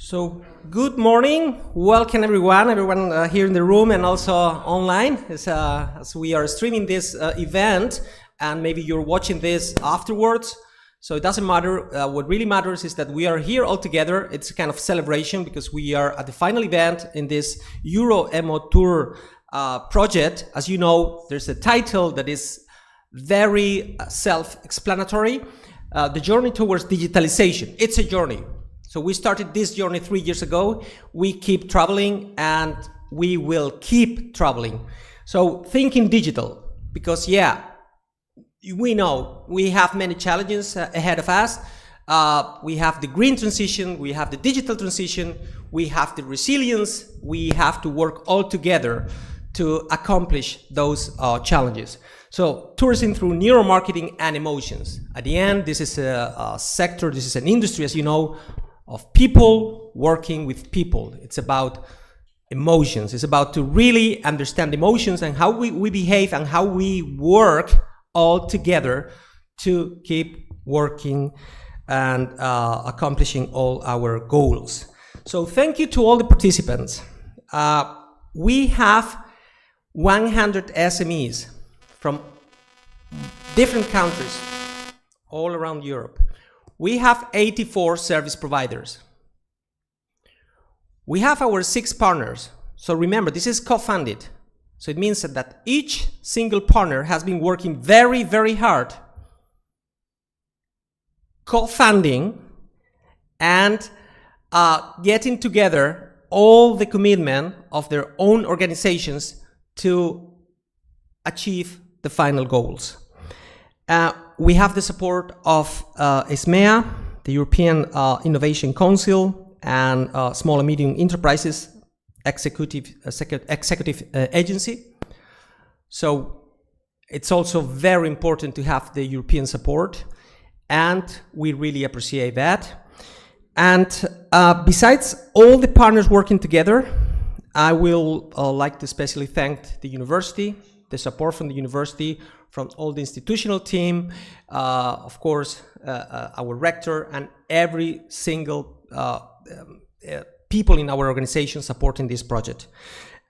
So, good morning, welcome everyone here in the room and also online as we are streaming this event, and maybe you're watching this afterwards. So it doesn't matter, what really matters is that we are here all together. It's a kind of celebration because we are at the final event in this Euro-Emotur project. As you know, there's a title that is very self-explanatory, the journey towards digitalisation. It's a journey. So we started this journey 3 years ago. We keep traveling and we will keep traveling. So thinking digital, because yeah, we know we have many challenges ahead of us. We have the green transition, we have the digital transition, we have the resilience. We have to work all together to accomplish those challenges. So tourism through neuromarketing and emotions. At the end, this is a sector, this is an industry, as you know, of people working with people. It's about emotions. It's about to really understand emotions and how we behave and how we work all together to keep working and accomplishing all our goals. So thank you to all the participants. We have 100 SMEs from different countries all around Europe. We have 84 service providers. We have our 6 partners. So remember, this is co-funded. So it means that each single partner has been working very, very hard, co-funding and getting together all the commitment of their own organizations to achieve the final goals. We have the support of EISMEA, the European Innovation Council, and Small and Medium Enterprises Executive Agency. So it's also very important to have the European support, and we really appreciate that. And besides all the partners working together, I will like to especially thank the university, the support from the university, from all the institutional team, of course, our rector, and every single people in our organization supporting this project.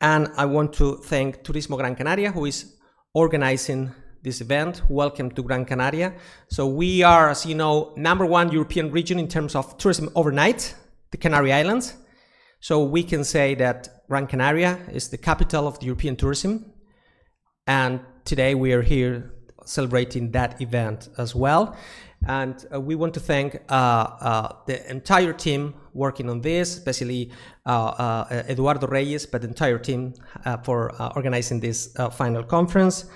And I want to thank Turismo Gran Canaria, who is organizing this event. Welcome to Gran Canaria. So we are, as you know, #1 European region in terms of tourism overnight, the Canary Islands. So we can say that Gran Canaria is the capital of the European tourism. And today we are here celebrating that event as well. And we want to thank the entire team working on this, especially Eduardo Reyes, but the entire team for organizing this final conference.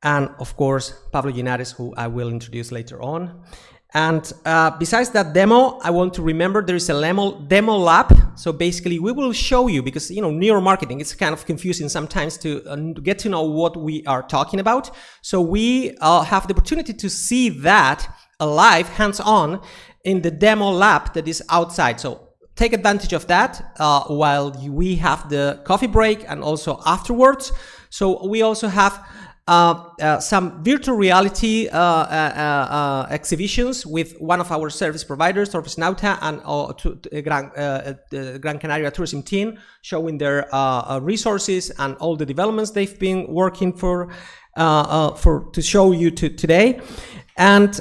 And of course, Pablo Linares, who I will introduce later on. And besides that demo, I want to remember there is a demo lab. So basically we will show you, because you know, neuromarketing, it's kind of confusing sometimes to get to know what we are talking about. So we have the opportunity to see that live, hands-on, in the demo lab that is outside. So take advantage of that while we have the coffee break and also afterwards. So we also have some virtual reality exhibitions with one of our service providers, Torpes Nauta, and the Gran Canaria tourism team, showing their resources and all the developments they've been working for to show you today. And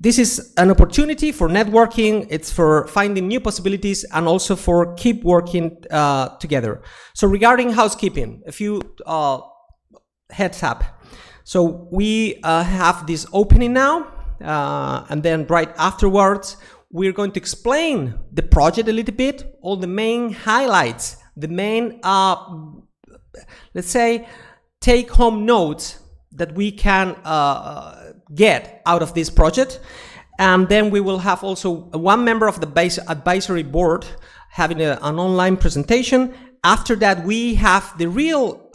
this is an opportunity for networking. It's for finding new possibilities and also for keep working together. So regarding housekeeping, a few heads up. So we have this opening now, and then right afterwards we're going to explain the project a little bit, all the main highlights, the main let's say take-home notes that we can get out of this project. And then we will have also one member of the advisory board having an online presentation. After that, we have the real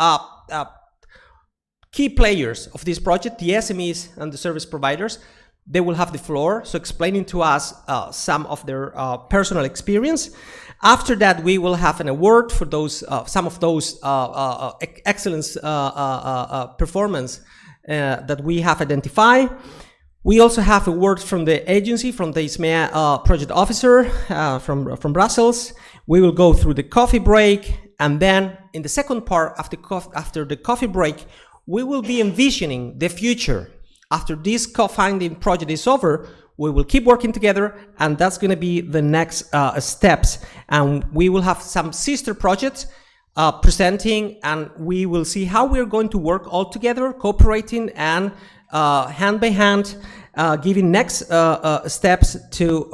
key players of this project, the SMEs and the service providers. They will have the floor, so explaining to us some of their personal experience. After that, we will have an award for those some of those excellence performance that we have identified. We also have a word from the agency, from the EISMEA project officer from Brussels. We will go through the coffee break, and then in the second part, after the coffee break, we will be envisioning the future. After this co-funding project is over, we will keep working together, and that's going to be the next steps. And we will have some sister projects presenting, and we will see how we're going to work all together, cooperating and hand by hand, giving next steps to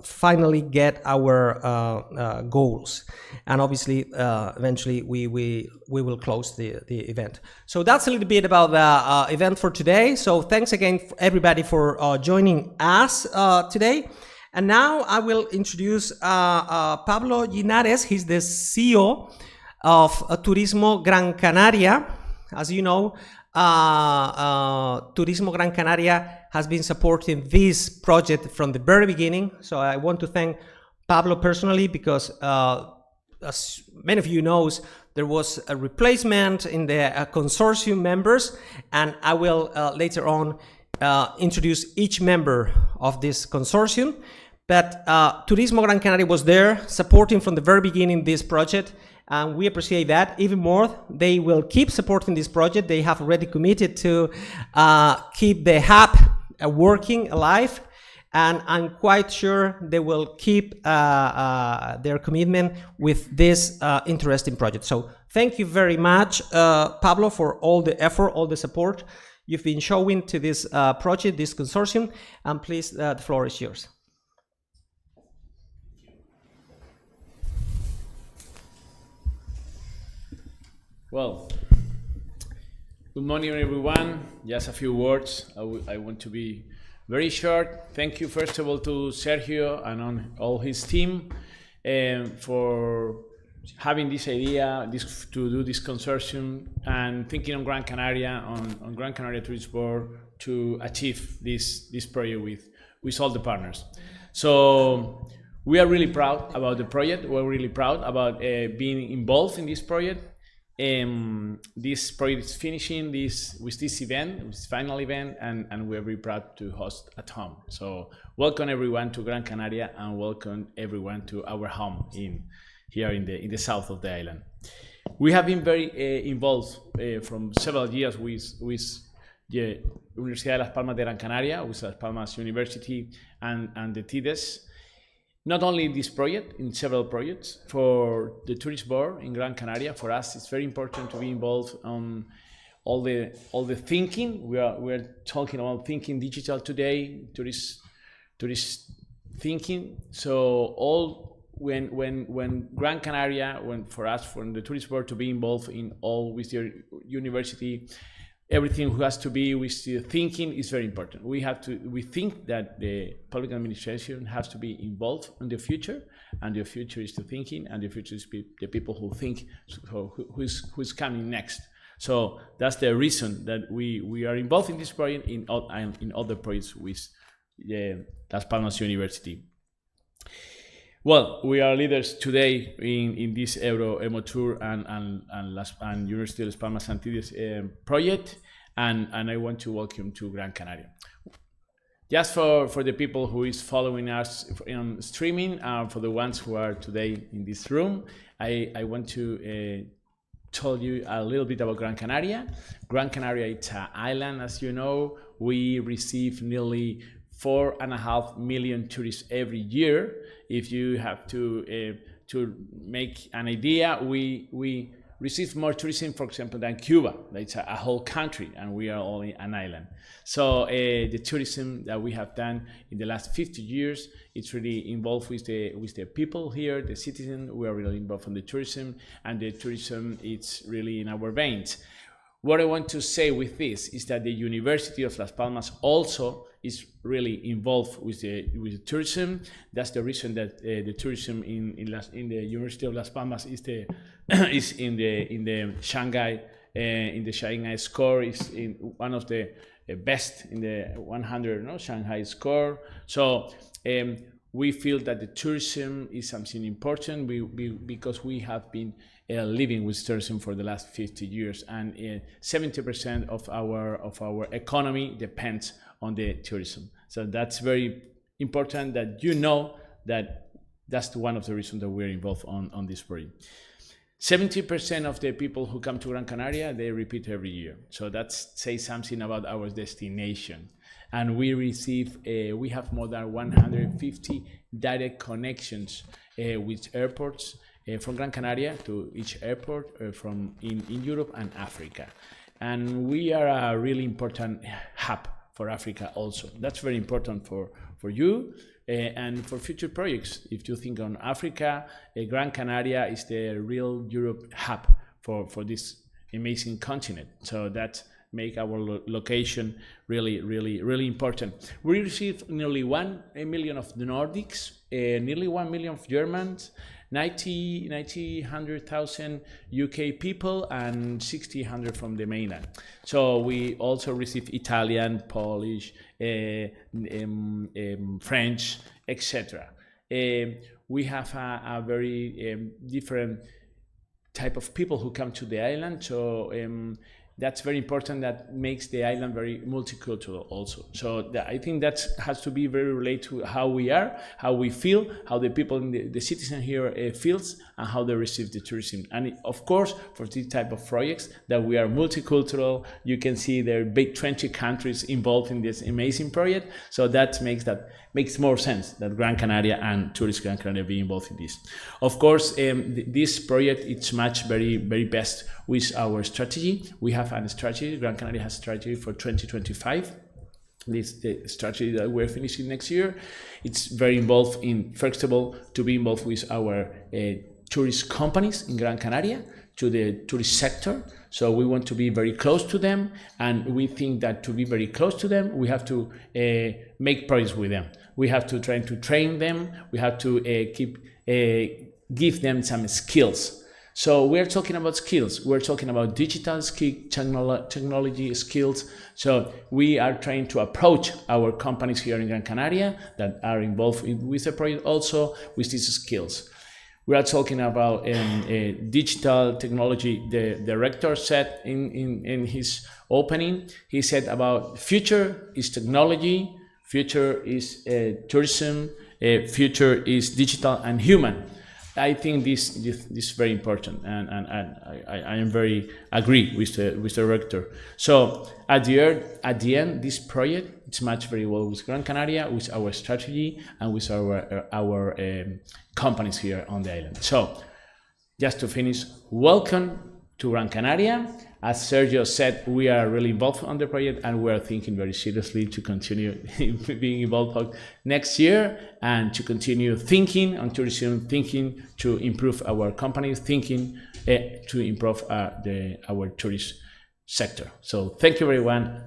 finally get our goals. And obviously, eventually, we will close the event. So that's a little bit about the event for today. So thanks again, everybody, for joining us today. And now I will introduce Pablo Linares. He's the CEO of Turismo Gran Canaria. As you know, Turismo Gran Canaria has been supporting this project from the very beginning. So I want to thank Pablo personally, because as many of you knows, there was a replacement in the consortium members, and I will later on introduce each member of this consortium. But Turismo Gran Canaria was there supporting from the very beginning this project, and we appreciate that even more. They will keep supporting this project. They have already committed to keep the hub working alive, and I'm quite sure they will keep their commitment with this interesting project. So thank you very much, Pablo, for all the effort, all the support you've been showing to this project, this consortium, and please, the floor is yours. Well, good morning, everyone. Just a few words. I want to be very short. Thank you, first of all, to Sergio and on all his team for having this idea to do this consortium and thinking on Gran Canaria, on Gran Canaria Tourist Board, to achieve this project with all the partners. So we are really proud about the project. We're really proud about being involved in this project. This project is finishing with this event, with this final event, and we're very proud to host at home. So welcome everyone to Gran Canaria, and welcome everyone to our home here in the south of the island. We have been very involved from several years with the Universidad de Las Palmas de Gran Canaria, with Las Palmas University and the TIDES. Not only in this project, in several projects. For the Tourist Board in Gran Canaria, for us, it's very important to be involved on all the thinking. We're talking about thinking digital today, tourist thinking. So when Gran Canaria, for us, from the Tourist Board to be involved in all with your university, everything who has to be with the thinking is very important. We think that the public administration has to be involved in the future, and the future is the thinking, and the future is the people who think, so who's coming next. So that's the reason that we are involved in this project, in other projects with Las Palmas University. Well, we are leaders today in this Euro-Emotur and University of Las Palmas Antilles project, and I want to welcome to Gran Canaria. Just for the people who is following us on streaming, for the ones who are today in this room, I want to tell you a little bit about Gran Canaria. Gran Canaria, it's an island, as you know. We receive nearly 4.5 million tourists every year. If you have to make an idea, we receive more tourism, for example, than Cuba. It's a whole country, and we are only an island. So the tourism that we have done in the last 50 years, it's really involved with the people here, the citizens. We are really involved in the tourism, and the tourism, it's really in our veins. What I want to say with this is that the University of Las Palmas also is really involved with the tourism. That's the reason that the tourism in the University of Las Palmas is in the Shanghai score, is in one of the best in the 100 Shanghai score. So we feel that the tourism is something important because we have been living with tourism for the last 50 years, and 70% of our economy depends on the tourism. So that's very important that you know that that's one of the reasons that we're involved on this project. 70% of the people who come to Gran Canaria, they repeat every year. So that says something about our destination. And we have more than 150 direct connections with airports from Gran Canaria to each airport in Europe and Africa. And we are a really important hub for Africa also. That's very important for you and for future projects. If you think on Africa, Gran Canaria is the real Europe hub for this amazing continent. So that make our location really, really, really important. We received nearly 1 million of the Nordics, nearly 1 million of Germans, 100,000 UK people, and 100 from the mainland. So we also received Italian, Polish, French, etc. We have a very different type of people who come to the island. So that's very important. That makes the island very multicultural also. So I think that has to be very related to how we are, how we feel, how the people in the citizen here feels, and how they receive the tourism. And of course, for this type of projects, that we are multicultural. You can see there are big 20 countries involved in this amazing project. So that makes more sense that Gran Canaria and Tourist Gran Canaria be involved in this. Of course, this project it's matched very, very best with our strategy. We have a strategy. Gran Canaria has a strategy for 2025. This is the strategy that we're finishing next year. It's very involved in, first of all, to be involved with our tourist companies in Gran Canaria, to the tourist sector. So we want to be very close to them, and we think that to be very close to them, we have to make projects with them. We have to try to train them. We have to give them some skills. So we're talking about skills. We're talking about digital technology skills. So we are trying to approach our companies here in Gran Canaria that are involved with the project also with these skills. We are talking about digital technology. The director said in his opening, he said about future is technology, future is tourism, future is digital and human. I think this is very important, and I am very agree with the director. So at the end, this project it's matched very well with Gran Canaria, with our strategy, and with our companies here on the island. So just to finish, welcome to Gran Canaria. As Sergio said, we are really involved on the project, and we are thinking very seriously to continue being involved next year and to continue thinking on tourism, thinking to improve our companies, thinking to improve our tourist sector. So thank you everyone,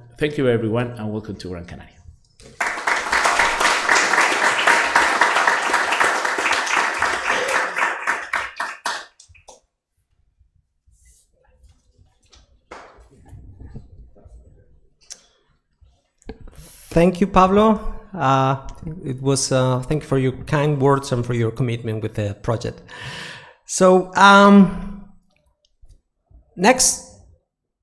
and welcome to Gran Canaria. Thank you, Pablo. Thank you for your kind words and for your commitment with the project. So next,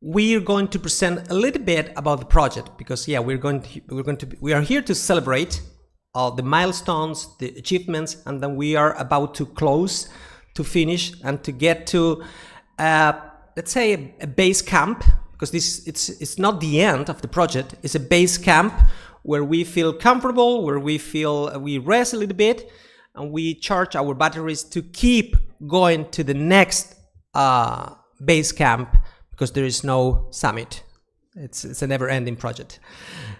we are going to present a little bit about the project because we are here to celebrate the milestones, the achievements, and then we are about to close, to finish, and to get to let's say a base camp. Because it's not the end of the project, it's a base camp where we feel comfortable, where we feel we rest a little bit, and we charge our batteries to keep going to the next base camp, because there is no summit. It's a never-ending project.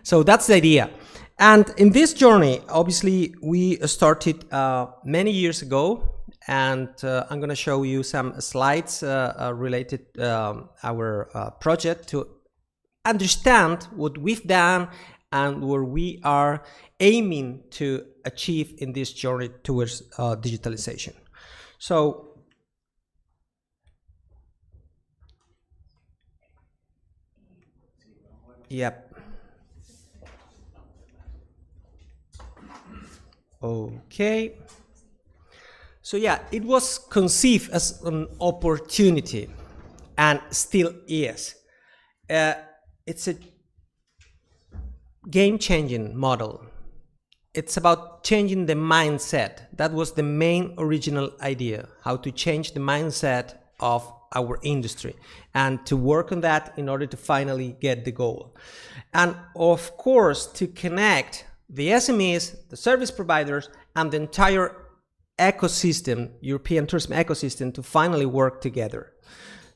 So that's the idea. And in this journey, obviously, we started many years ago. And I'm going to show you some slides related our project to understand what we've done and where we are aiming to achieve in this journey towards digitalization. So, yep. Okay. So it was conceived as an opportunity, and still is. It's a game-changing model. It's about changing the mindset. That was the main original idea, how to change the mindset of our industry and to work on that in order to finally get the goal. And of course, to connect the SMEs, the service providers, and the entire ecosystem, European tourism ecosystem, to finally work together.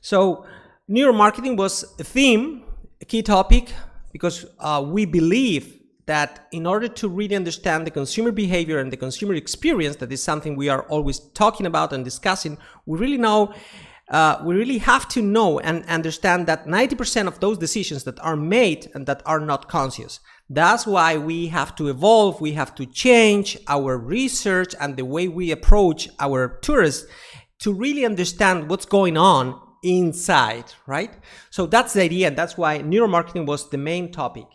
So neuromarketing was a theme, a key topic, because we believe that in order to really understand the consumer behavior and the consumer experience, that is something we are always talking about and discussing, we really have to know and understand that 90% of those decisions that are made and that are not conscious. That's why we have to evolve, we have to change our research and the way we approach our tourists to really understand what's going on inside, right? So that's the idea, and that's why neuromarketing was the main topic.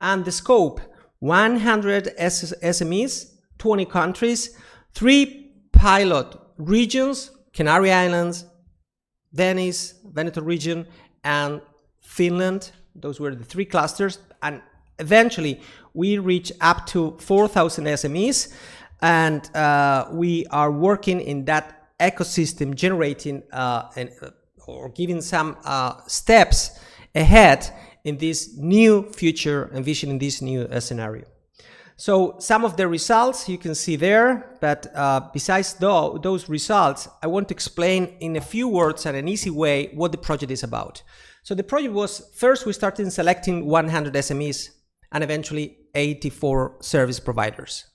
And the scope, 100 SMEs, 20 countries, 3 pilot regions, Canary Islands, Venice, Veneto region, and Finland. Those were the 3 clusters. And eventually, we reach up to 4,000 SMEs. And we are working in that ecosystem, generating or giving some steps ahead in this new future, envisioning this new scenario. So some of the results you can see there, but besides those results, I want to explain in a few words and an easy way what the project is about. So the project was, first we started selecting 100 SMEs and eventually 84 service providers.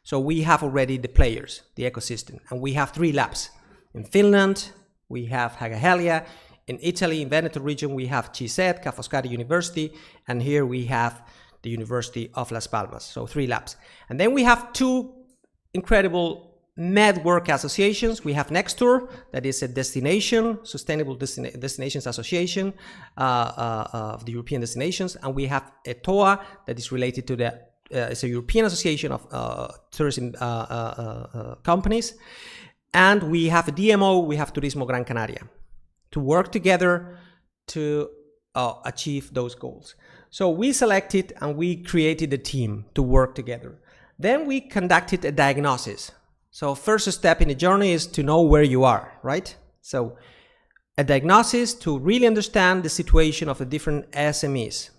So we have already the players, the ecosystem, and we have 3 labs. In Finland, we have Hagahelia. In Italy, in Veneto region, we have CISET, Ca' Foscari University, and here we have the University of Las Palmas, so 3 labs. And then we have 2 incredible network associations. We have Nextour, that is a destination, Sustainable Destinations Association of the European destinations, and we have ETOA, that is related to the, it's a European Association of tourism companies. And we have a DMO, we have Turismo Gran Canaria, to work together to achieve those goals. So we selected and we created a team to work together. Then we conducted a diagnosis. So first step in the journey is to know where you are, right? So a diagnosis to really understand the situation of the different SMEs,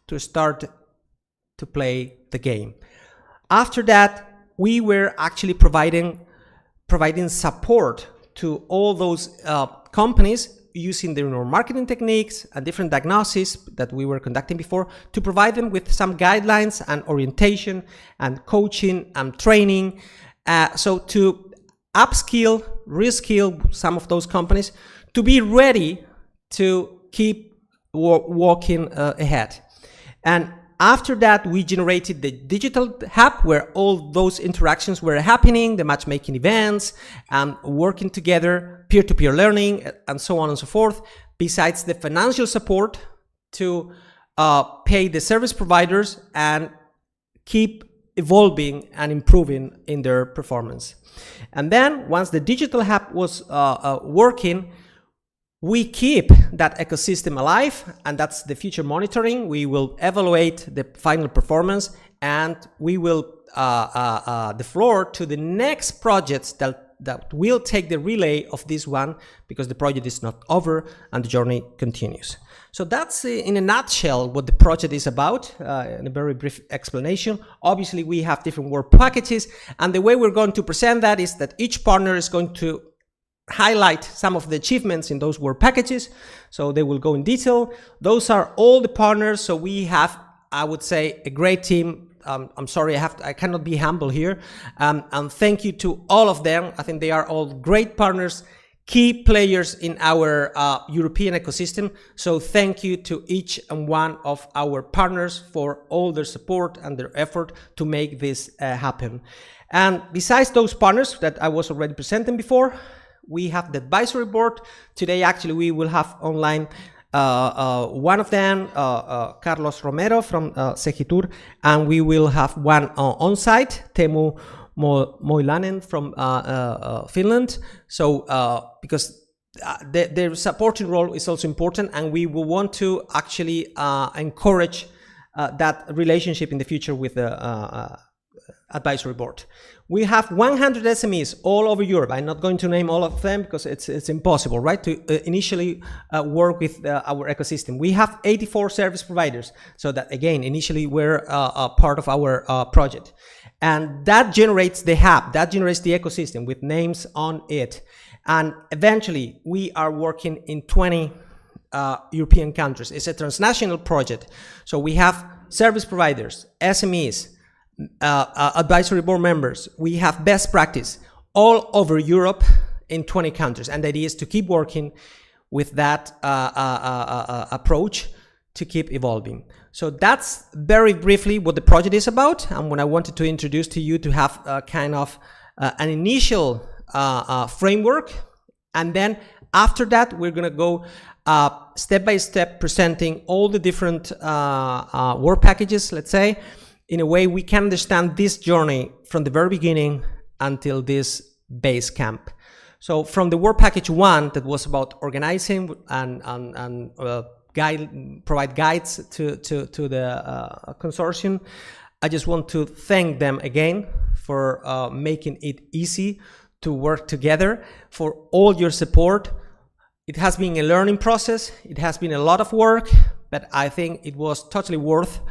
to start to play the game. After that, we were actually providing support to all those companies using the marketing techniques and different diagnoses that we were conducting before to provide them with some guidelines and orientation and coaching and training. So to upskill, reskill some of those companies to be ready to keep walking ahead. And after that, we generated the digital hub where all those interactions were happening, the matchmaking events, working together, peer-to-peer learning, and so on and so forth, besides the financial support to pay the service providers and keep evolving and improving in their performance. And then once the digital hub was working, we keep that ecosystem alive, and that's the future monitoring. We will evaluate the final performance, and we will the floor to the next projects that will take the relay of this one, because the project is not over and the journey continues. So that's in a nutshell what the project is about, in a very brief explanation. Obviously, we have different work packages, and the way we're going to present that is that each partner is going to highlight some of the achievements in those work packages. So they will go in detail. Those are all the partners. So we have, I would say, a great team. I'm sorry, I cannot be humble here. And thank you to all of them. I think they are all great partners, key players in our European ecosystem. So thank you to each and one of our partners for all their support and their effort to make this happen. And besides those partners that I was already presenting before, we have the advisory board. Today, actually, we will have online one of them, Carlos Romero from Segitur, and we will have one on-site, Teemu Moilanen from Finland. So, because their supporting role is also important, and we will want to actually encourage that relationship in the future with the advisory board. We have 100 SMEs all over Europe. I'm not going to name all of them because it's impossible, right, to initially work with our ecosystem. We have 84 service providers, so that again, initially we're a part of our project. And that generates the hub, that generates the ecosystem with names on it. And eventually we are working in 20 European countries. It's a transnational project. So we have service providers, SMEs, advisory board members. We have best practice all over Europe in 20 countries. And the idea is to keep working with that approach to keep evolving. So that's very briefly what the project is about, and what I wanted to introduce to you to have kind of an initial framework. And then after that, we're going to go step by step presenting all the different work packages, let's say, in a way we can understand this journey from the very beginning until this base camp. So from the work package 1, that was about organizing and provide guides to the consortium, I just want to thank them again for making it easy to work together, for all your support. It has been a learning process. It has been a lot of work, but I think it was totally worth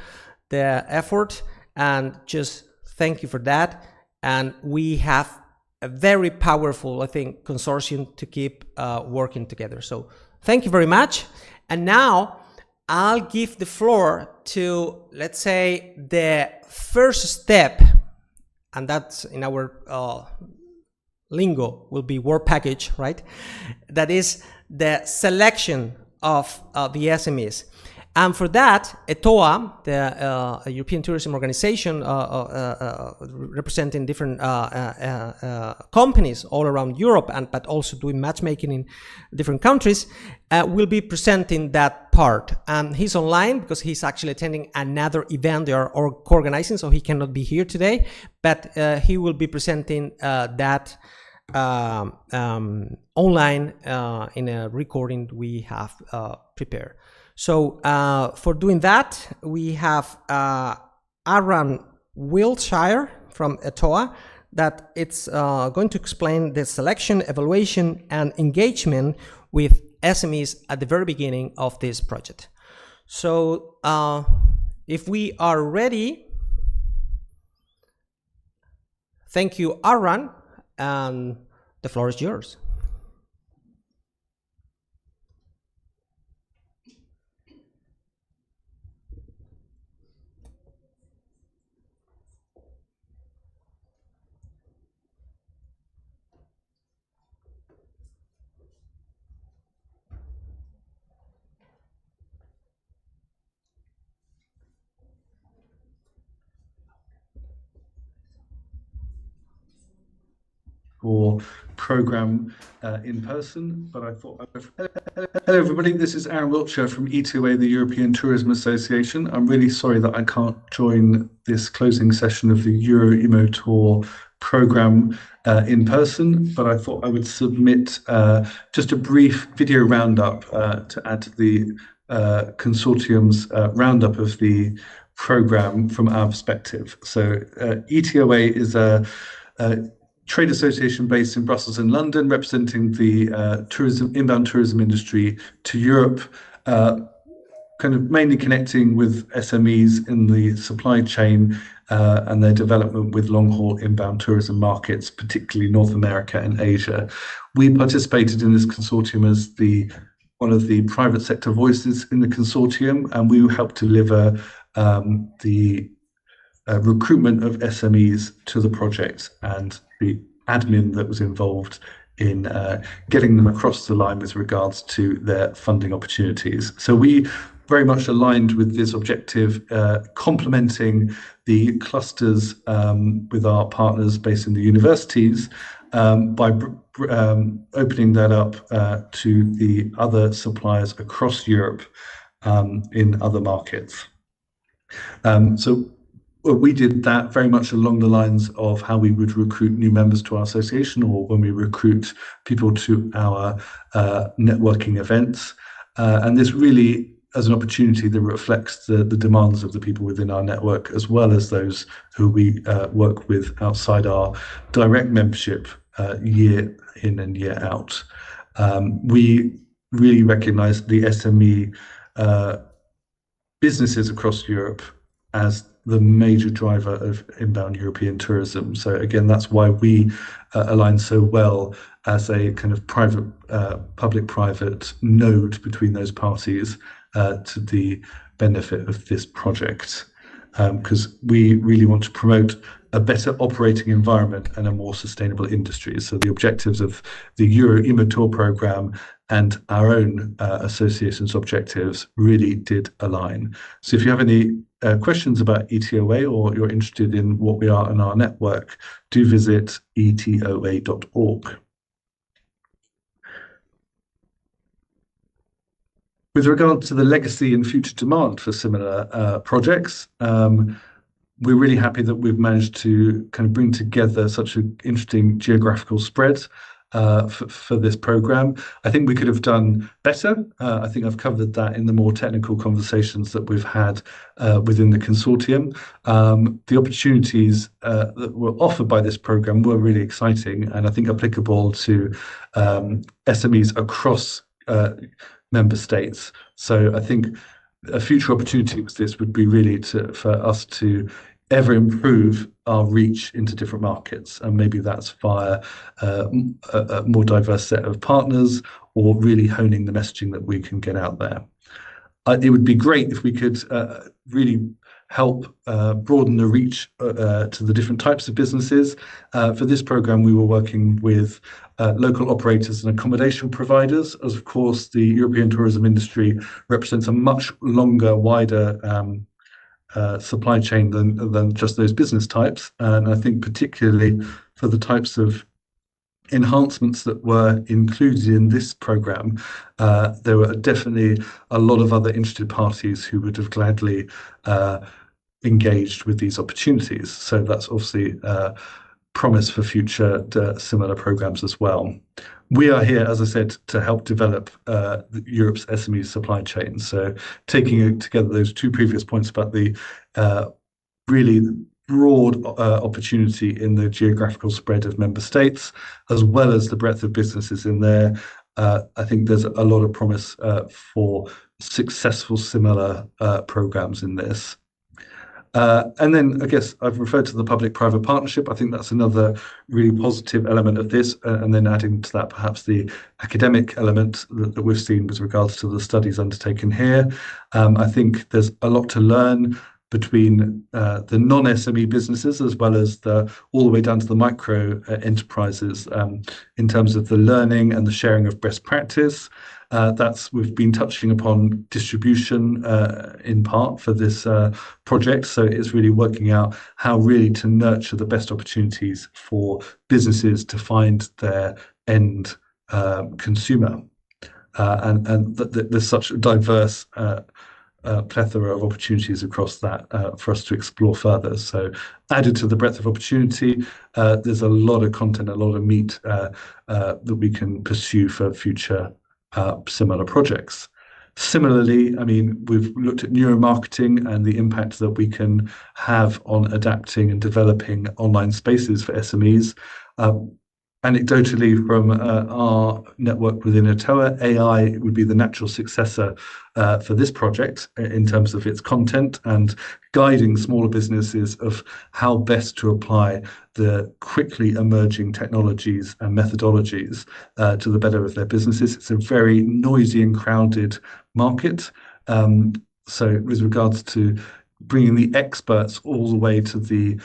the effort, and just thank you for that. And we have a very powerful, I think, consortium to keep working together. So thank you very much. And now I'll give the floor to, let's say, the first step, and that's in our lingo will be work package, right? That is the selection of the SMEs. And for that, ETOA, the European Tourism Organization, representing different companies all around Europe, but also doing matchmaking in different countries, will be presenting that part. And he's online because he's actually attending another event they are co-organizing, so he cannot be here today, but he will be presenting that online in a recording we have prepared. So for doing that, we have Aaron Wiltshire from ETOA, that it's going to explain the selection, evaluation, and engagement with SMEs at the very beginning of this project. So if we are ready, thank you, Aaron, and the floor is yours. Or program in person, but I thought hello everybody, this is Aaron Wiltshire from E2A, the European Tourism Association. I'm really sorry that I can't join this closing session of the Euro-Emotur program in person, but I thought I would submit just a brief video roundup to add to the consortium's roundup of the program from our perspective. So E2A is a trade association based in Brussels and London, representing the inbound tourism industry to Europe, kind of mainly connecting with SMEs in the supply chain and their development with long-haul inbound tourism markets, particularly North America and Asia. We participated in this consortium as one of the private sector voices in the consortium, and we helped deliver the recruitment of SMEs to the project and the admin that was involved in getting them across the line with regards to their funding opportunities. So we very much aligned with this objective, complementing the clusters with our partners based in the universities by opening that up to the other suppliers across Europe in other markets. So we did that very much along the lines of how we would recruit new members to our association, or when we recruit people to our networking events. And this really as an opportunity that reflects the demands of the people within our network, as well as those who we work with outside our direct membership year in and year out. We really recognise the SME businesses across Europe as the major driver of inbound European tourism. So again, that's why we align so well as a kind of private, public-private node between those parties to the benefit of this project. Because we really want to promote a better operating environment and a more sustainable industry. So the objectives of the Euro-Emotur program and our own association's objectives really did align. So if you have any questions about ETOA, or you're interested in what we are in our network, do visit etoa.org. With regard to the legacy and future demand for similar projects, we're really happy that we've managed to kind of bring together such an interesting geographical spread for this program. I think we could have done better. I think I've covered that in the more technical conversations that we've had within the consortium. The opportunities that were offered by this program were really exciting, and I think applicable to SMEs across member states. So I think a future opportunity with this would be really for us to ever improve our reach into different markets, and maybe that's via a more diverse set of partners, or really honing the messaging that we can get out there. It would be great if we could really help broaden the reach to the different types of businesses. For this program, we were working with local operators and accommodation providers, as of course the European tourism industry represents a much longer, wider supply chain than just those business types. And I think particularly for the types of enhancements that were included in this program, there were definitely a lot of other interested parties who would have gladly engaged with these opportunities. So that's obviously promise for future similar programs as well. We are here, as I said, to help develop Europe's SME supply chain. So taking together those two previous points about the really broad opportunity in the geographical spread of member states, as well as the breadth of businesses in there, I think there's a lot of promise for successful similar programs in this. And then I guess I've referred to the public-private partnership. I think that's another really positive element of this. And then adding to that, perhaps the academic element that we've seen with regards to the studies undertaken here. I think there's a lot to learn between the non-SME businesses, as well as all the way down to the micro enterprises, in terms of the learning and the sharing of best practice. We've been touching upon distribution in part for this project, so it's really working out how really to nurture the best opportunities for businesses to find their end consumer, and there's such a diverse plethora of opportunities across that for us to explore further. So added to the breadth of opportunity, there's a lot of content, a lot of meat that we can pursue for future similar projects. Similarly, I mean, we've looked at neuromarketing and the impact that we can have on adapting and developing online spaces for SMEs. Anecdotally, from our network within ETOA, AI would be the natural successor for this project in terms of its content and guiding smaller businesses of how best to apply the quickly emerging technologies and methodologies to the better of their businesses. It's a very noisy and crowded market. So with regards to bringing the experts all the way to the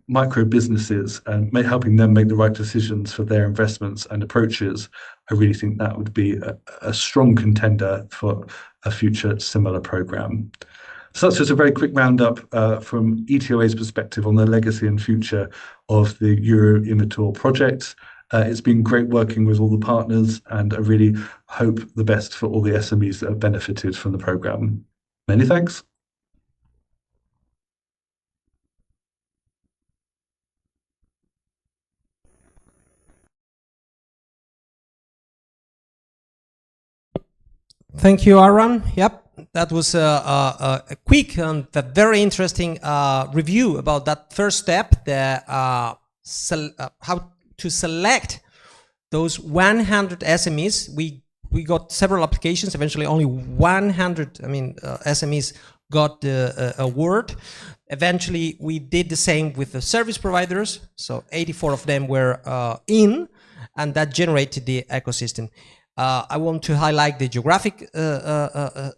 micro businesses and helping them make the right decisions for their investments and approaches, I really think that would be a strong contender for a future similar program. So that's just a very quick roundup from ETOA's perspective on the legacy and future of the Euro-Emotur project. It's been great working with all the partners, and I really hope the best for all the SMEs that have benefited from the program. Many thanks. Thank you, Aaron. Yep, that was a quick and a very interesting review about that first step, the how to select those 100 SMEs. We got several applications. Eventually, only 100. SMEs got the award. Eventually, we did the same with the service providers. So 84 of them were in, and that generated the ecosystem. I want to highlight the geographic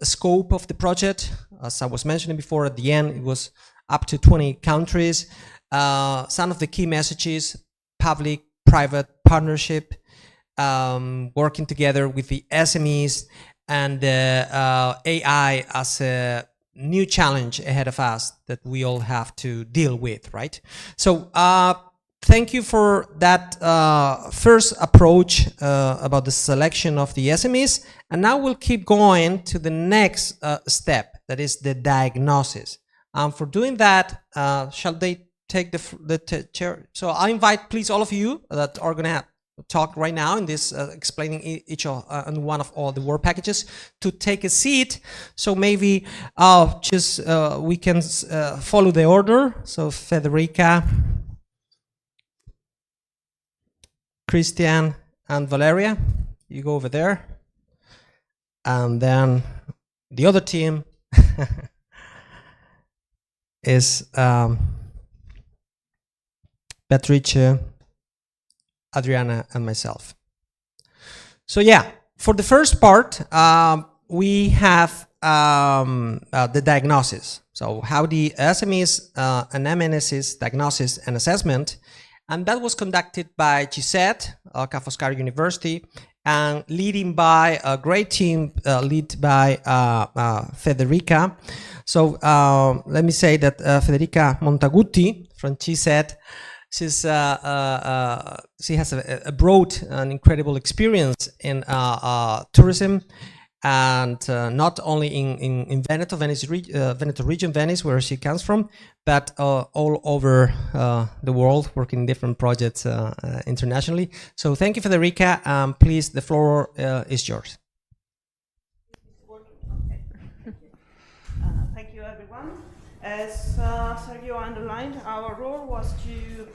scope of the project. As I was mentioning before, at the end, it was up to 20 countries. Some of the key messages: public-private partnership, working together with the SMEs, and AI as a new challenge ahead of us that we all have to deal with, right? So thank you for that first approach about the selection of the SMEs. And now we'll keep going to the next step, that is the diagnosis. For doing that, shall they take the chair? So I invite, please, all of you that are going to talk right now in this explaining each and one of all the work packages to take a seat. So maybe just we can follow the order. So Federica, Christian, and Valeria, you go over there. And then the other team is Beatrice, Adriana, and myself. So yeah, for the first part, we have the diagnosis. So how the SMEs and MNS's diagnosis and assessment, and that was conducted by GISET, Ca' Foscari University, and leading by a great team led by Federica. So let me say that Federica Montagutti from GISET, she has a broad and incredible experience in tourism, and not only in Veneto region, Venice, where she comes from, but all over the world, working in different projects internationally. So thank you, Federica. Please, the floor is yours. Thank you, everyone. As Sergio underlined, our role was to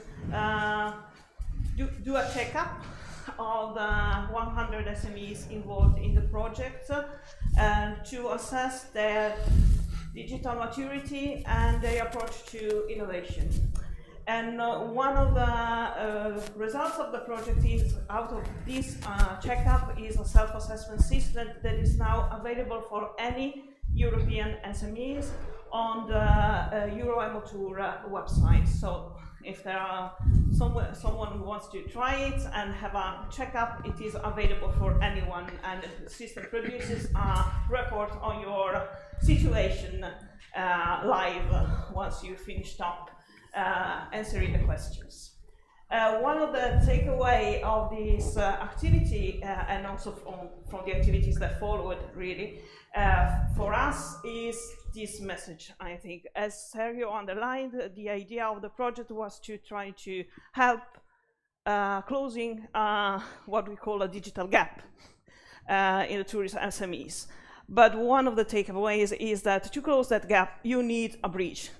do a checkup of the 100 SMEs involved in the project and to assess their digital maturity and their approach to innovation. And one of the results of the project is, out of this checkup, is a self-assessment system that is now available for any European SMEs on the Euro-Emotur website. So if there are someone who wants to try it and have a checkup, it is available for anyone, and the system produces a report on your situation live once you've finished up answering the questions. One of the takeaway of this activity, and also from the activities that followed, really, for us is this message, I think. As Sergio underlined, the idea of the project was to try to help closing what we call a digital gap in the tourist SMEs. But one of the takeaways is that to close that gap, you need a bridge.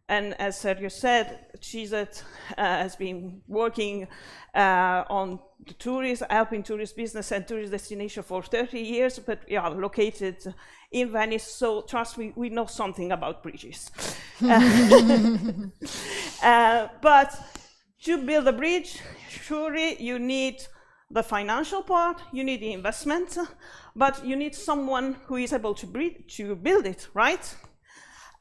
And as Sergio said, GISET has been working on the tourist, helping tourist business and tourist destination for 30 years, but we are located in Venice, so trust me, we know something about bridges. But to build a bridge, surely you need the financial part, you need the investment, but you need someone who is able to build it, right?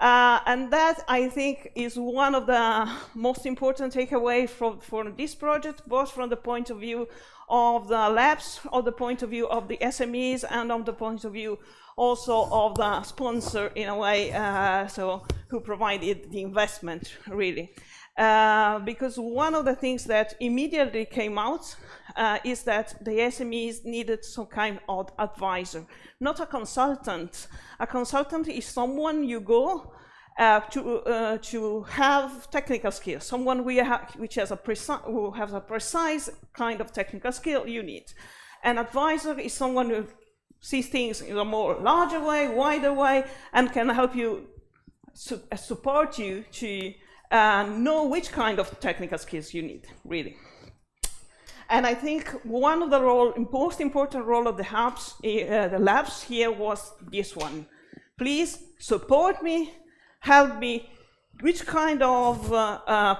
And that, I think, is one of the most important takeaways from this project, both from the point of view of the labs, of the point of view of the SMEs, and on the point of view also of the sponsor, in a way, so who provided the investment, really. Because one of the things that immediately came out is that the SMEs needed some kind of advisor, not a consultant. A consultant is someone you go to have technical skills, someone who has a precise kind of technical skill you need. An advisor is someone who see things in a more larger way, wider way, and can help you, support you to know which kind of technical skills you need, really. And I think one of the most important role of the labs here was this one. Please support me, help me. Which kind of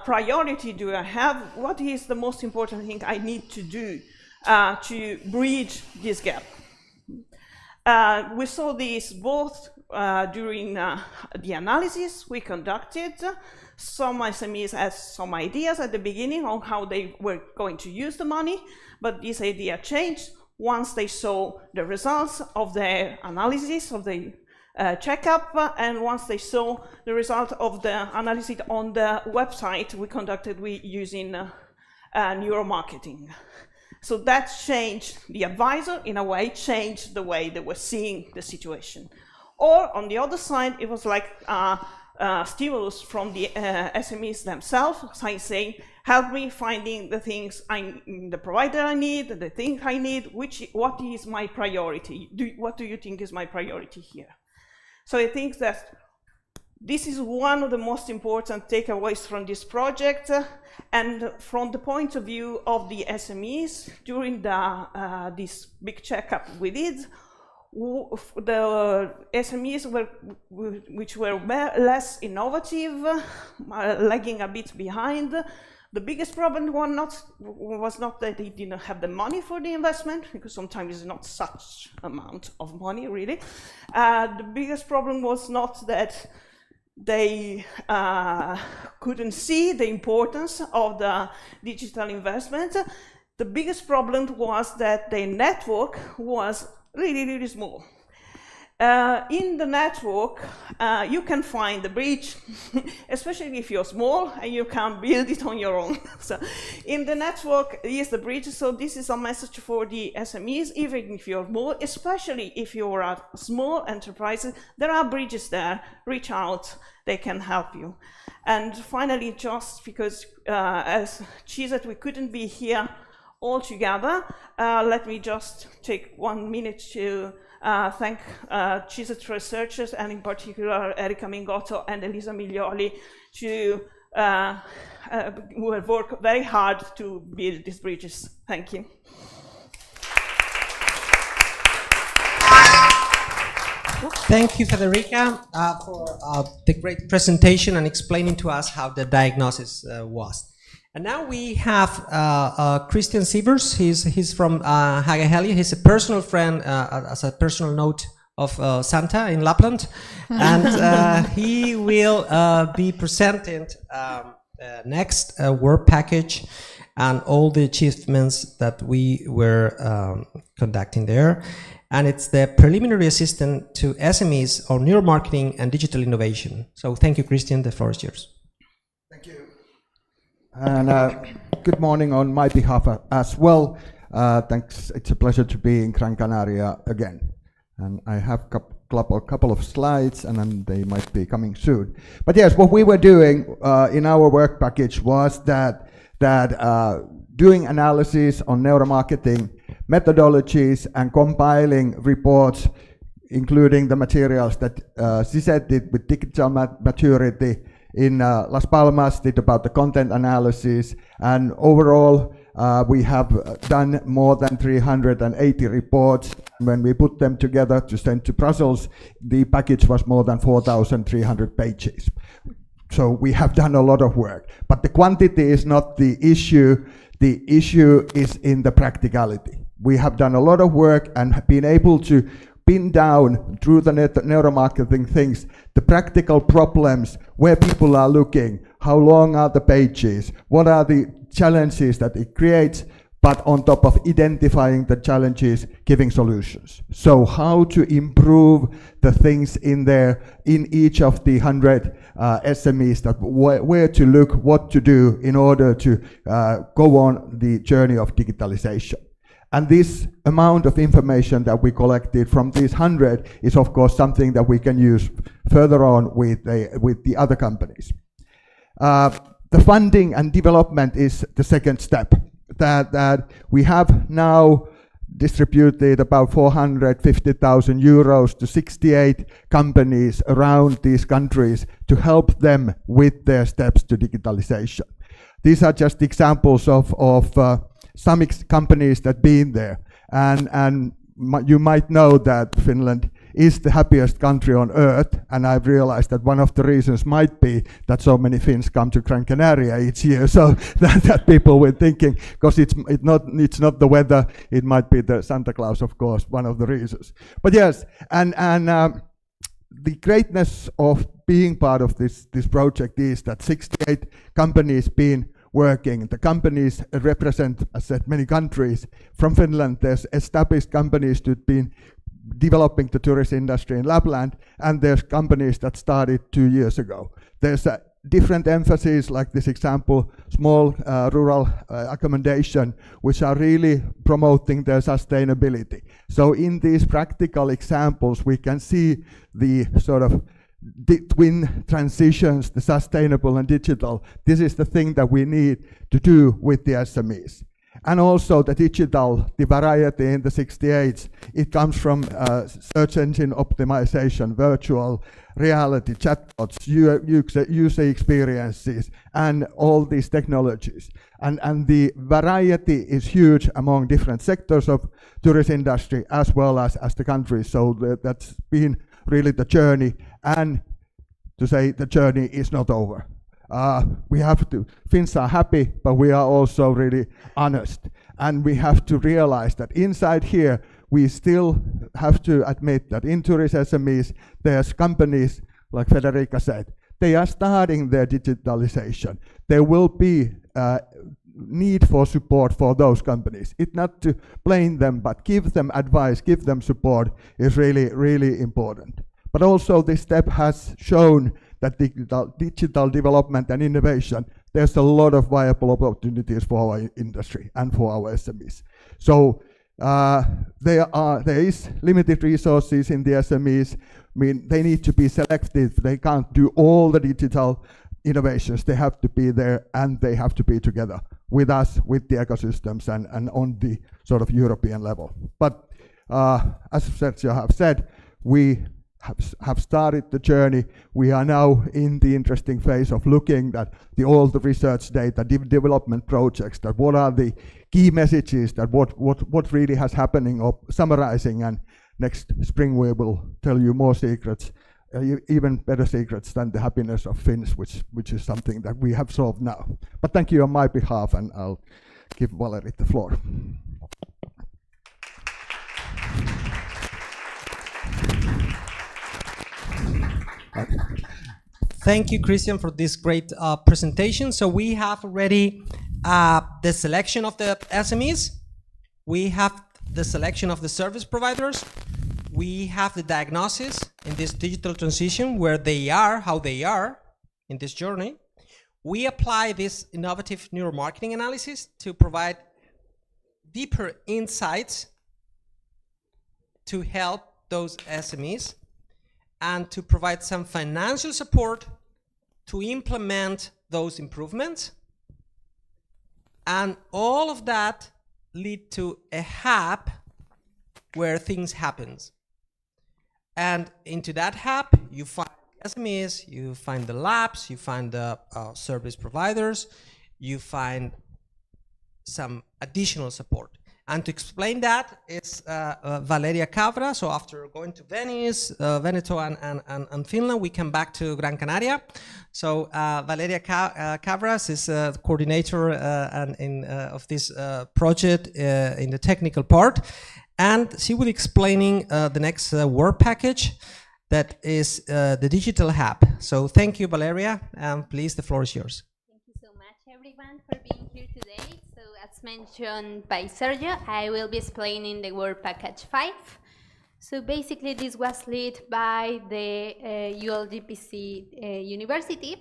priority do I have? What is the most important thing I need to do to bridge this gap? We saw this both during the analysis we conducted. Some SMEs had some ideas at the beginning on how they were going to use the money, but this idea changed once they saw the results of their analysis, of the checkup, and once they saw the result of the analysis on the website we conducted using neuromarketing. So that changed the advisor, in a way, changed the way they were seeing the situation. Or on the other side, it was like stimulus from the SMEs themselves, saying, help me finding the things, the provider I need, the thing I need, what is my priority? What do you think is my priority here? So I think that this is one of the most important takeaways from this project, and from the point of view of the SMEs, during this big checkup we did, the SMEs which were less innovative, lagging a bit behind. The biggest problem was not that they didn't have the money for the investment, because sometimes it's not such amount of money, really. The biggest problem was not that they couldn't see the importance of the digital investment. The biggest problem was that their network was really, really small. In the network, you can find the bridge, especially if you're small and you can't build it on your own. So in the network is the bridge. So this is a message for the SMEs, even if you're small, especially if you're a small enterprise, there are bridges there. Reach out, they can help you. And finally, just because as she said, we couldn't be here all together, let me just take 1 minute to thank CISET researchers, and in particular Erika Mingotto and Elisa Miglioli, who have worked very hard to build these bridges. Thank you. Thank you, Federica, for the great presentation and explaining to us how the diagnosis was. And now we have Christian Sievers. He's from Hagahelia. He's a personal friend, as a personal note of Santa in Lapland. And he will be presenting next work package and all the achievements that we were conducting there. And it's the preliminary assistant to SMEs on neuromarketing and digital innovation. So thank you, Christian. The floor is yours. Thank you. And good morning on my behalf as well. Thanks. It's a pleasure to be in Gran Canaria again. And I have a couple of slides, and then they might be coming soon. But yes, what we were doing in our work package was that doing analysis on neuromarketing methodologies and compiling reports, including the materials that CISET did with digital maturity, in Las Palmas did about the content analysis, and overall we have done more than 380 reports. When we put them together to send to Brussels, the package was more than 4,300 pages. So we have done a lot of work, but the quantity is not the issue. The issue is in the practicality. We have done a lot of work and have been able to pin down through the neuromarketing things, the practical problems, where people are looking, how long are the pages, what are the challenges that it creates, but on top of identifying the challenges, giving solutions. So how to improve the things in there, in each of the 100 SMEs, that where to look, what to do in order to go on the journey of digitalization. And this amount of information that we collected from these 100 is, of course, something that we can use further on with the other companies. The funding and development is the second step. That we have now distributed about 450,000 euros to 68 companies around these countries to help them with their steps to digitalization. These are just examples of some companies that been there, and you might know that Finland is the happiest country on earth, and I've realized that one of the reasons might be that so many Finns come to Gran Canaria each year, so that people were thinking, because it's not the weather, it might be the Santa Claus, of course, one of the reasons. But yes, and the greatness of being part of this project is that 68 companies been working. The companies represent, as I said, many countries. From Finland, there's established companies that been developing the tourist industry in Lapland, and there's companies that started 2 years ago. There's a different emphasis, like this example, small rural accommodation, which are really promoting their sustainability. So in these practical examples, we can see the sort of twin transitions, the sustainable and digital. This is the thing that we need to do with the SMEs. And also the digital, the variety in the 68s, it comes from search engine optimization, virtual reality, chatbots, user experiences, and all these technologies. And the variety is huge among different sectors of tourist industry as well as the countries. So that's been really the journey, and to say the journey is not over. We have to, Finns are happy, but we are also really honest. And we have to realize that inside here, we still have to admit that in tourist SMEs, there's companies, like Federica said, they are starting their digitalization. There will be need for support for those companies. It's not to blame them, but give them advice, give them support is really, really important. But also this step has shown that digital development and innovation, there's a lot of viable opportunities for our industry and for our SMEs. So there is limited resources in the SMEs. I mean, they need to be selective. They can't do all the digital innovations. They have to be there, and they have to be together with us, with the ecosystems, and on the sort of European level. But as Sergio have said, we have started the journey. We are now in the interesting phase of looking at all the research data, development projects, that what are the key messages, that what really has happening, or summarizing, and next spring we will tell you more secrets, even better secrets than the happiness of Finns, which is something that we have solved now. But thank you on my behalf, and I'll give Valerie the floor. Thank you, Christian, for this great presentation. So we have already the selection of the SMEs. We have the selection of the service providers. We have the diagnosis in this digital transition, where they are, how they are in this journey. We apply this innovative neuromarketing analysis to provide deeper insights to help those SMEs, and to provide some financial support to implement those improvements. And all of that lead to a hub where things happen. And into that hub, you find SMEs, you find the labs, you find the service providers, you find some additional support. And to explain that, it's Valeria Cabra. So after going to Venice, Veneto, and Finland, we come back to Gran Canaria. So Valeria Cabras is the coordinator of this project in the technical part. And she will be explaining the next work package, that is the digital hub. So thank you, Valeria, and please, the floor is yours. Thank you so much, everyone, for being here today. So as mentioned by Sergio, I will be explaining the work package 5. So basically this was led by the ULPGC University,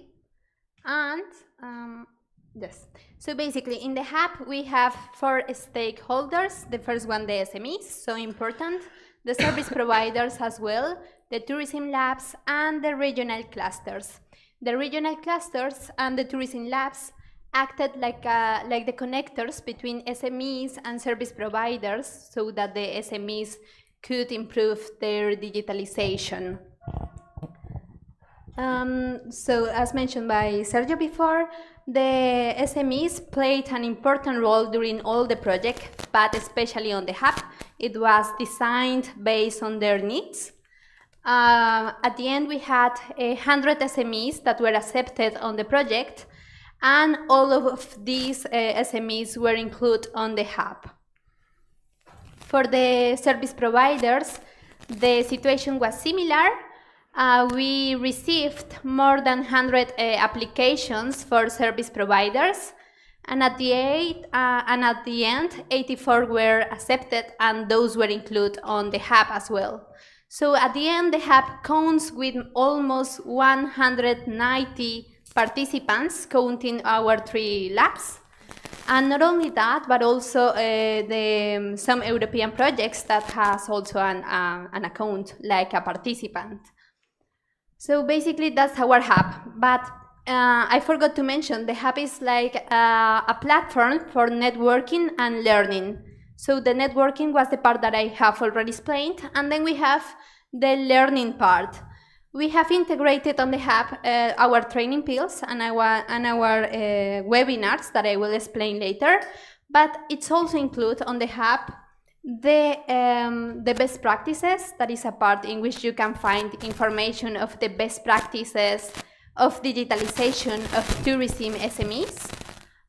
and yes. So basically in the hub we have 4 stakeholders. The first one, the SMEs, so important, the service providers as well, the tourism labs, and the regional clusters. The regional clusters and the tourism labs acted like the connectors between SMEs and service providers so that the SMEs could improve their digitalization. So as mentioned by Sergio before, the SMEs played an important role during all the project, but especially on the hub. It was designed based on their needs. At the end, we had 100 SMEs that were accepted on the project, and all of these SMEs were included on the hub. For the service providers, the situation was similar. We received more than 100 applications for service providers, and at the end, 84 were accepted, and those were included on the hub as well. So at the end, the hub counts with almost 190 participants, counting our 3 labs. And not only that, but also some European projects that has also an account, like a participant. So basically, that's our hub. But I forgot to mention, the hub is like a platform for networking and learning. So the networking was the part that I have already explained, and then we have the learning part. We have integrated on the hub our training pills and our webinars that I will explain later, but it's also included on the hub the best practices. That is a part in which you can find information of the best practices of digitalization of tourism SMEs.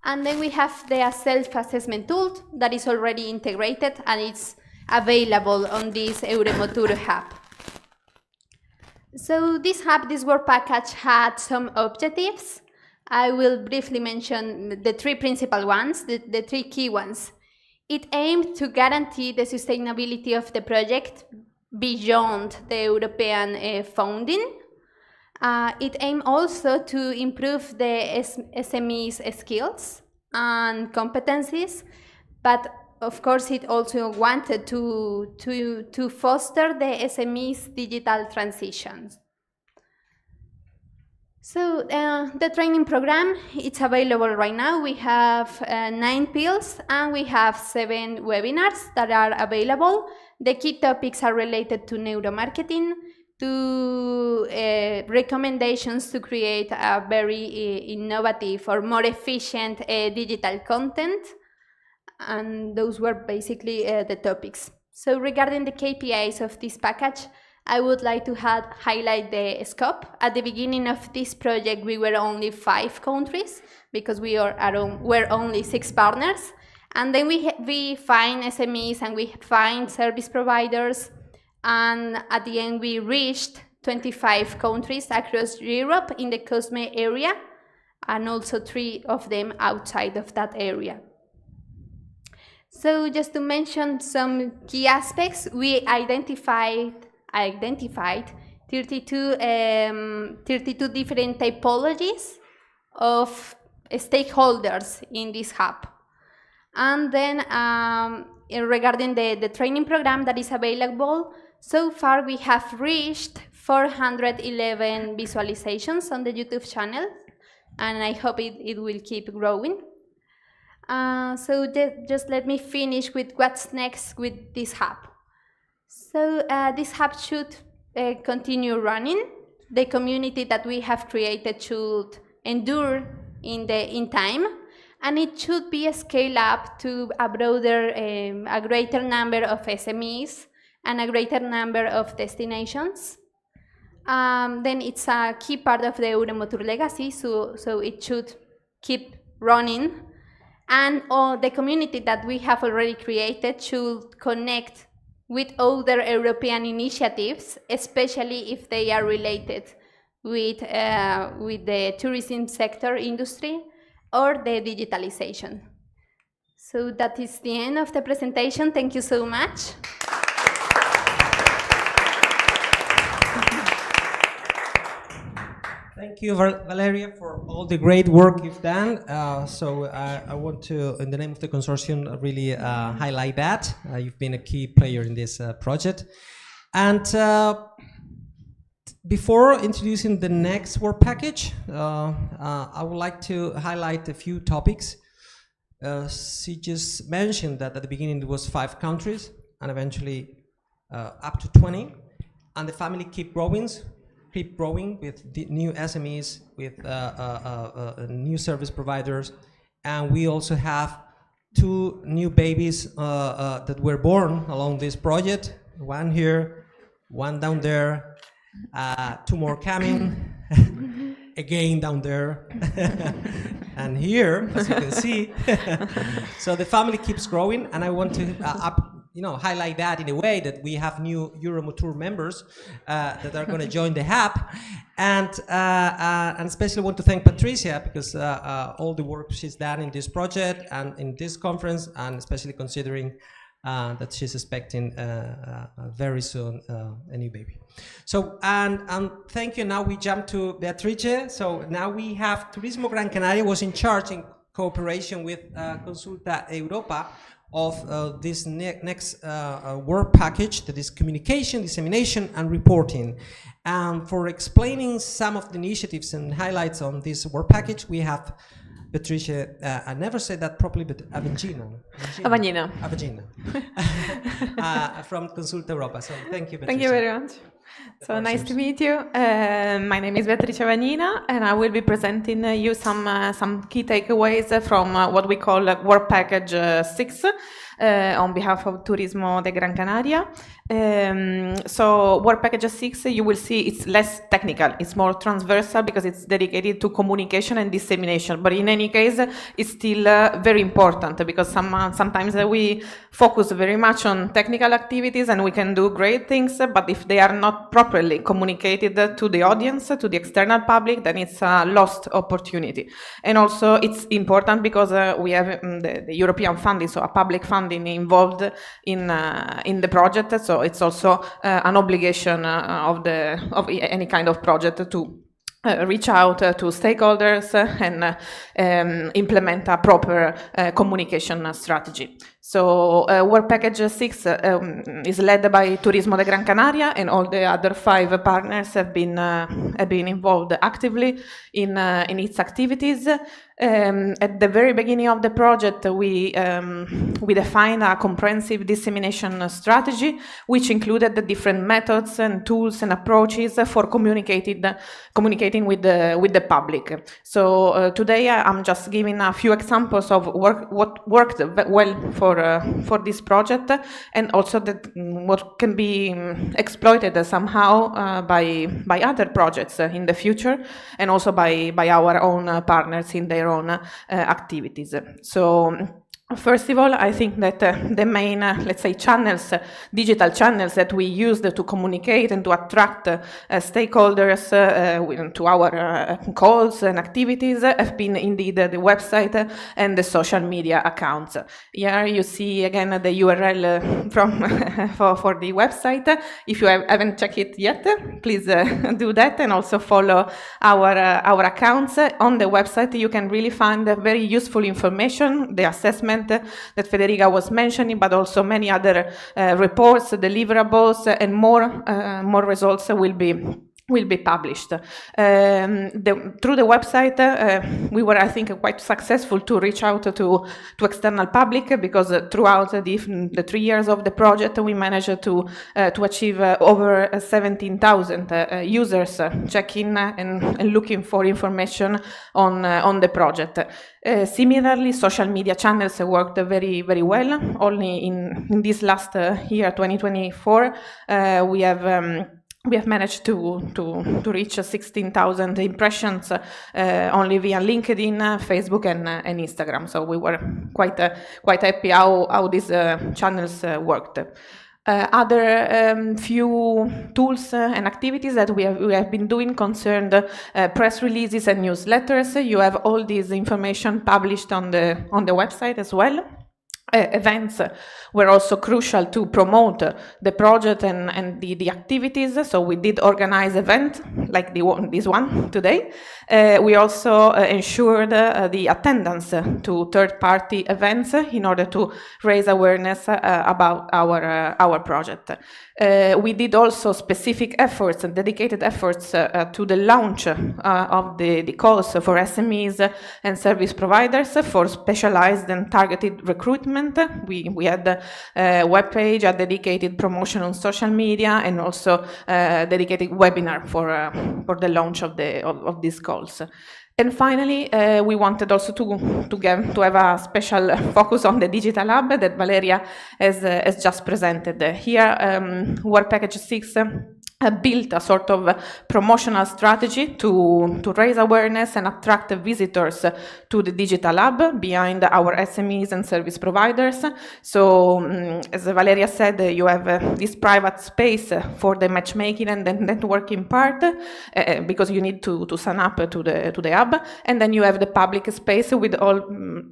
And then we have the self-assessment tool that is already integrated and it's available on this Euro-Emotur hub. So this hub, this work package had some objectives. I will briefly mention the 3 principal ones, the 3 key ones. It aimed to guarantee the sustainability of the project beyond the European funding. It aimed also to improve the SMEs skills and competencies, but of course it also wanted to foster the SMEs digital transitions. So the training program, it's available right now. We have 9 pills and we have 7 webinars that are available. The key topics are related to neuromarketing, to recommendations to create a very innovative or more efficient digital content. And those were basically the topics. So regarding the KPIs of this package, I would like to highlight the scope. At the beginning of this project, we were only 5 countries because we were only 6 partners. And then we find SMEs and we find service providers. And at the end, we reached 25 countries across Europe in the EISMEA area, and also 3 of them outside of that area. So just to mention some key aspects, we identified 32 different typologies of stakeholders in this hub. And then regarding the training program that is available, so far we have reached 411 visualizations on the YouTube channel, and I hope it will keep growing. So just let me finish with what's next with this hub. So this hub should continue running. The community that we have created should endure in time, and it should be scaled up to a greater number of SMEs and a greater number of destinations. Then it's a key part of the Euro-Emotur legacy, so it should keep running. And the community that we have already created should connect with other European initiatives, especially if they are related with the tourism sector industry or the digitalization. So that is the end of the presentation. Thank you so much. Thank you, Valeria, for all the great work you've done. I want to, in the name of the consortium, really highlight that. You've been a key player in this project. And Before introducing the next work package, I would like to highlight a few topics. She just mentioned that at the beginning there was 5 countries and eventually up to 20, and the family keep growing with the new SMEs, with new service providers, and we also have 2 new babies that were born along this project. One here, one down there, 2 more coming, again down there, and here, as you can see. So the family keeps growing, and I want to highlight that in a way that we have new Euro-Emotur members that are going to join the hub, and especially want to thank Patricia, because all the work she's done in this project and in this conference, and especially considering that she's expecting very soon a new baby. So, and thank you. Now we jump to Beatrice. So now we have Turismo Gran Canaria was in charge in cooperation with Consulta Europa of this next work package, that is communication, dissemination, and reporting. And for explaining some of the initiatives and highlights on this work package, we have Patricia, I never said that properly, but Avagnina from Consulta Europa. So thank you, Patricia. Thank you very much. So nice to meet you. My name is Beatrice Avagnina, and I will be presenting you some key takeaways from what we call Work Package 6 on behalf of Turismo de Gran Canaria. So Work Package 6, you will see it's less technical, it's more transversal because it's dedicated to communication and dissemination. But in any case, it's still very important, because sometimes we focus very much on technical activities and we can do great things, but if they are not properly communicated to the audience, to the external public, then it's a lost opportunity. And also it's important because we have the European funding, so a public funding involved in the project. So it's also an obligation of any kind of project to reach out to stakeholders and implement a proper communication strategy. So Work Package 6 is led by Turismo de Gran Canaria, and all the other 5 partners have been involved actively in its activities. At the very beginning of the project, we defined a comprehensive dissemination strategy, which included the different methods and tools and approaches for communicating with the public. So today I'm just giving a few examples of what worked well for this project, and also what can be exploited somehow by other projects in the future, and also by our own partners in their own activities. So first of all, I think that the main, let's say, digital channels that we used to communicate and to attract stakeholders to our calls and activities have been indeed the website and the social media accounts. Here you see again the URL for the website. If you haven't checked it yet, please do that, and also follow our accounts. On the website you can really find very useful information, the assessment that Federica was mentioning, but also many other reports, deliverables, and more results will be published. Through the website, we were, I think, quite successful to reach out to external public, because throughout the 3 years of the project, we managed to achieve over 17,000 users checking and looking for information on the project. Similarly, social media channels worked very, very well. Only in this last year, 2024, we have managed to reach 16,000 impressions only via LinkedIn, Facebook, and Instagram. So we were quite happy how these channels worked. Other few tools and activities that we have been doing concerned press releases and newsletters. You have all this information published on the website as well. events were also crucial to promote the project and the activities. So we did organize events like this one today. We also ensured the attendance to third-party events in order to raise awareness about our project. We did also specific efforts and dedicated efforts to the launch of the calls for SMEs and service providers for specialized and targeted recruitment. We had a webpage, a dedicated promotion on social media, and also a dedicated webinar for the launch of these calls. And finally, we wanted also to have a special focus on the digital hub that Valeria has just presented. Here, Work Package 6 built a sort of promotional strategy to raise awareness and attract visitors to the digital hub behind our SMEs and service providers. So, as Valeria said, you have this private space for the matchmaking and the networking part, because you need to sign up to the hub, and then you have the public space with all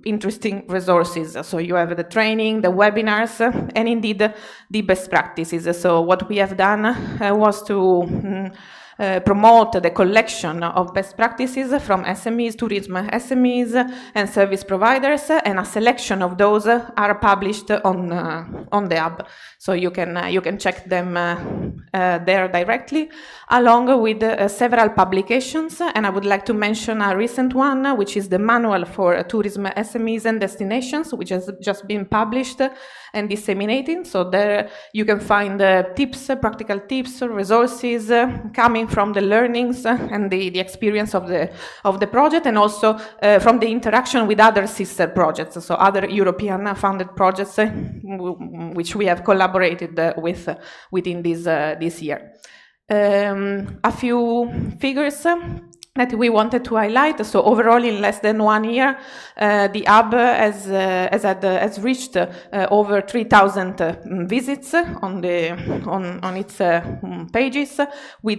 interesting resources. So you have the training, the webinars, and indeed the best practices. So what we have done was to promote the collection of best practices from SMEs, tourism SMEs, and service providers, and a selection of those are published on the hub. So you can check them there directly, along with several publications. And I would like to mention a recent one, which is the Manual for Tourism SMEs and Destinations, which has just been published and disseminated. So there you can find tips, practical tips, resources coming from the learnings and the experience of the project, and also from the interaction with other sister projects, so other European funded projects which we have collaborated with within this year. A few figures that we wanted to highlight. So overall, in less than 1 year, the hub has reached over 3,000 visits on its pages. We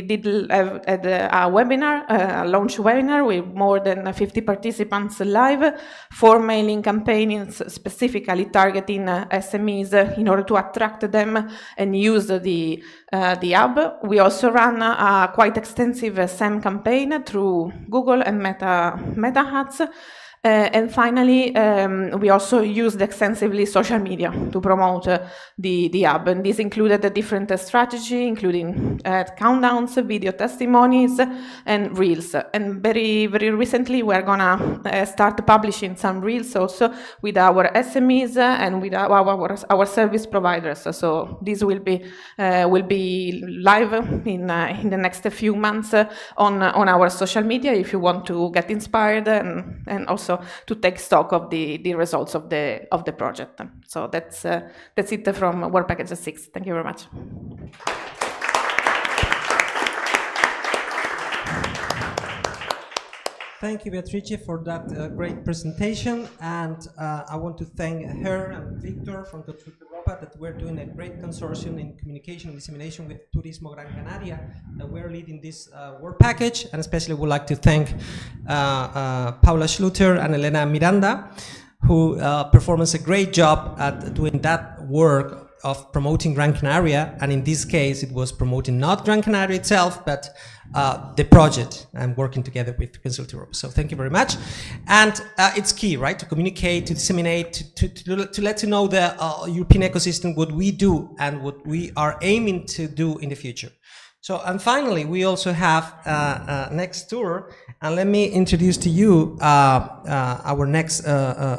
did have a webinar, a launch webinar with more than 50 participants live, 4 mailing campaigns specifically targeting SMEs in order to attract them and use the hub. We also ran a quite extensive SEM campaign through Google and Meta Ads. And finally, we also used extensively social media to promote the hub, and this included a different strategy, including countdowns, video testimonies, and reels. And very, very recently, we're gonna start publishing some reels also with our SMEs and with our service providers. So this will be live in the next few months on our social media if you want to get inspired and also to take stock of the results of the project. So that's it from Work Package 6. Thank you very much. Thank you, Beatrice, for that great presentation, and I want to thank her and Victor from the Europa that we're doing a great consortium in communication and dissemination with Turismo Gran Canaria, that we're leading this work package, and especially would like to thank Paula Schluter and Elena Miranda, who performed a great job at doing that work of promoting Gran Canaria, and in this case it was promoting not Gran Canaria itself, but the project, and working together with Consult Europe. So thank you very much. And it's key, right, to communicate, to disseminate, to let you know the European ecosystem, what we do and what we are aiming to do in the future. So, and finally, we also have next tour, and let me introduce to you our next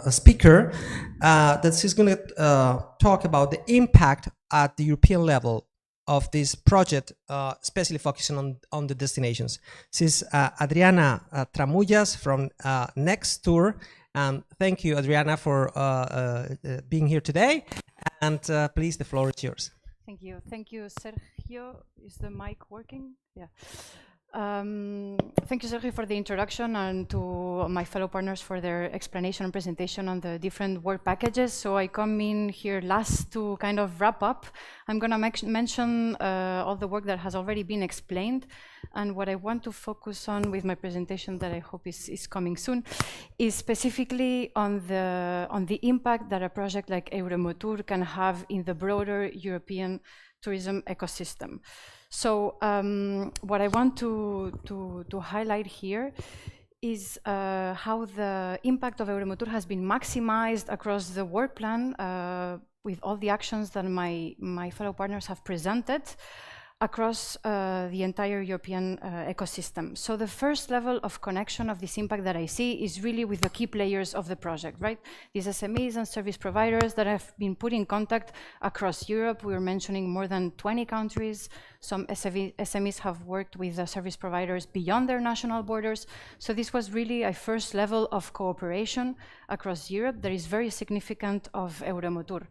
speaker, that is going to talk about the impact at the European level of this project, especially focusing on the destinations. This is Adriana Tramullas from Next Tour, and thank you, Adriana, for being here today, and please, the floor is yours. Thank you, Sergio. Is the mic working? Yeah. Thank you, Sergio, for the introduction, and to my fellow partners for their explanation and presentation on the different work packages. So I come in here last to kind of wrap up. I'm going to mention all the work that has already been explained. And what I want to focus on with my presentation that I hope is coming soon is specifically on the impact that a project like Euro-Emotur can have in the broader European tourism ecosystem. So what I want to highlight here is how the impact of Euro-Emotur has been maximized across the work plan with all the actions that my fellow partners have presented across the entire European ecosystem. So the first level of connection of this impact that I see is really with the key players of the project, right? These SMEs and service providers that have been put in contact across Europe. We were mentioning more than 20 countries. Some SMEs have worked with the service providers beyond their national borders. So this was really a first level of cooperation across Europe that is very significant of Euro-Emotur.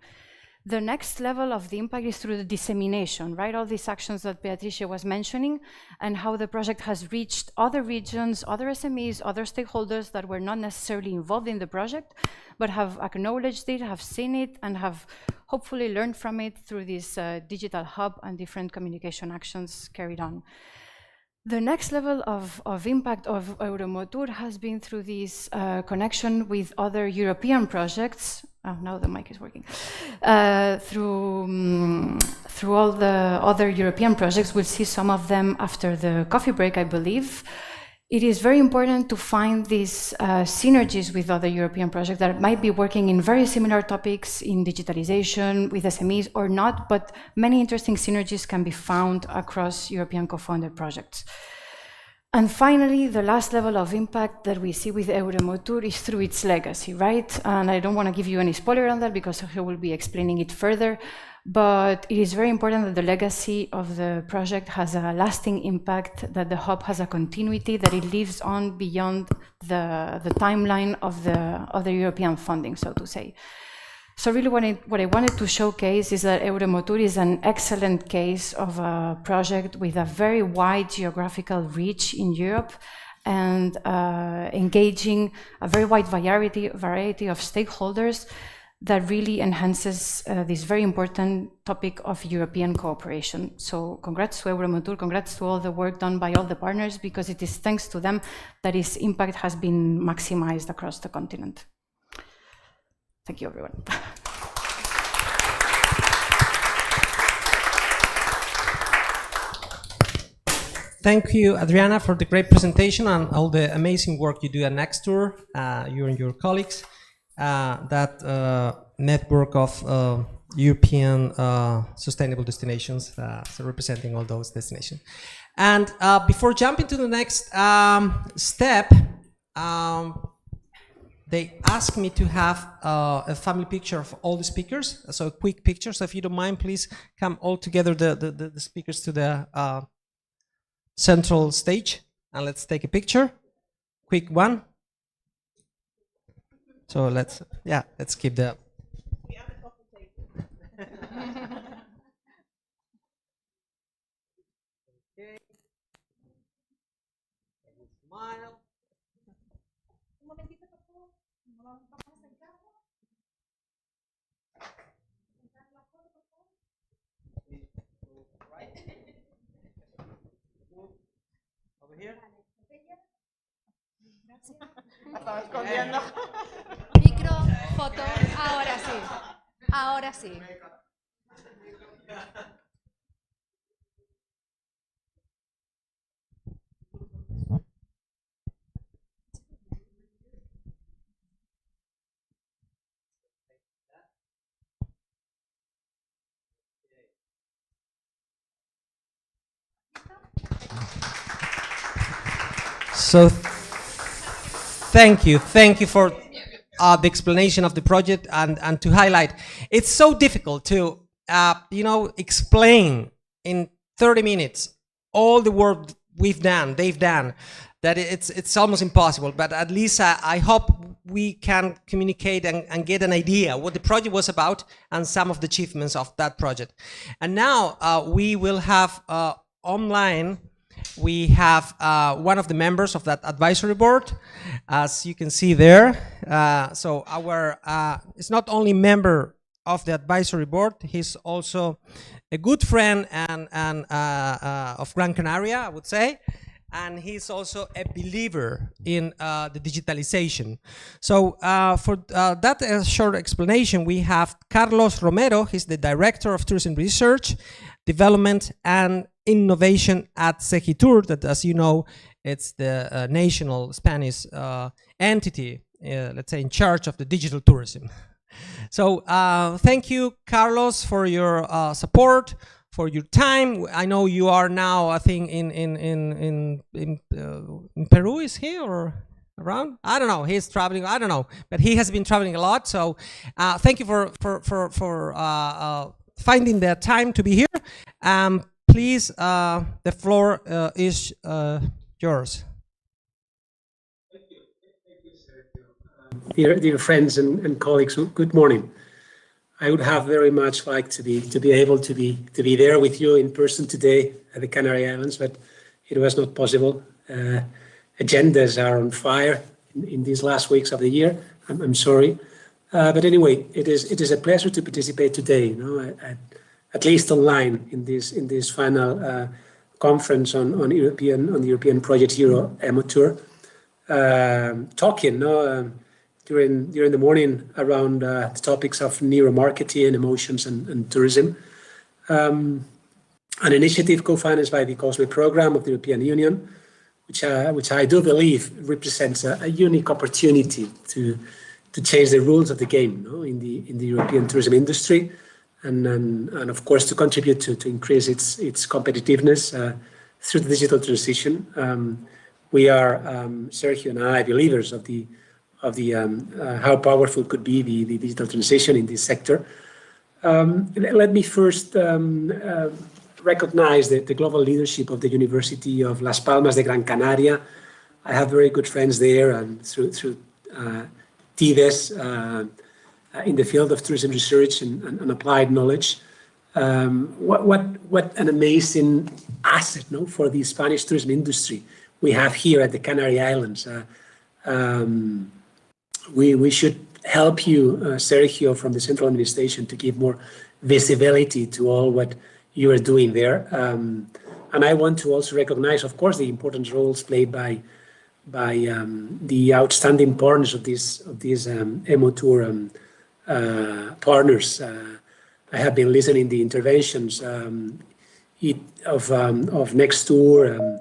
The next level of the impact is through the dissemination, right? All these actions that Beatrice was mentioning and how the project has reached other regions, other SMEs, other stakeholders that were not necessarily involved in the project, but have acknowledged it, have seen it, and have hopefully learned from it through this digital hub and different communication actions carried on. The next level of impact of Euro-Emotur has been through this connection with other European projects. Oh, now the mic is working. Through all the other European projects, we'll see some of them after the coffee break, I believe. It is very important to find these synergies with other European projects that might be working in very similar topics in digitalization, with SMEs or not, but many interesting synergies can be found across European co-funded projects. And finally, the last level of impact that we see with Euro-Emotur is through its legacy, right? And I don't want to give you any spoiler on that because Sergio will be explaining it further. But it is very important that the legacy of the project has a lasting impact, that the hub has a continuity, that it lives on beyond the timeline of the European funding, so to say. So really what I wanted to showcase is that Euro-Emotur is an excellent case of a project with a very wide geographical reach in Europe and engaging a very wide variety of stakeholders that really enhances this very important topic of European cooperation. So congrats to Euro-Emotur, congrats to all the work done by all the partners, because it is thanks to them that its impact has been maximized across the continent. Thank you, everyone. Thank you, Adriana, for the great presentation and all the amazing work you do at Nextur, you and your colleagues. That network of European sustainable destinations, so representing all those destinations. And before jumping to the next step, they asked me to have a family picture of all the speakers, so a quick picture. So if you don't mind, please come all together, the speakers, to the central stage, and let's take a picture. Quick one. So let's keep the. Okay. Smile. Over here. Estaba escondiendo. Micro, foto, ahora sí. Ahora sí. So thank you for the explanation of the project and to highlight. It's so difficult to explain in 30 minutes all the work they've done, that it's almost impossible. But at least I hope we can communicate and get an idea what the project was about and some of the achievements of that project. And now we will have online. We have one of the members of that advisory board, as you can see there. So our it's not only member of the advisory board. He's also a good friend and of Gran Canaria, I would say. And he's also a believer in the digitalization. So for that short explanation, we have Carlos Romero. He's the Director of Tourism Research, Development and Innovation at Segitur, that, as you know, it's the national Spanish entity, let's say, in charge of the digital tourism. So thank you, Carlos, for your support, for your time. I know you are now, I think, in Peru. Is he or around? I don't know. He's traveling. I don't know, but he has been traveling a lot. So thank you for finding the time to be here. Please, the floor is yours. Dear friends and colleagues, good morning. I would have very much liked to be able to be there with you in person today at the Canary Islands, but it was not possible. Agendas are on fire in these last weeks of the year. I'm sorry, but anyway, it is a pleasure to participate today. You know, at least online in this final conference on the European project Euro-emotur, talking during the morning around the topics of neuromarketing, emotions, and tourism. An initiative co-financed by the COSME program of the European Union, which I do believe represents a unique opportunity to change the rules of the game, in the European tourism industry, and of course to contribute to increase its competitiveness through the digital transition. We are, Sergio and I, believers of the how powerful could be the digital transition in this sector. Let me first recognize the global leadership of the University of Las Palmas de Gran Canaria. I have very good friends there, and through TIDES in the field of tourism research and applied knowledge. What an amazing asset, for the Spanish tourism industry we have here at the Canary Islands. We should help you, Sergio, from the central administration to give more visibility to all what you are doing there. And I want to also recognize, of course, the important roles played by the outstanding partners of these Emotur partners. I have been listening to the interventions of Nextur,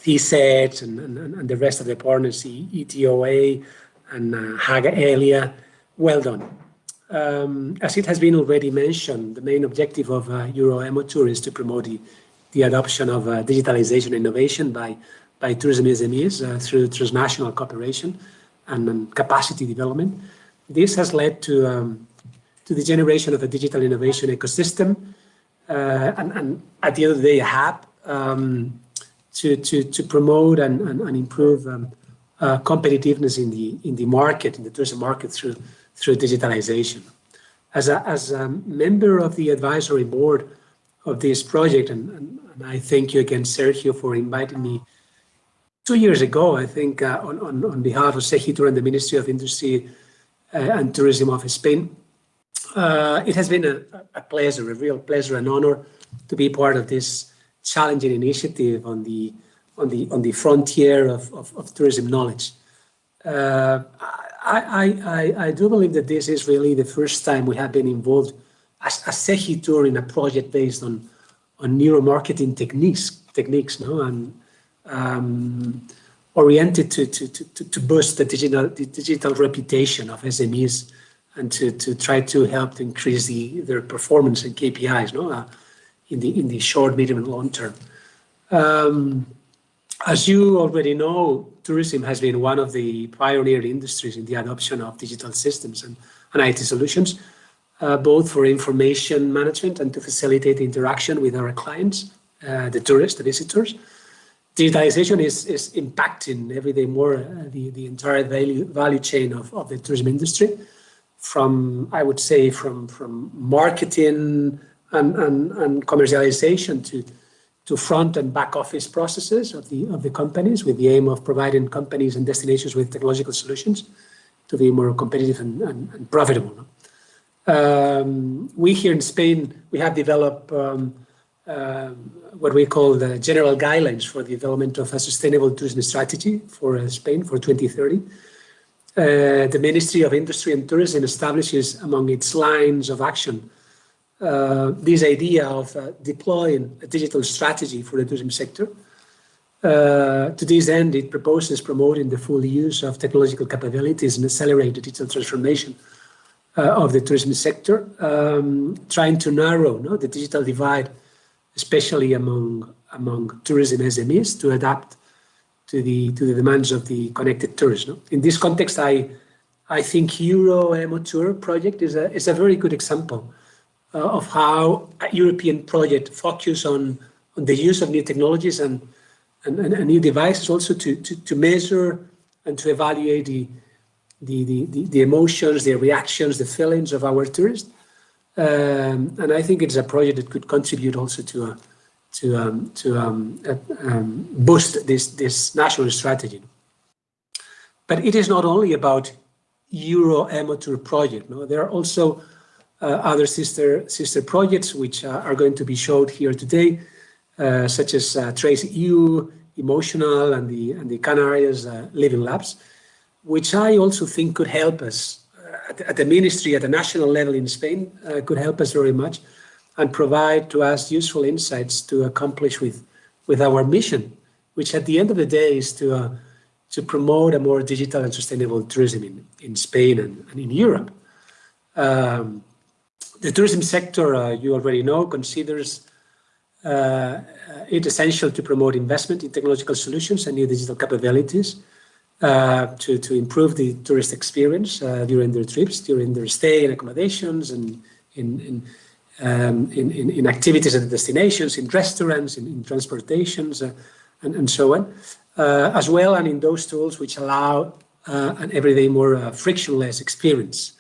TSET, and the rest of the partners, ETOA, and Haga Elia. Well done. As it has been already mentioned, the main objective of Euro-Emotur is to promote the adoption of digitalization innovation by tourism SMEs through transnational cooperation and capacity development. This has led to the generation of a digital innovation ecosystem, and at the end of the day, a hub to promote and improve competitiveness in the market, in the tourism market through digitalization. As a member of the advisory board of this project, and I thank you again, Sergio, for inviting me 2 years ago, I think, on behalf of Segitur and the Ministry of Industry and Tourism of Spain. It has been a pleasure, a real pleasure and honor to be part of this challenging initiative on the frontier of tourism knowledge. I do believe that this is really the first time we have been involved as Segitur in a project based on neuromarketing techniques, and oriented to boost the digital reputation of SMEs and to try to help to increase their performance and KPIs, in the short, medium, and long term. As you already know, tourism has been one of the pioneer industries in the adoption of digital systems and IT solutions, both for information management and to facilitate interaction with our clients, the tourists, the visitors. Digitalization is impacting every day more the entire value chain of the tourism industry, from marketing and commercialization to front and back office processes of the companies, with the aim of providing companies and destinations with technological solutions to be more competitive and profitable. We here in Spain, we have developed what we call the general guidelines for the development of a sustainable tourism strategy for Spain for 2030. The Ministry of Industry and Tourism establishes among its lines of action this idea of deploying a digital strategy for the tourism sector. To this end, it proposes promoting the full use of technological capabilities and accelerate the digital transformation of the tourism sector, trying to narrow the digital divide, especially among tourism SMEs, to adapt to the demands of the connected tourist. In this context, I think Euro-Emotur project is a very good example of how a European project focus on the use of new technologies and new devices, also to measure and to evaluate the emotions, the reactions, the feelings of our tourists. And I think it's a project that could contribute also to boost this national strategy. But it is not only about Euro-Emotur project. There are also other sister projects which are going to be showed here today, such as Trace EU, Emotional, and the Canarias Living Labs, which I also think could help us at the ministry, at the national level in Spain, could help us very much and provide to us useful insights to accomplish with our mission, which at the end of the day is to promote a more digital and sustainable tourism in Spain and in Europe. The tourism sector, you already know, considers it essential to promote investment in technological solutions and new digital capabilities to improve the tourist experience during their trips, during their stay in accommodations, and in activities at the destinations, in restaurants, in transportations, and so on, as well, and in those tools which allow an everyday more frictionless experience.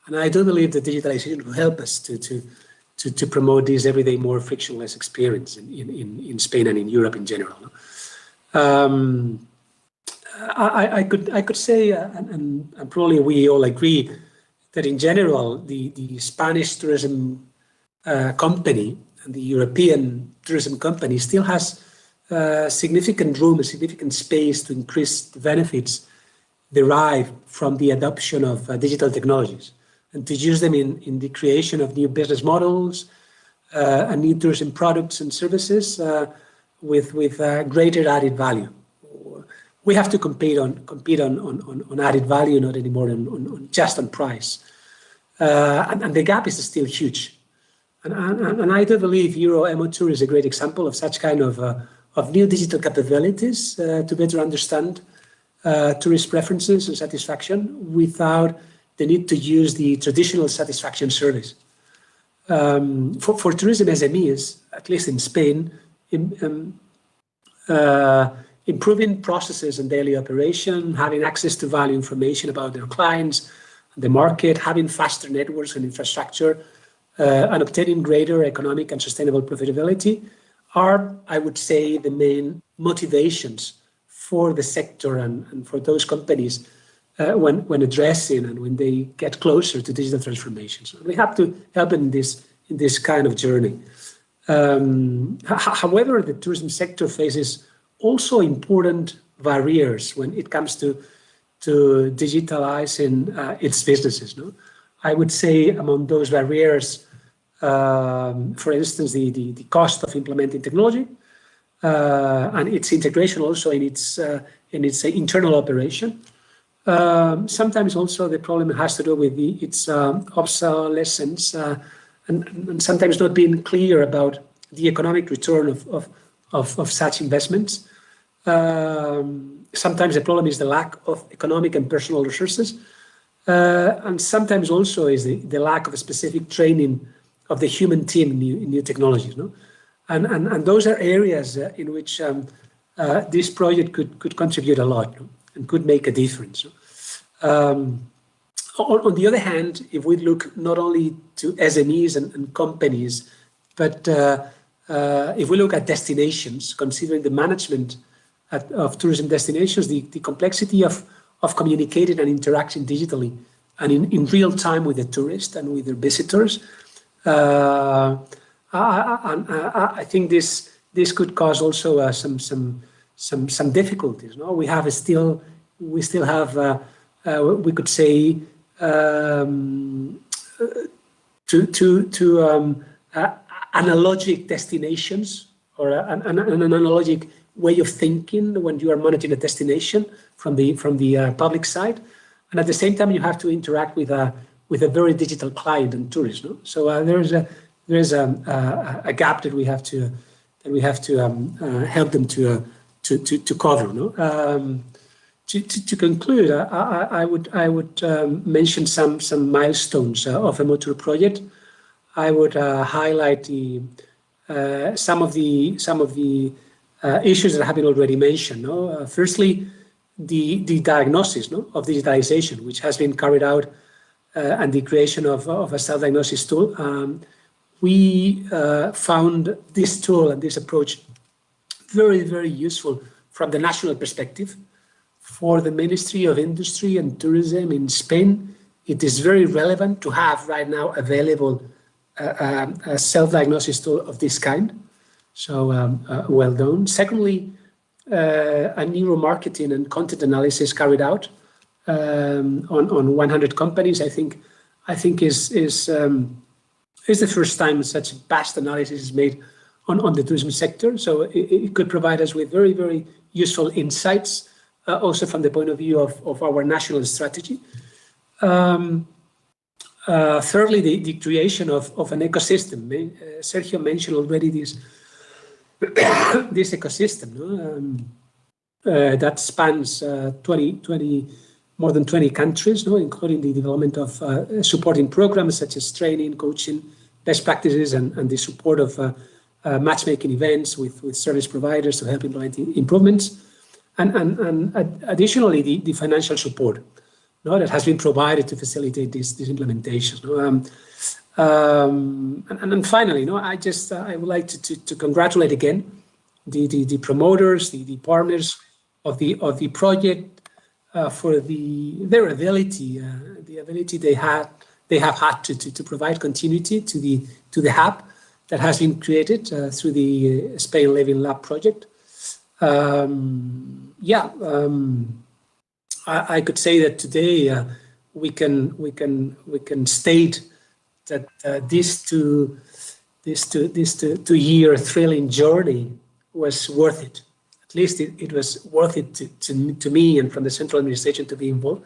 And I do believe that digitalization will help us to promote this everyday more frictionless experience in Spain and in Europe in general. I could say, and probably we all agree, that in general the Spanish tourism company and the European tourism company still has significant room, a significant space to increase the benefits derived from the adoption of digital technologies, and to use them in the creation of new business models and new tourism products and services with greater added value. We have to compete on added value, not anymore on just on price, and the gap is still huge. And I do believe Euro-Emotur is a great example of such kind of new digital capabilities to better understand tourist preferences and satisfaction without the need to use the traditional satisfaction service. For tourism SMEs, at least in Spain, improving processes and daily operation, having access to value information about their clients, the market, having faster networks and infrastructure, and obtaining greater economic and sustainable profitability are, I would say, the main motivations for the sector and for those companies when addressing and when they get closer to digital transformation. So we have to help in this kind of journey. However, the tourism sector faces also important barriers when it comes to digitalizing its businesses. I would say among those barriers, for instance, the cost of implementing technology and its integration also in its internal operation. Sometimes also the problem has to do with its obsolescence and sometimes not being clear about the economic return of such investments. Sometimes the problem is the lack of economic and personal resources, and sometimes also is the lack of a specific training of the human team in new technologies. And those are areas in which this project could contribute a lot and could make a difference. On the other hand, if we look not only to SMEs and companies, but if we look at destinations, considering the management of tourism destinations, the complexity of communicating and interacting digitally and in real time with the tourists and with their visitors. I think this could cause also some difficulties. No, we still have we could say analogic destinations, or an analogic way of thinking when you are managing a destination from the public side, and at the same time you have to interact with a very digital client and tourist. No? So there's a gap that we have to help them to cover. No? To conclude, I would mention some milestones of the Emotur project. I would highlight some of the issues that have been already mentioned. No? Firstly, the diagnosis of digitalization, which has been carried out, and the creation of a self-diagnosis tool. We found this tool and this approach very, very useful from the national perspective. For the Ministry of Industry and Tourism in Spain, it is very relevant to have right now available a self-diagnosis tool of this kind. So well done. Secondly, a neuromarketing and content analysis carried out on 100 companies. I think is the first time such vast analysis is made on the tourism sector. So it could provide us with very, very useful insights, also from the point of view of our national strategy. Thirdly, the creation of an ecosystem. Sergio mentioned already this ecosystem that spans more than 20 countries, including the development of supporting programs such as training, coaching, best practices, and the support of matchmaking events with service providers to help implement improvements. And additionally, the financial support that has been provided to facilitate this implementation. And finally, I would like to congratulate again the promoters, the partners of the project for their ability, the ability they have had to provide continuity to the hub that has been created through the Spain Living Lab project. I could say that today we can state that this 2-year thrilling journey was worth it. At least it was worth it to me and from the central administration to be involved.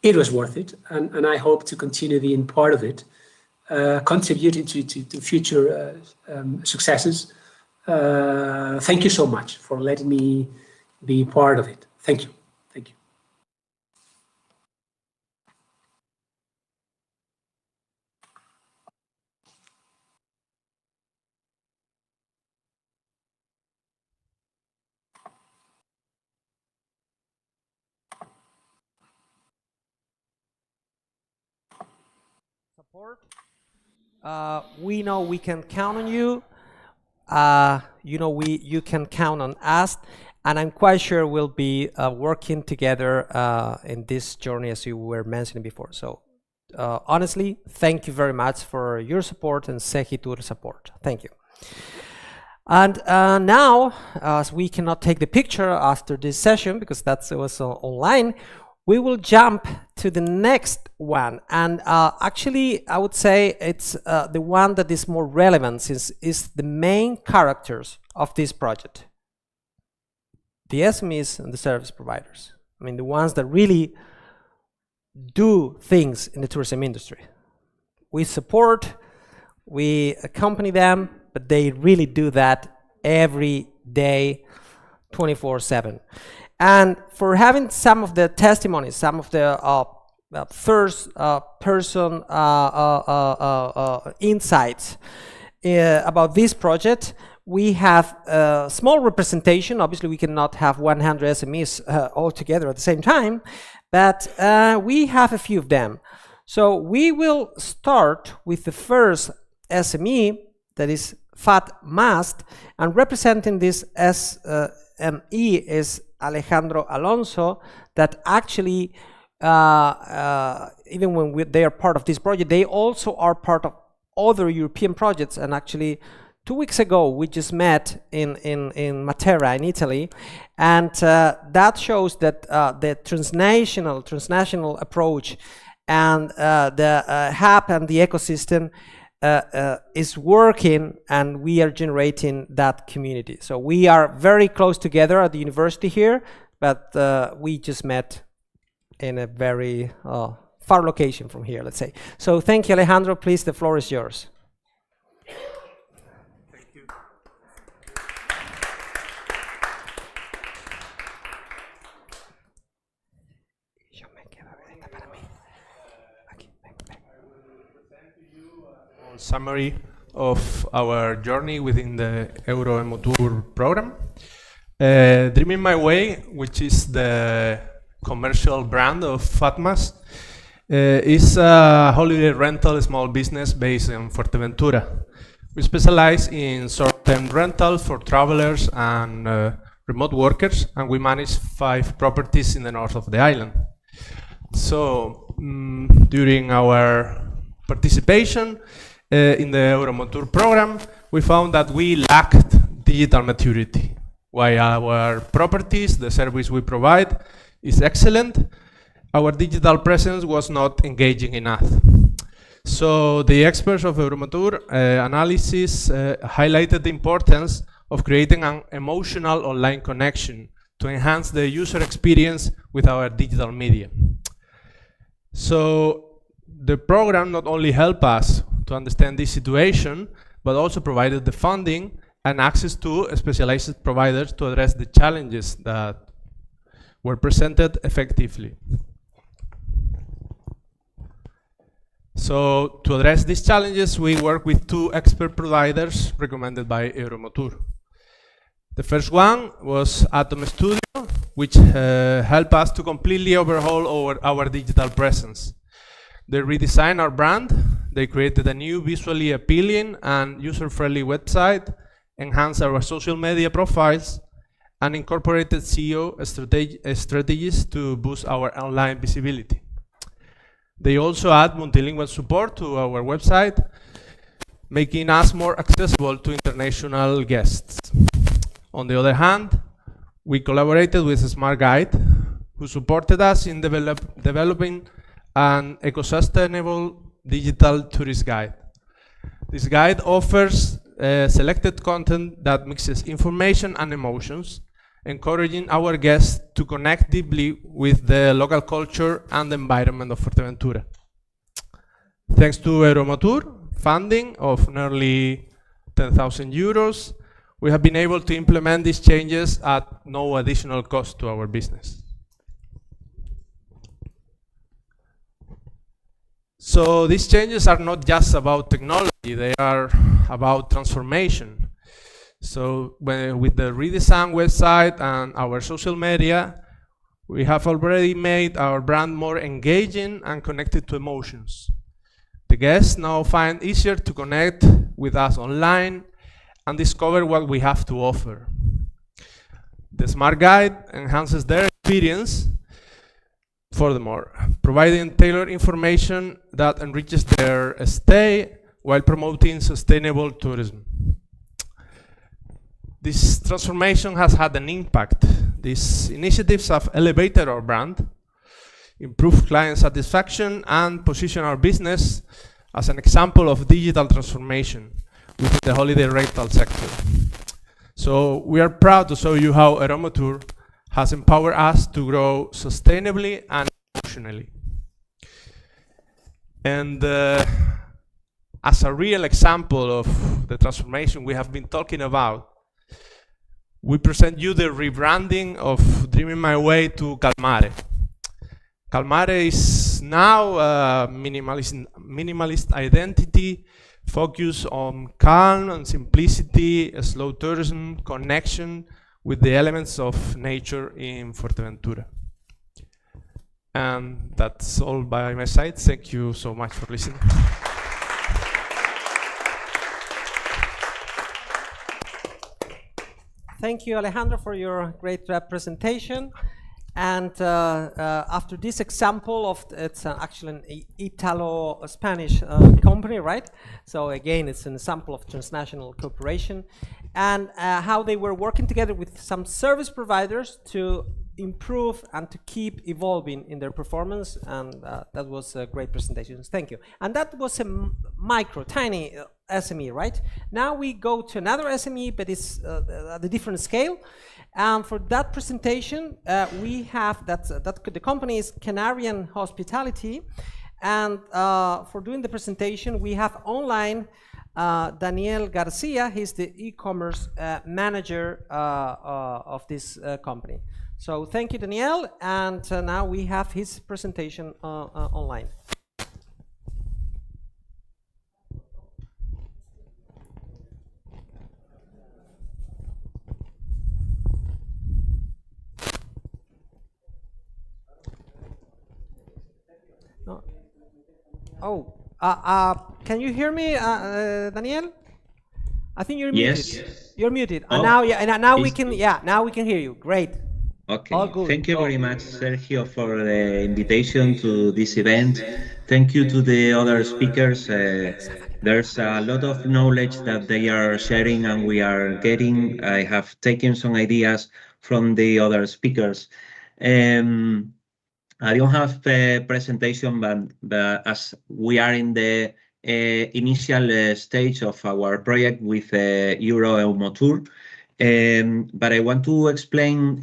It was worth it, and I hope to continue being part of it, contributing to future successes. Thank you so much for letting me be part of it. Thank you. Thank you. Support. We know we can count on you. You can count on us, and I'm quite sure we'll be working together in this journey, as you were mentioning before. So honestly, thank you very much for your support and Segitur support. Thank you. And now, as we cannot take the picture after this session because that's also online, we will jump to the next one, and actually I would say it's the one that is more relevant, since it's the main characters of this project. The SMEs and the service providers. I mean, the ones that really do things in the tourism industry. We support, we accompany them, but they really do that every day, 24/7. And for having some of the testimonies, some of the first person insights about this project, we have a small representation. Obviously, we cannot have 100 SMEs all together at the same time, but we have a few of them. So we will start with the first SME, that is Fat Mast, and representing this SME is Alejandro Alonso, that actually even when they are part of this project, they also are part of other European projects. And actually, 2 weeks ago, we just met in Matera in Italy, and that shows that the transnational approach and the hub and the ecosystem is working, and we are generating that community. So we are very close together at the university here, but we just met in a very far location from here, let's say. So thank you, Alejandro. Please, the floor is yours. Thank you. Summary of our journey within the Euro-Emotur program. Dreaming My Way, which is the commercial brand of Fatmas, is a holiday rental small business based in Fuerteventura. We specialize in short-term rental for travelers and remote workers, and we manage 5 properties in the north of the island. So during our participation in the Euro-Emotur program, we found that we lacked digital maturity. While our properties, the service we provide, is excellent, our digital presence was not engaging enough. So the experts of Euro-Emotur analysis highlighted the importance of creating an emotional online connection to enhance the user experience with our digital media. So the program not only helped us to understand this situation, but also provided the funding and access to specialized providers to address the challenges that were presented effectively. So to address these challenges, we work with 2 expert providers recommended by Euro-Emotur. The first one was Atom Studio, which helped us to completely overhaul our digital presence. They redesigned our brand, they created a new visually appealing and user-friendly website, enhanced our social media profiles, and incorporated SEO strategies to boost our online visibility. They also add multilingual support to our website, making us more accessible to international guests. On the other hand, we collaborated with Smart Guide, who supported us in developing an eco-sustainable digital tourist guide. This guide offers selected content that mixes information and emotions, encouraging our guests to connect deeply with the local culture and environment of Fuerteventura. Thanks to Euro-Emotur funding of nearly 10,000 euros, we have been able to implement these changes at no additional cost to our business. So these changes are not just about technology, they are about transformation. So with the redesigned website and our social media, we have already made our brand more engaging and connected to emotions. The guests now find it easier to connect with us online and discover what we have to offer. The Smart Guide enhances their experience. Furthermore, providing tailored information that enriches their stay while promoting sustainable tourism. This transformation has had an impact. These initiatives have elevated our brand, improved client satisfaction, and positioned our business as an example of digital transformation within the holiday rental sector. So we are proud to show you how Euro-Emotur has empowered us to grow sustainably and emotionally. And as a real example of the transformation we have been talking about, we present you the rebranding of Dreaming My Way to Calmare. Calmare is now a minimalist identity focused on calm and simplicity, slow tourism, connection with the elements of nature in Fuerteventura. And that's all by my side. Thank you so much for listening. Thank you, Alejandro, for your great presentation. And after this example of, it's actually an Italo-Spanish company, right? So again, it's an example of transnational cooperation, and how they were working together with some service providers to improve and to keep evolving in their performance, and that was a great presentation. Thank you. And that was a micro, tiny SME, right? Now we go to another SME, but it's at a different scale. And for that presentation, we have the company is Canarian Hospitality, and for doing the presentation, we have online Daniel Garcia. He's the e-commerce manager of this company. So thank you, Daniel, and now we have his presentation online. Oh, can you hear me, Daniel? I think you're muted. Yes. You're muted. Oh, And now, yeah, and now we can, yeah, now we can hear you. Great. Okay. All good. Thank you very much, Sergio, for the invitation to this event. Thank you to the other speakers. There's a lot of knowledge that they are sharing and we are getting. I have taken some ideas from the other speakers. I don't have a presentation, but as we are in the initial stage of our project with Euro-Emotur, but I want to explain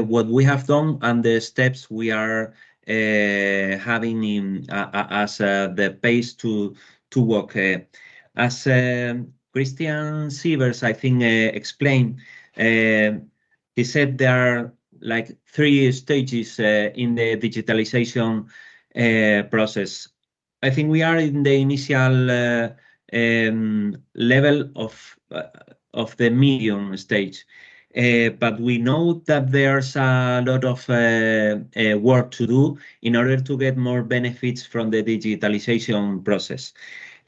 what we have done and the steps we are having in as the pace to work. As Christian Sievers, I think, explained, he said there are like 3 stages in the digitalization process. I think we are in the initial level of the medium stage, but we know that there's a lot of work to do in order to get more benefits from the digitalization process.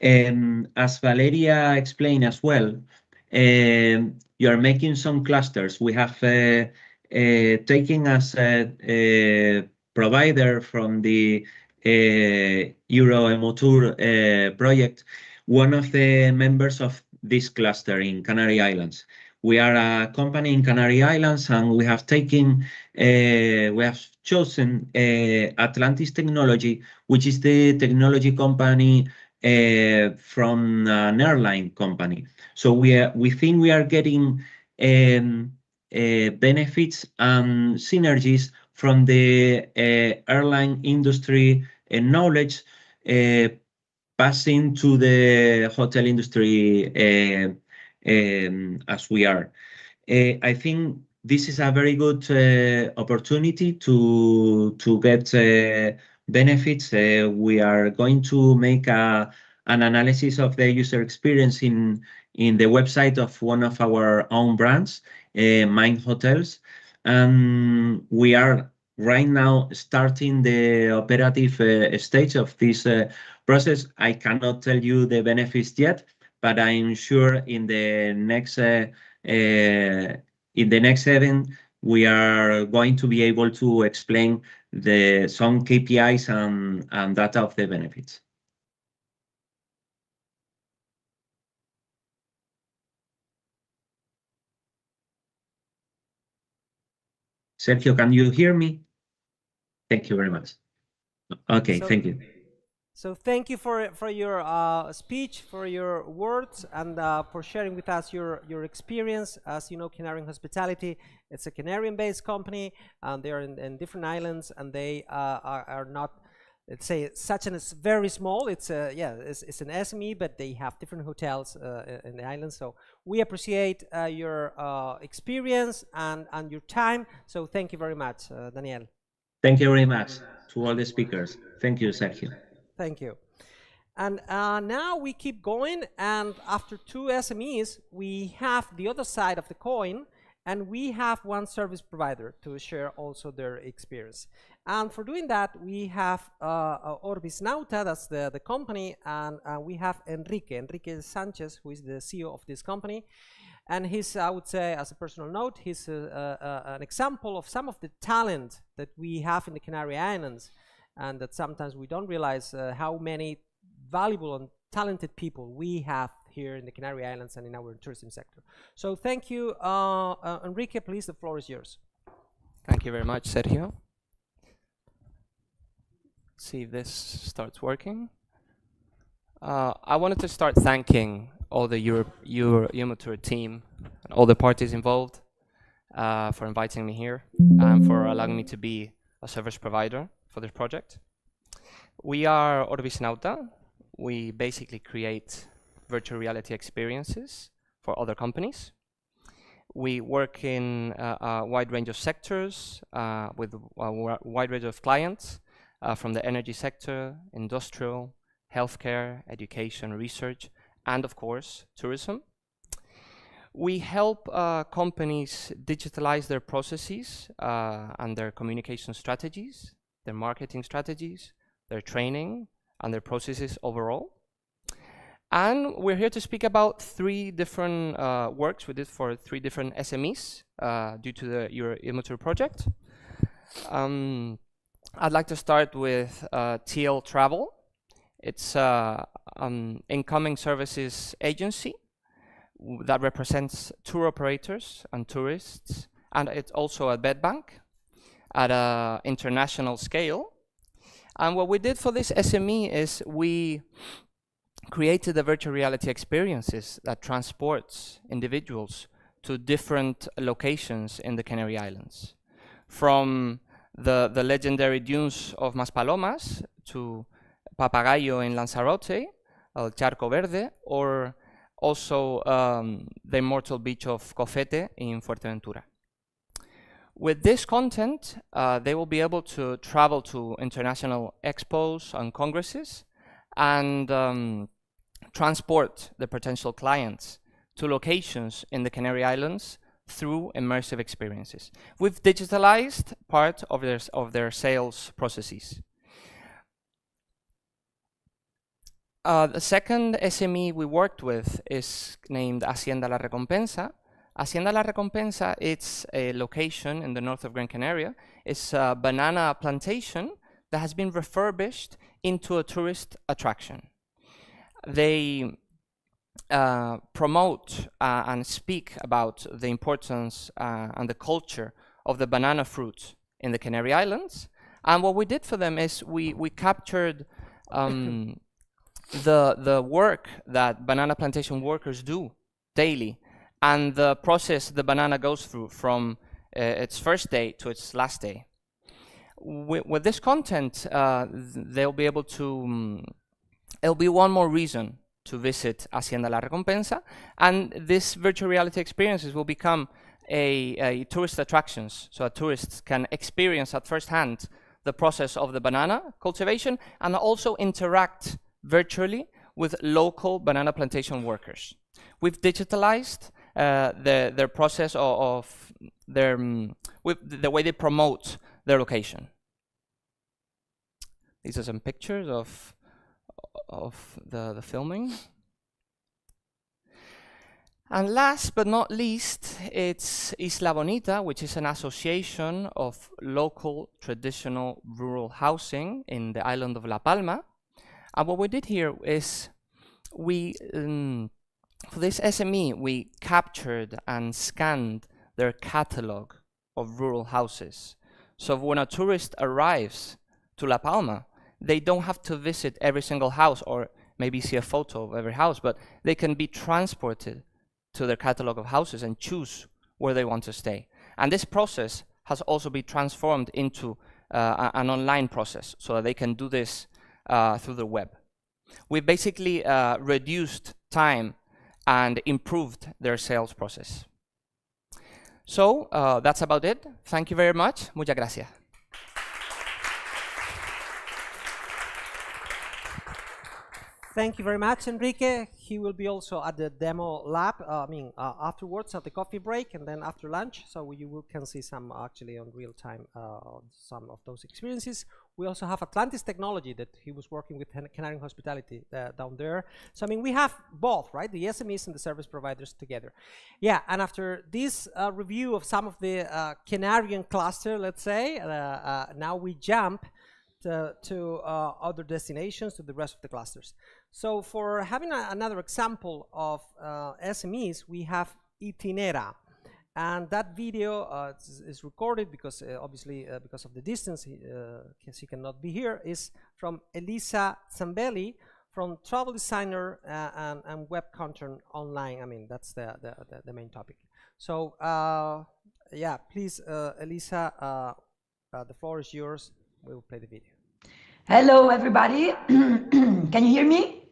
As Valeria explained as well, you are making some clusters. We have taking as a provider from the Euro-Emotur project, one of the members of this cluster in Canary Islands. We are a company in Canary Islands, and we have taken, we have chosen Atlantis Technology, which is the technology company from an airline company. So we think we are getting benefits and synergies from the airline industry knowledge passing to the hotel industry as we are. I think this is a very good opportunity to get benefits. We are going to make an analysis of the user experience in the website of one of our own brands, Mind Hotels, and we are right now starting the operative stage of this process. I cannot tell you the benefits yet, but I'm sure in the next event we are going to be able to explain some KPIs and data of the benefits. Sergio, can you hear me? Thank you very much. Okay, thank you. So thank you for your speech, for your words, and for sharing with us your experience. As you know, Canarian Hospitality, it's a Canarian-based company, and they are in different islands, and they are not, let's say, such an very small. It's it's an SME, but they have different hotels in the islands. So we appreciate your experience and your time. So thank you very much, Daniel. Thank you very much to all the speakers. Thank you, Sergio. Thank you. And now we keep going, and after 2 SMEs, we have the other side of the coin, and we have one service provider to share also their experience. And for doing that, we have Orbis Nauta, that's the company, and we have Enrique Sanchez, who is the CEO of this company. And he's, I would say, as a personal note, he's an example of some of the talent that we have in the Canary Islands, and that sometimes we don't realize how many valuable and talented people we have here in the Canary Islands and in our tourism sector. So thank you. Enrique, please, the floor is yours. Thank you very much, Sergio. Let's see if this starts working. I wanted to start thanking all the Euro-Emotur team and all the parties involved for inviting me here and for allowing me to be a service provider for this project. We are Orbisinauta. We basically create virtual reality experiences for other companies. We work in a wide range of sectors with a wide range of clients from the energy sector, industrial, healthcare, education, research, and of course, tourism. We help companies digitalize their processes and their communication strategies, their marketing strategies, their training, and their processes overall. And we're here to speak about 3 different works we did for 3 different SMEs due to the Euro-Emotur project. I'd like to start with TL Travel. It's an incoming services agency that represents tour operators and tourists, and it's also a bed bank at an international scale. And what we did for this SME is we created the virtual reality experiences that transports individuals to different locations in the Canary Islands. From the legendary dunes of Maspalomas to Papagayo in Lanzarote, El Charco Verde, or also the immortal beach of Cofete in Fuerteventura. With this content, they will be able to travel to international expos and congresses and transport the potential clients to locations in the Canary Islands through immersive experiences. We've digitalized part of their sales processes. The second SME we worked with is named Hacienda La Recompensa. Hacienda La Recompensa, it's a location in the north of Gran Canaria. It's a banana plantation that has been refurbished into a tourist attraction. They promote and speak about the importance and the culture of the banana fruit in the Canary Islands. And what we did for them is we captured the work that banana plantation workers do daily and the process the banana goes through from its first day to its last day. With this content, they'll be able to, it'll be one more reason to visit Hacienda La Recompensa, and this virtual reality experiences will become a tourist attractions, so tourists can experience at first hand the process of the banana cultivation and also interact virtually with local banana plantation workers. We've digitalized their process of their with the way they promote their location. These are some pictures of the filming. And last but not least, it's Isla Bonita, which is an association of local traditional rural housing in the island of La Palma. And what we did here is we, for this SME, we captured and scanned their catalog of rural houses. So when a tourist arrives to La Palma, they don't have to visit every single house or maybe see a photo of every house, but they can be transported to their catalog of houses and choose where they want to stay. And this process has also been transformed into an online process so that they can do this through the web. We basically reduced time and improved their sales process. So that's about it. Thank you very much. Muchas gracias. Thank you very much, Enrique. He will be also at the demo lab, afterwards at the coffee break and then after lunch. So you can see some actually on real time, some of those experiences. We also have Atlantis Technology that he was working with Canarian Hospitality down there. So I mean, we have both, right? The SMEs and the service providers together. Yeah, and after this review of some of the Canarian cluster, let's say, now we jump to other destinations, to the rest of the clusters. So for having another example of SMEs, we have Itinera. And that video is recorded because obviously because of the distance, she cannot be here, is from Elisa Zambelli, from Travel Designer and Web Content Online. I mean, that's the main topic. So yeah, please, Elisa, the floor is yours. We will play the video. Hello, everybody. Can you hear me?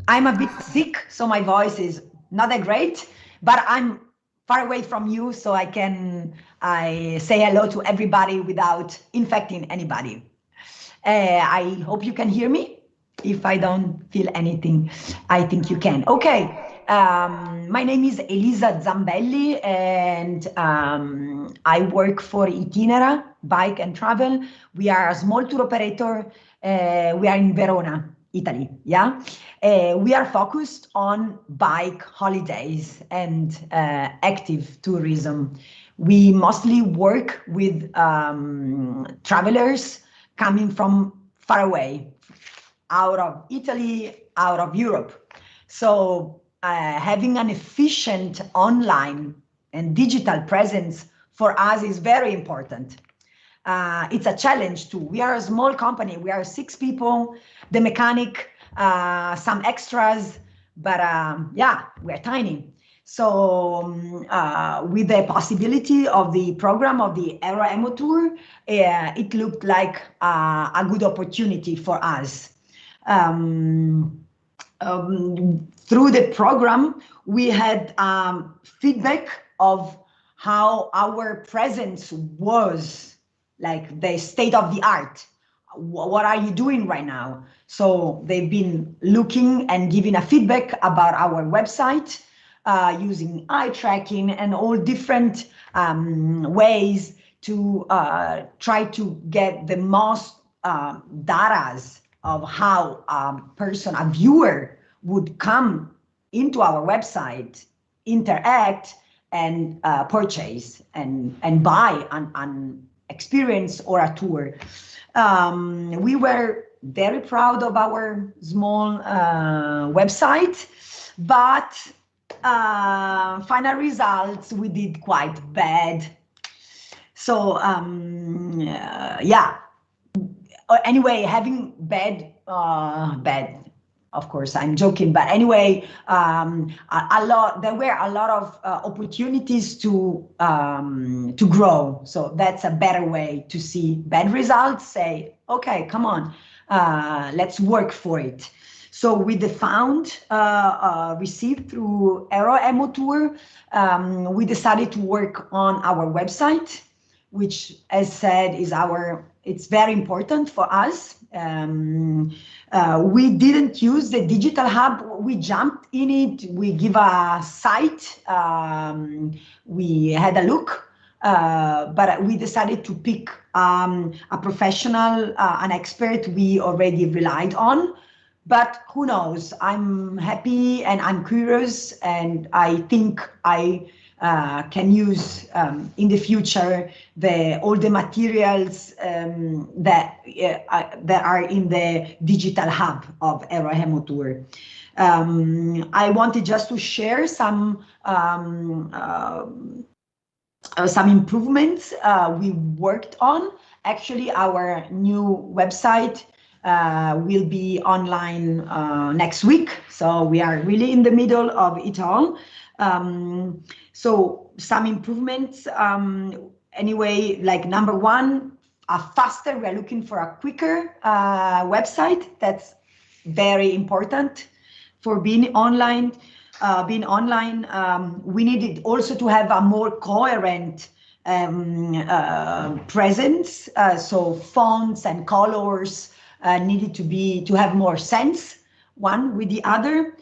I'm a bit sick, so my voice is not that great, but I'm far away from you, so I say hello to everybody without infecting anybody. I hope you can hear me. If I don't feel anything, I think you can. Okay. My name is Elisa Zambelli, and I work for Itinera Bike and Travel. We are a small tour operator. We are in Verona, Italy. Yeah, we are focused on bike holidays and active tourism. We mostly work with travelers coming from far away, out of Italy, out of Europe. So having an efficient online and digital presence for us is very important. It's a challenge too. We are a small company. We are 6 people, the mechanic, some extras, but yeah, we're tiny. So with the possibility of the program of the Euro-Emotur, it looked like a good opportunity for us. Through the program, we had feedback of how our presence was, like the state of the art. What are you doing right now? So they've been looking and giving a feedback about our website, using eye tracking and all different ways to try to get the most data of how a viewer would come into our website, interact, and purchase and buy an experience or a tour. We were very proud of our small website, but final results, we did quite bad. So yeah, anyway, having bad, of course, I'm joking, but anyway, there were a lot of opportunities to grow. So that's a better way to see bad results, say, okay, come on, let's work for it. So with the fund received through Euro-Emotur, we decided to work on our website, which, as said, it's very important for us. We didn't use the digital hub. We jumped in it. We give a site. We had a look, but we decided to pick a professional, an expert we already relied on. But who knows? I'm happy and I'm curious, and I think I can use in the future all the materials that are in the digital hub of Euro-Emotur. I wanted just to share some improvements we worked on. Actually, our new website will be online next week. So we are really in the middle of it all. So some improvements, anyway, like number one, we are looking for a quicker website. That's very important for being online. We needed also to have a more coherent presence. So fonts and colors needed to have more sense one with the other.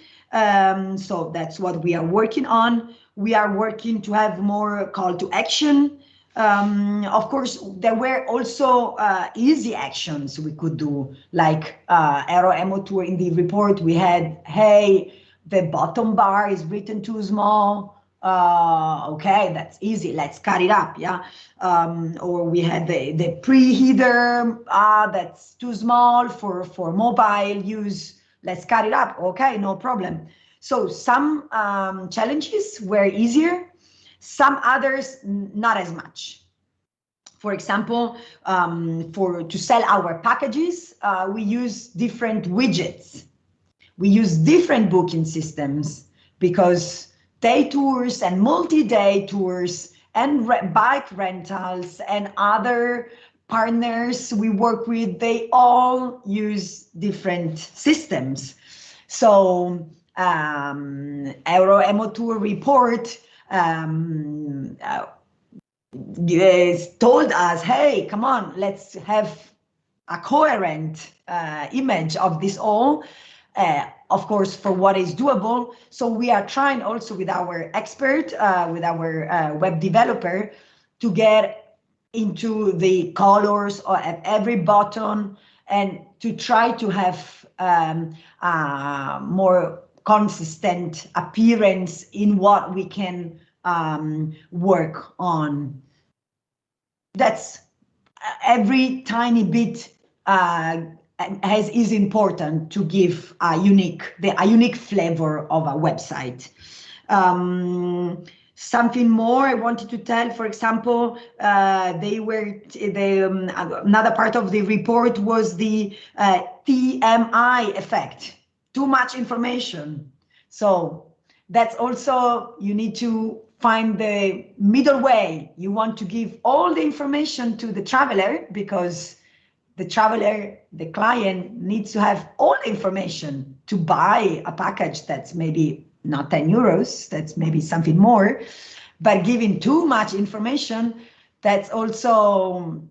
So that's what we are working on. We are working to have more call to action. Of course, there were also easy actions we could do, like Euro-Emotur. In the report we had, hey, the bottom bar is written too small. Okay, that's easy, let's cut it up, yeah. Or we had the pre-header, that's too small for mobile use, let's cut it up, okay, no problem. So some challenges were easier, some others not as much. For example, to sell our packages, we use different widgets. We use different booking systems because day tours and multi-day tours and bike rentals and other partners we work with, they all use different systems. So Euro-Emotur report told us, hey, come on, let's have a coherent image of this all. Of course, for what is doable. So we are trying also with our expert, with our web developer, to get into the colors at every button and to try to have more consistent appearance in what we can work on. That's every tiny bit is important to give a unique flavor of a website. Something more I wanted to tell, for example, another part of the report was the TMI effect, too much information. So that's also, you need to find the middle way. You want to give all the information to the traveler because the traveler, the client, needs to have all the information to buy a package that's maybe not 10 euros, that's maybe something more, but giving too much information, that's also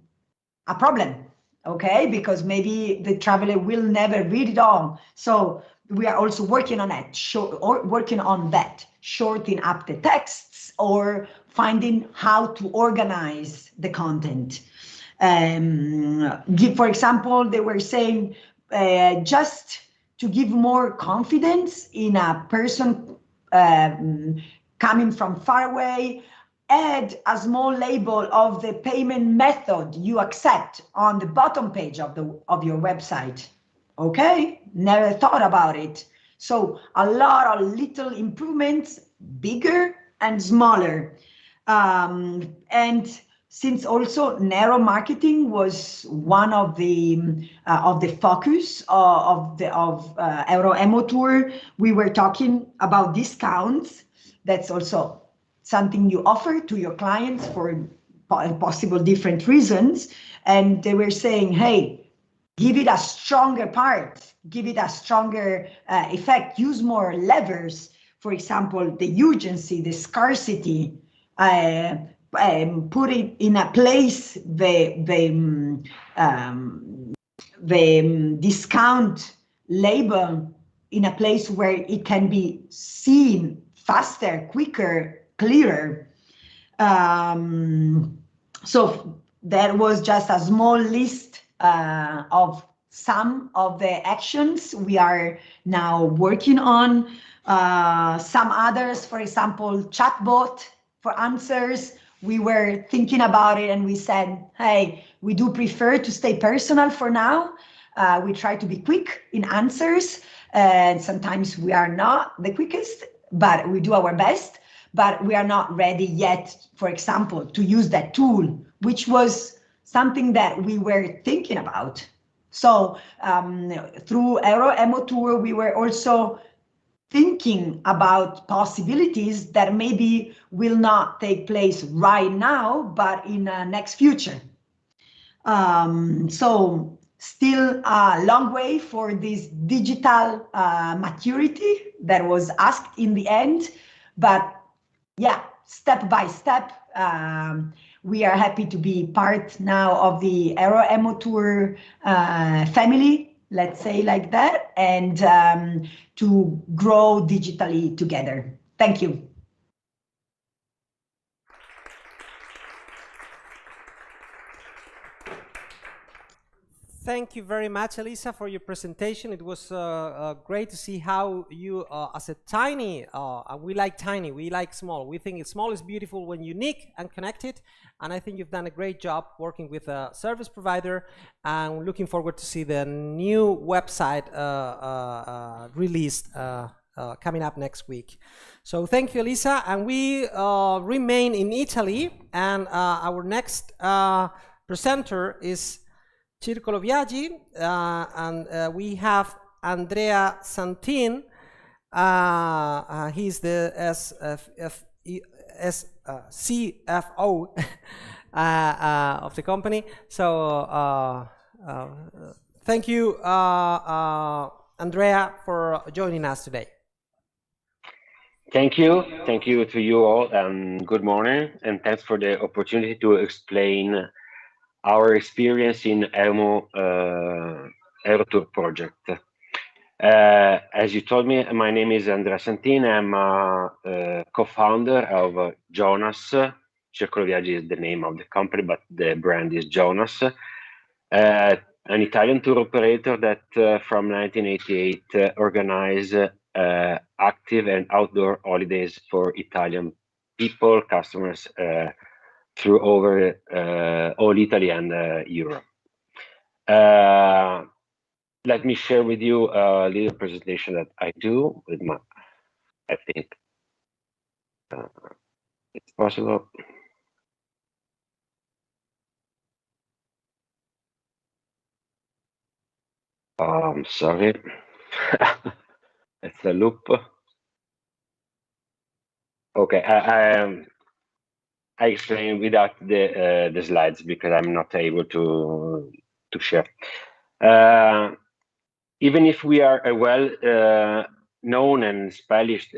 a problem, okay? Because maybe the traveler will never read it all. So we are also working on that, shortening up the texts or finding how to organize the content. For example, they were saying just to give more confidence in a person coming from far away, add a small label of the payment method you accept on the bottom page of your website. Okay, never thought about it. So a lot of little improvements, bigger and smaller. And since also narrow marketing was one of the focus of Euro-Emotur, we were talking about discounts. That's also something you offer to your clients for possible different reasons. And they were saying, hey, give it a stronger part, give it a stronger effect, use more levers. For example, the urgency, the scarcity, put it in a place, the discount label in a place where it can be seen faster, quicker, clearer. So that was just a small list of some of the actions we are now working on. Some others, for example, chatbot for answers. We were thinking about it and we said, hey, we do prefer to stay personal for now. We try to be quick in answers, and sometimes we are not the quickest, but we do our best. But we are not ready yet, for example, to use that tool, which was something that we were thinking about. So through Euro-Emotur, we were also thinking about possibilities that maybe will not take place right now, but in the next future. So still a long way for this digital maturity that was asked in the end, but yeah, step by step, we are happy to be part now of the Euro-Emotur family, let's say like that, and to grow digitally together. Thank you. Thank you very much, Elisa, for your presentation. It was great to see how you, as a tiny, we like tiny, we like small. We think small is beautiful when unique and connected. And I think you've done a great job working with a service provider. And looking forward to see the new website released coming up next week. So thank you, Elisa. And we remain in Italy. And our next presenter is Circolo Viaggi, and we have Andrea Santin. He's the CFO of the company. So thank you, Andrea, for joining us today. Thank you to you all, and good morning, and thanks for the opportunity to explain our experience in Euro-Emotur project. As you told me, my name is Andrea Santin. I'm a co-founder of Jonas. Circolo Viaggi is the name of the company, but the brand is Jonas. An Italian tour operator that from 1988 organized active and outdoor holidays for Italian people, customers, through over all Italy and Europe. Let me share with you a little presentation that I do with my, I think it's possible. I'm sorry, it's a loop. Okay, I explain without the slides because I'm not able to share. Even if we are a well known and established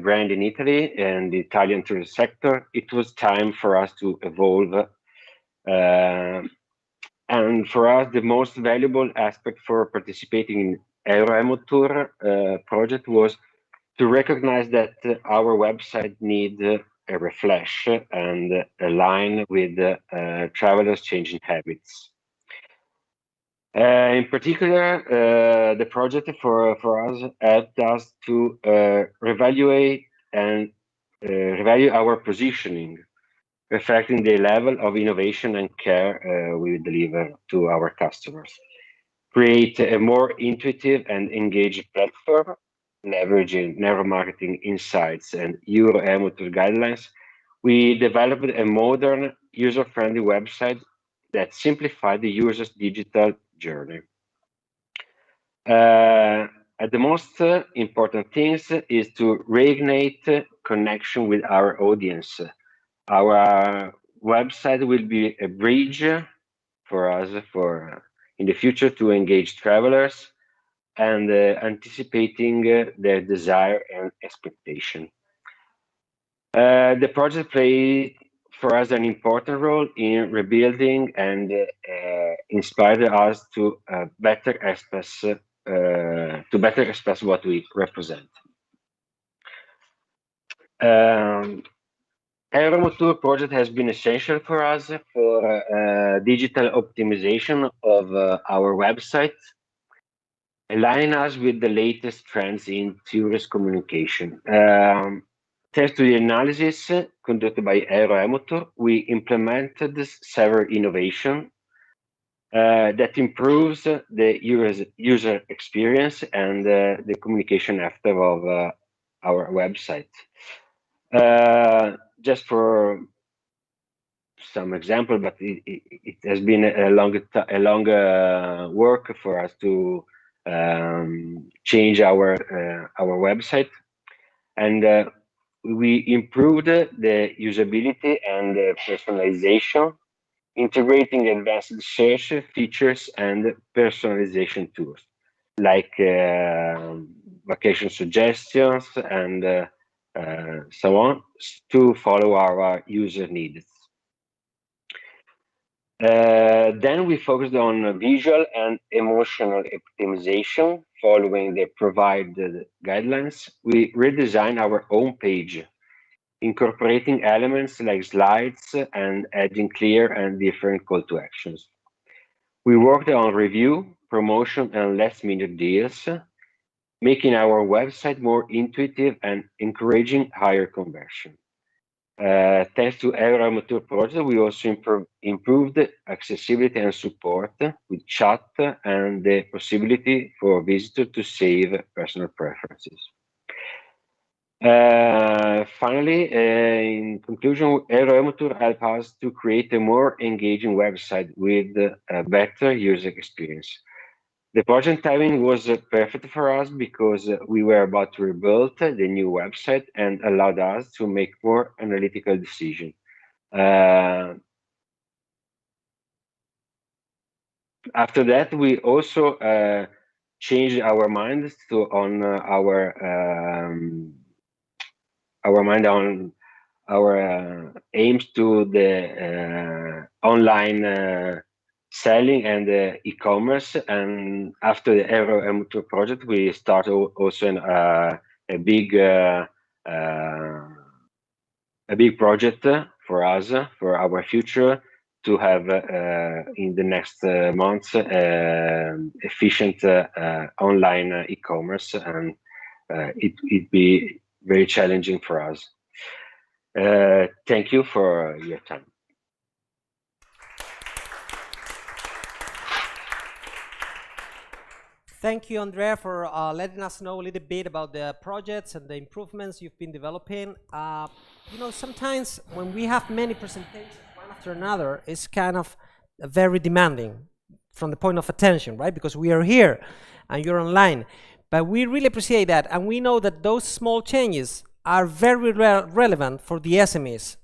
brand in Italy and the Italian tourism sector, it was time for us to evolve. And for us, the most valuable aspect for participating in Euro-Emotur project was to recognize that our website need a refresh and align with travelers' changing habits. In particular, the project for us helped us to reevaluate and revalue our positioning, reflecting the level of innovation and care we deliver to our customers. Create a more intuitive and engaged platform, leveraging neuromarketing insights and Euro-Emotur guidelines. We developed a modern, user-friendly website that simplified the user's digital journey. The most important things is to reignite connection with our audience. Our website will be a bridge for us in the future to engage travelers and anticipating their desire and expectation. The project played for us an important role in rebuilding and inspired us to better express what we represent. Euro-Emotur project has been essential for us for digital optimization of our website, aligning us with the latest trends in tourist communication. Thanks to the analysis conducted by Euro-Emotur, we implemented several innovations that improves the user experience and the communication after of our website. Just for some example, but it has been a long work for us to change our website, and we improved the usability and personalization, integrating advanced search features and personalization tools like vacation suggestions and so on to follow our user needs. Then we focused on visual and emotional optimization. Following the provided guidelines, we redesigned our own page, incorporating elements like slides and adding clear and different call to actions. We worked on review, promotion, and last-minute deals, making our website more intuitive and encouraging higher conversion. Thanks to Euro-Emotur project, we also improved accessibility and support with chat and the possibility for visitors to save personal preferences. Finally, in conclusion, Euro-Emotur helped us to create a more engaging website with a better user experience. The project timing was perfect for us because we were about to rebuild the new website and allowed us to make more analytical decisions. After that, we also changed our minds on our aims to the online selling and e-commerce. And after the Euro-Emotur project, we started also a big project for us, for our future, to have in the next months efficient online e-commerce, and it be very challenging for us. Thank you for your time. Thank you, Andrea, for letting us know a little bit about the projects and the improvements you've been developing. You know, sometimes when we have many presentations one after another, it's kind of very demanding from the point of attention, right? Because we are here and you're online. But we really appreciate that, and we know that those small changes are very relevant for the SMEs.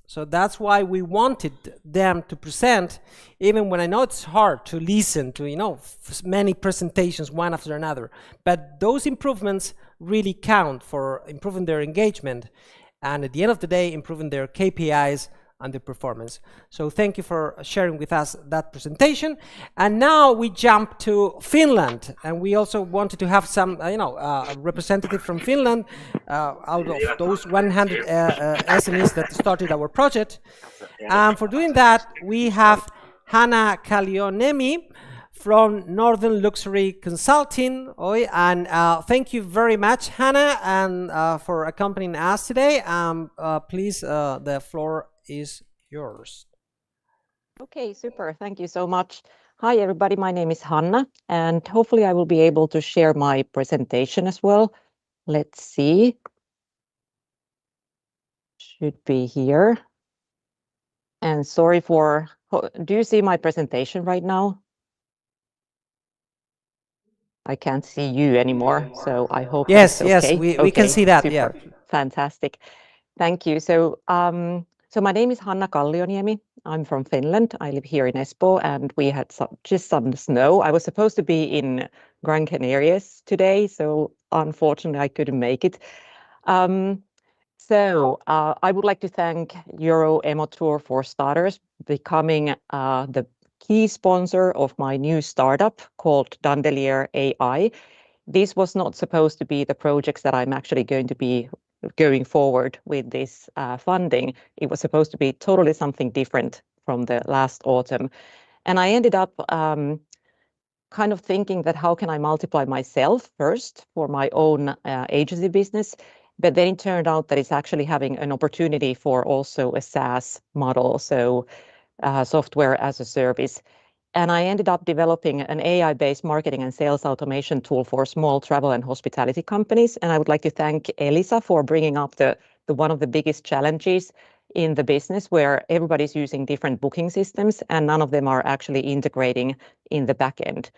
So that's why we wanted them to present, even when I know it's hard to listen to, you know, many presentations one after another. But those improvements really count for improving their engagement, and at the end of the day, improving their KPIs and their performance. So thank you for sharing with us that presentation. And now we jump to Finland, and we also wanted to have some, representative from Finland out of those 100 SMEs that started our project. And for doing that, we have Hanna Kallioniemi from Northern Luxury Consulting. And thank you very much, Hanna, and for accompanying us today. Please, the floor is yours. Okay, super. Thank you so much. Hi, everybody. My name is Hanna, and hopefully I will be able to share my presentation as well. Let's see. Should be here. And sorry for, do you see my presentation right now? I can't see you anymore, so I hope yes, it's okay. Yes, we can see that. Super. Yeah, fantastic. Thank you. So my name is Hanna Kallioniemi. I'm from Finland. I live here in Espoo, and we had just some snow. I was supposed to be in Gran Canarias today, so unfortunately I couldn't make it. I would like to thank Euro-Emotur for starters, becoming the key sponsor of my new startup called Dandelier AI. This was not supposed to be the projects that I'm actually going to be going forward with this funding. It was supposed to be totally something different from the last autumn. And I ended up kind of thinking that how can I multiply myself first for my own agency business, but then it turned out that it's actually having an opportunity for also a SaaS model, so software as a service. And I ended up developing an AI-based marketing and sales automation tool for small travel and hospitality companies. And I would like to thank Elisa for bringing up the one of the biggest challenges in the business, where everybody's using different booking systems and none of them are actually integrating in the back end.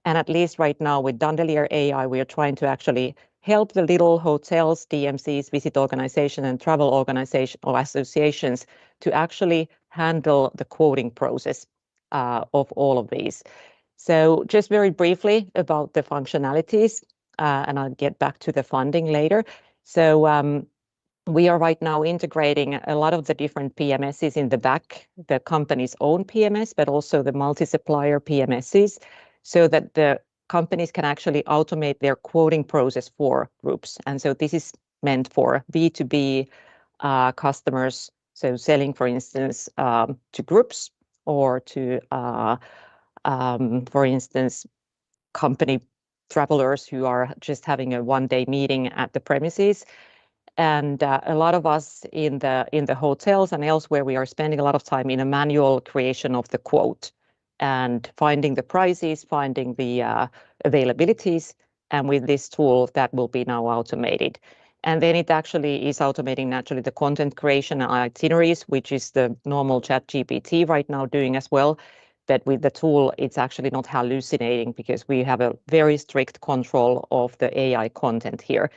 And at least right now with Dandelier AI, we are trying to actually help the little hotels, DMCs, visit organization, and travel organization or associations to actually handle the quoting process of all of these. So just very briefly about the functionalities, and I'll get back to the funding later. So we are right now integrating a lot of the different PMSs in the back, the company's own PMS, but also the multi-supplier PMSs, so that the companies can actually automate their quoting process for groups. And so this is meant for B2B customers, so selling, for instance, to groups or to for instance, company travelers who are just having a one-day meeting at the premises. And a lot of us in the hotels and elsewhere, we are spending a lot of time in a manual creation of the quote and finding the prices, finding the availabilities. And with this tool, that will be now automated. And then it actually is automating naturally the content creation and itineraries, which is the normal ChatGPT right now doing as well. But with the tool, it's actually not hallucinating because we have a very strict control of the AI content here.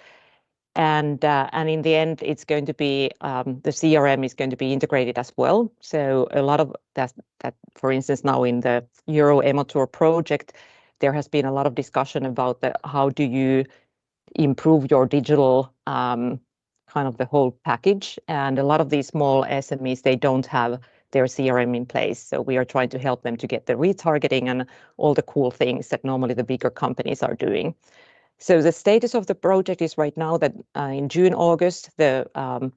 And in the end, it's going to be the CRM is going to be integrated as well. So a lot of that, for instance, now in the Euro-Emotur project, there has been a lot of discussion about how do you improve your digital kind of the whole package. And a lot of these small SMEs, they don't have their CRM in place. So we are trying to help them to get the retargeting and all the cool things that normally the bigger companies are doing. So the status of the project is right now that in June, August, the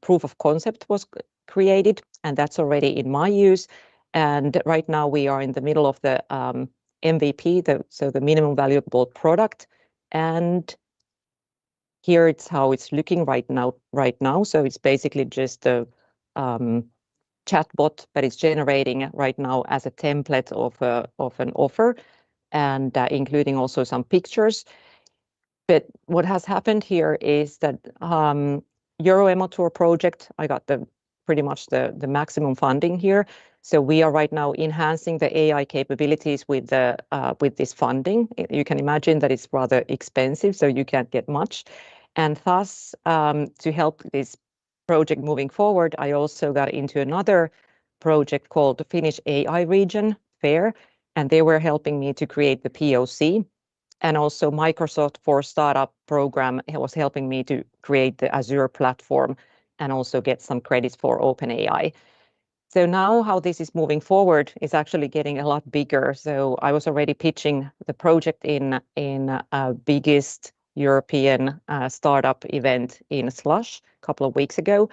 proof of concept was created, and that's already in my use. And right now we are in the middle of the MVP, so the minimum valuable product. And here it's how it's looking right now. So it's basically just a chatbot, but it's generating right now as a template of an offer, and including also some pictures. But what has happened here is that Euro-Emotur project, I got pretty much the maximum funding here. So we are right now enhancing the AI capabilities with this funding. You can imagine that it's rather expensive, so you can't get much. And thus, to help this project moving forward, I also got into another project called the Finnish AI Region Fair, and they were helping me to create the POC. And also Microsoft for Startup program was helping me to create the Azure platform and also get some credits for OpenAI. So now how this is moving forward is actually getting a lot bigger. So I was already pitching the project in biggest European startup event in Slush a couple of weeks ago.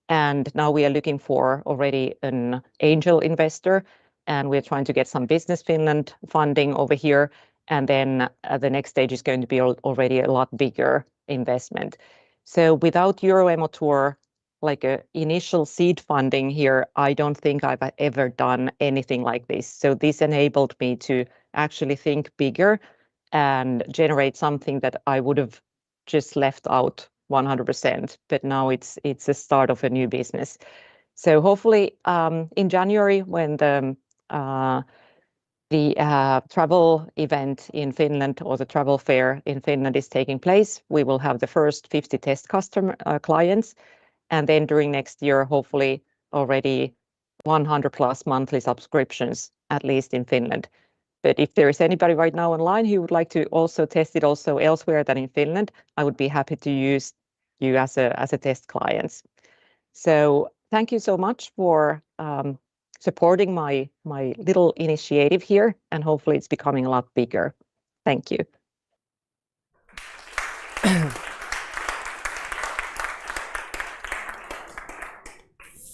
And now we are looking for already an angel investor, and we're trying to get some Business Finland funding over here. And then the next stage is going to be already a lot bigger investment. So without Euro-Emotur, like a initial seed funding here, I don't think I've ever done anything like this. So this enabled me to actually think bigger and generate something that I would have just left out 100%. But now it's a start of a new business. So hopefully in January, when the travel event in Finland or the travel fair in Finland is taking place, we will have the first 50 test customer clients. And then during next year, hopefully already 100 plus monthly subscriptions, at least in Finland. But if there is anybody right now online who would like to also test it also elsewhere than in Finland, I would be happy to use you as a test clients. So thank you so much for supporting my little initiative here, and hopefully it's becoming a lot bigger. Thank you.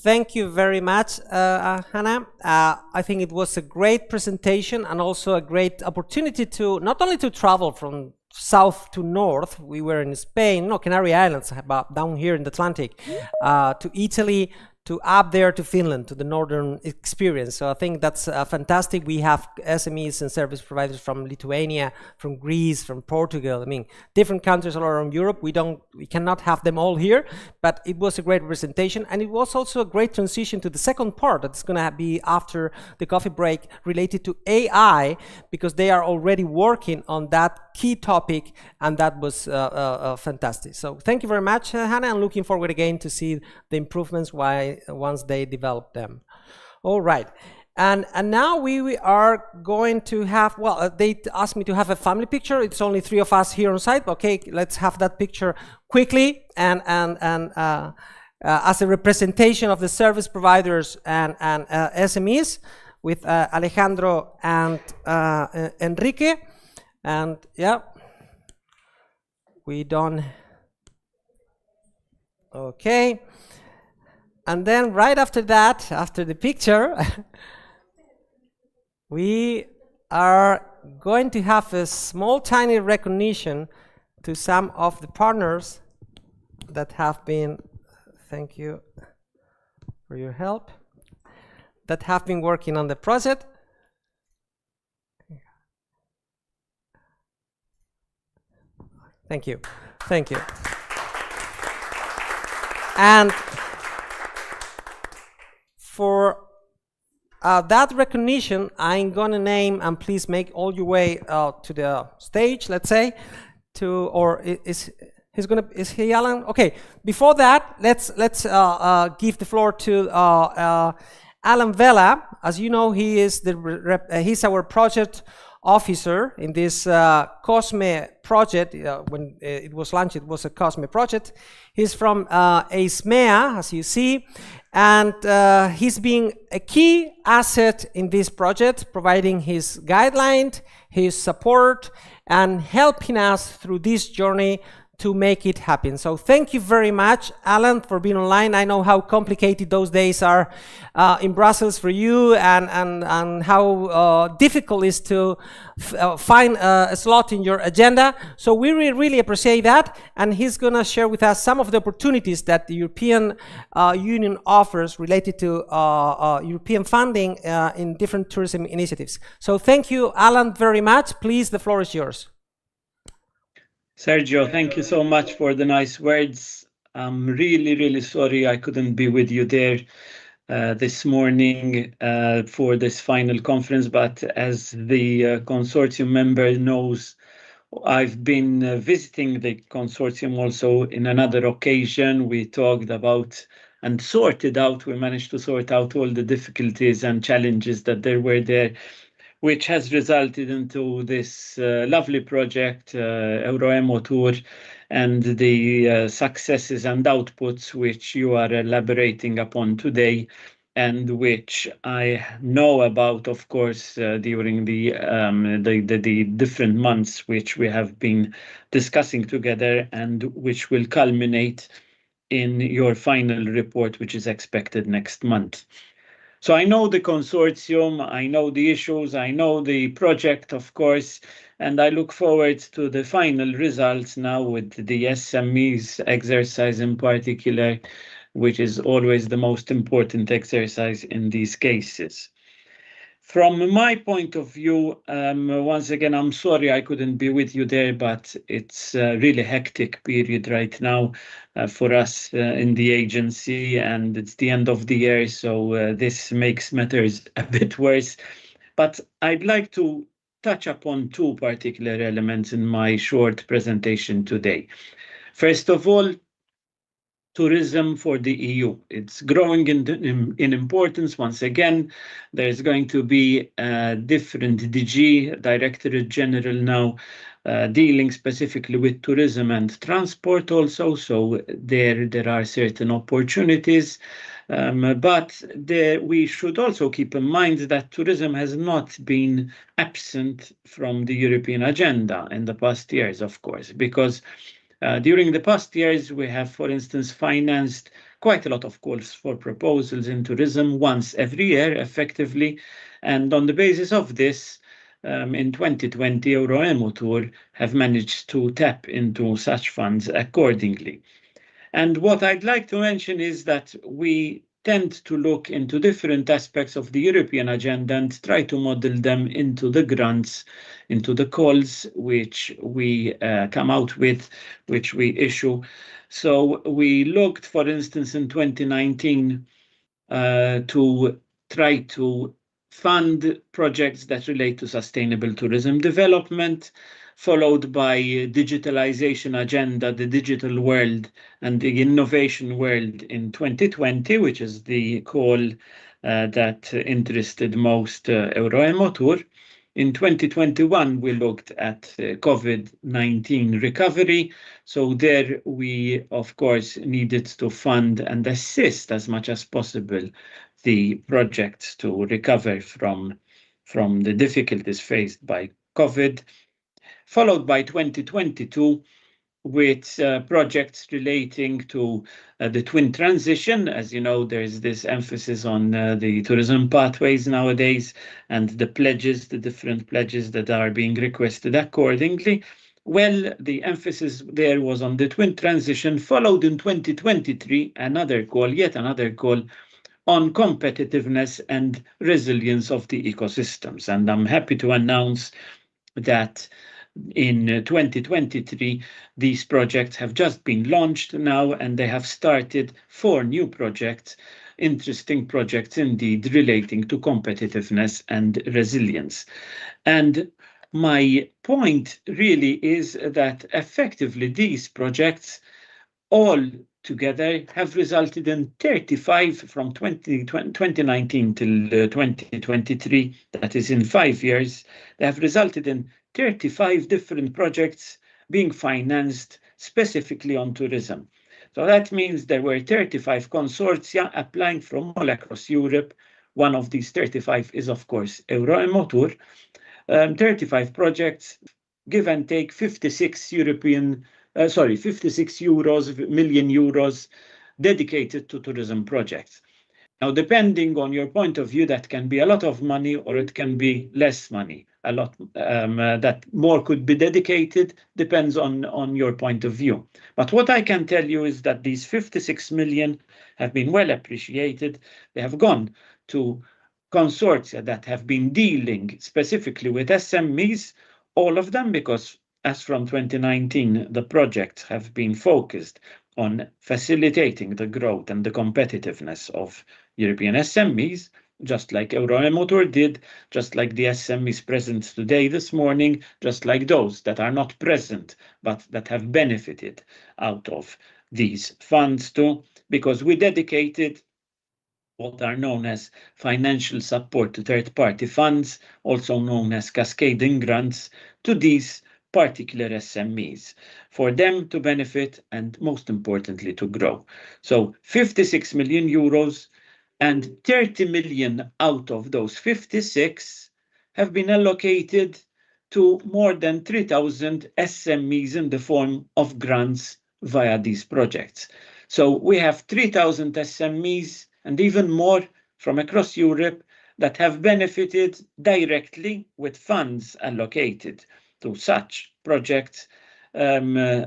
Thank you very much, Hannah. I think it was a great presentation and also a great opportunity to not only to travel from south to north. We were in Spain, no, Canary Islands, about down here in the Atlantic, to Italy, to up there to Finland, to the northern experience. So I think that's fantastic. We have SMEs and service providers from Lithuania, from Greece, from Portugal. I mean, different countries all around Europe. We cannot have them all here, but it was a great representation, and it was also a great transition to the second part that's going to be after the coffee break, related to AI, because they are already working on that key topic, and that was fantastic. So thank you very much, Hannah, and looking forward again to see the improvements once they develop them. All right, and now we are going to have, well, they asked me to have a family picture. It's only 3 of us here on site. Okay, let's have that picture quickly, and as a representation of the service providers and SMEs, with Alejandro and Enrique. And yeah, we done. Okay. And then right after that, after the picture, we are going to have a small, tiny recognition to some of the partners that have been, thank you for your help, that have been working on the project. Thank you. Thank you. And for that recognition, I'm going to name, and please make all your way to the stage, let's say, or is he Alan? Okay, before that, let's give the floor to Alan Vela. As you know, he is he's our project officer in this COSME project. When it was launched, it was a COSME project. He's from EISMEA, as you see, and he's been a key asset in this project, providing his guideline, his support, and helping us through this journey to make it happen. So thank you very much, Alan, for being online. I know how complicated those days are in Brussels for you, and how difficult it is to find a slot in your agenda. So we really appreciate that, and he's going to share with us some of the opportunities that the European Union offers related to European funding in different tourism initiatives. So thank you, Alan, very much. Please, the floor is yours. Sergio, thank you so much for the nice words. I'm really sorry I couldn't be with you there this morning for this final conference, but as the consortium member knows, I've been visiting the consortium also in another occasion. We talked about and sorted out, we managed to sort out all the difficulties and challenges that there were there, which has resulted into this lovely project, Euro-Emotur, and the successes and outputs which you are elaborating upon today, and which I know about, of course, during the different months which we have been discussing together, and which will culminate in your final report, which is expected next month. So I know the consortium, I know the issues, I know the project, of course, and I look forward to the final results now with the SMEs exercise in particular, which is always the most important exercise in these cases. From my point of view, once again, I'm sorry I couldn't be with you there, but it's a really hectic period right now for us in the agency, and it's the end of the year, so this makes matters a bit worse. But I'd like to touch upon two particular elements in my short presentation today. First of all, tourism for the EU. It's growing in importance once again. There's going to be a different DG, Directorate General now, dealing specifically with tourism and transport also. So there are certain opportunities. But we should also keep in mind that tourism has not been absent from the European agenda in the past years, of course, because during the past years, we have, for instance, financed quite a lot of calls for proposals in tourism once every year, effectively. And on the basis of this, in 2020, Euro-Emotur have managed to tap into such funds accordingly. And what I'd like to mention is that we tend to look into different aspects of the European agenda and try to model them into the grants, into the calls which we come out with, which we issue. So we looked, for instance, in 2019 to try to fund projects that relate to sustainable tourism development, followed by digitalisation agenda, the digital world and the innovation world in 2020, which is the call that interested most Euro-Emotur. In 2021, we looked at COVID-19 recovery. So there we, of course, needed to fund and assist as much as possible the projects to recover from the difficulties faced by COVID. Followed by 2022, with projects relating to the twin transition. As you know, there's this emphasis on the tourism pathways nowadays and the pledges, the different pledges that are being requested accordingly. Well, the emphasis there was on the twin transition, followed in 2023 yet another call on competitiveness and resilience of the ecosystems. And I'm happy to announce that in 2023, these projects have just been launched now, and they have started 4 new projects, interesting projects indeed, relating to competitiveness and resilience. And my point really is that effectively these projects all together have resulted in 35 from 2019 till 2023, that is in 5 years, they have resulted in 35 different projects being financed specifically on tourism. So that means there were 35 consortia applying from all across Europe. One of these 35 is, of course, Euro-Emotur. 35 projects, give and take 56 million euros dedicated to tourism projects. Now, depending on your point of view, that can be a lot of money or it can be less money. A lot that more could be dedicated, depends on your point of view. But what I can tell you is that these 56 million have been well appreciated. They have gone to consortia that have been dealing specifically with SMEs, all of them, because as from 2019, the projects have been focused on facilitating the growth and the competitiveness of European SMEs, just like Euro-Emotur did, just like the SMEs present today, this morning, just like those that are not present, but that have benefited out of these funds too, because we dedicated what are known as financial support to third-party funds, also known as cascading grants, to these particular SMEs, for them to benefit and, most importantly, to grow. So 56 million euros, and 30 million out of those 56 have been allocated to more than 3,000 SMEs in the form of grants via these projects. So we have 3,000 SMEs and even more from across Europe that have benefited directly with funds allocated to such projects,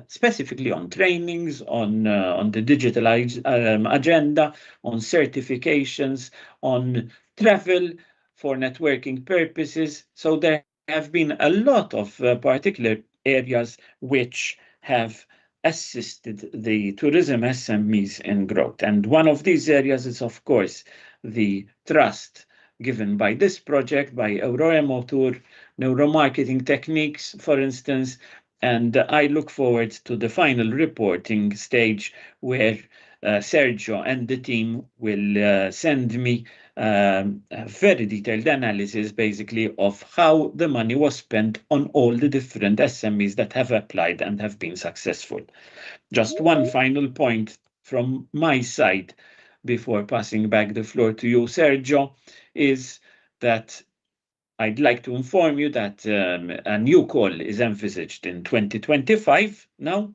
specifically on trainings, on the digital agenda, on certifications, on travel for networking purposes. So there have been a lot of particular areas which have assisted the tourism SMEs in growth. And one of these areas is, of course, the trust given by this project, by Euro-Emotur, neuromarketing techniques, for instance. And I look forward to the final reporting stage where Sergio and the team will send me a very detailed analysis, basically, of how the money was spent on all the different SMEs that have applied and have been successful. Just one final point from my side before passing back the floor to you, Sergio, is that I'd like to inform you that a new call is envisaged in 2025 now,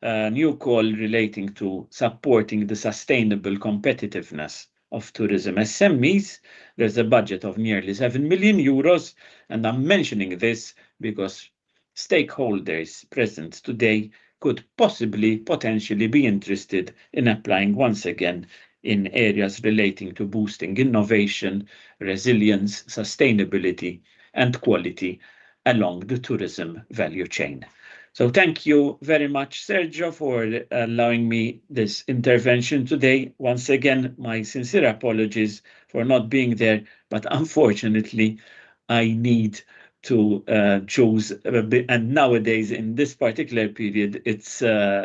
a new call relating to supporting the sustainable competitiveness of tourism SMEs. There's a budget of nearly 7 million euros, and I'm mentioning this because stakeholders present today could potentially be interested in applying once again in areas relating to boosting innovation, resilience, sustainability, and quality along the tourism value chain. So thank you very much, Sergio, for allowing me this intervention today. Once again, my sincere apologies for not being there, but unfortunately, I need to choose a bit, and nowadays in this particular period, it's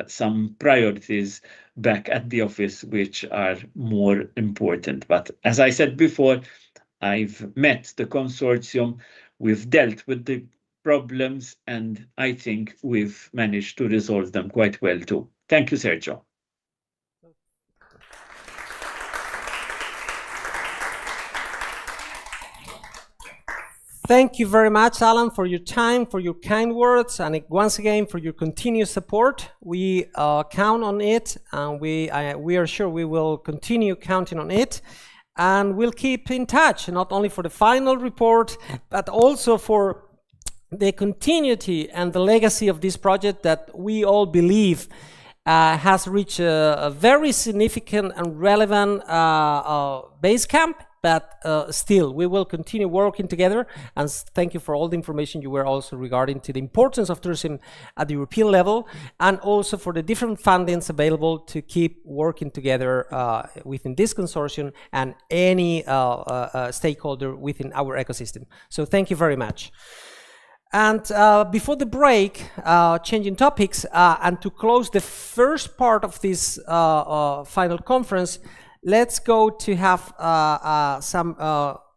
some priorities back at the office which are more important. But as I said before, I've met the consortium, we've dealt with the problems, and I think we've managed to resolve them quite well too. Thank you, Sergio. Thank you very much, Alan, for your time, for your kind words, and once again for your continuous support. We count on it, and we are sure we will continue counting on it, and we'll keep in touch, not only for the final report, but also for the continuity and the legacy of this project that we all believe has reached a very significant and relevant base camp. But still, we will continue working together, and thank you for all the information you were also regarding to the importance of tourism at the European level, and also for the different fundings available to keep working together within this consortium and any stakeholder within our ecosystem. So thank you very much. And before the break, changing topics, and to close the first part of this final conference, let's go to have some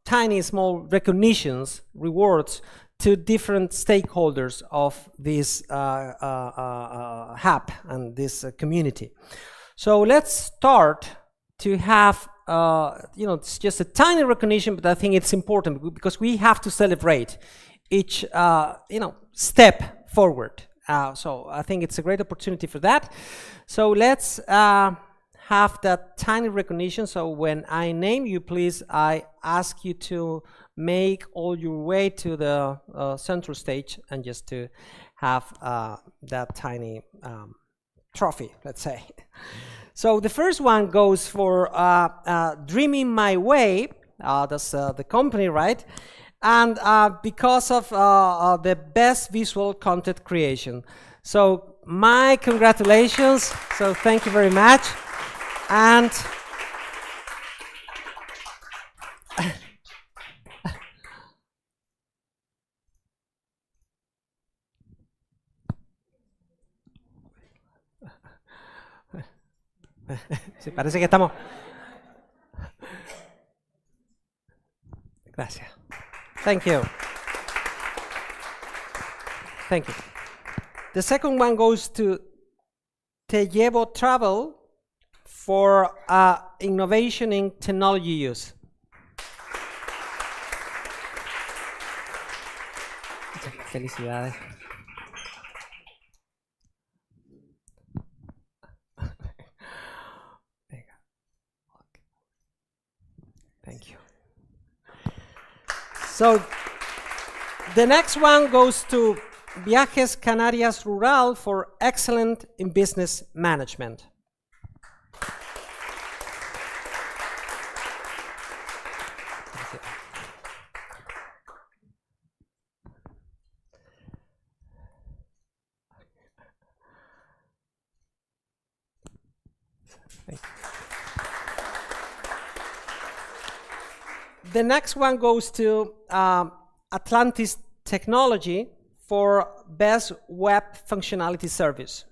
tiny, small recognitions, rewards to different stakeholders of this hub and this community. So let's start to have, it's just a tiny recognition, but I think it's important because we have to celebrate each, step forward. So I think it's a great opportunity for that. So let's have that tiny recognition. So when I name you, please, I ask you to make all your way to the central stage and just to have that tiny trophy, let's say. So the first one goes for Dreaming My Way. That's the company, right? And because of the best visual content creation. So my congratulations. So thank you very much. And sí, parece que estamos. Gracias. Thank you. Thank you. The second one goes to Te Llevo Travel for innovation in technology use. Felicidades. Thank you. So the next one goes to Viajes Canarias Rural for excellent in business management. The next one goes to Atlantis Technology for best web functionality service.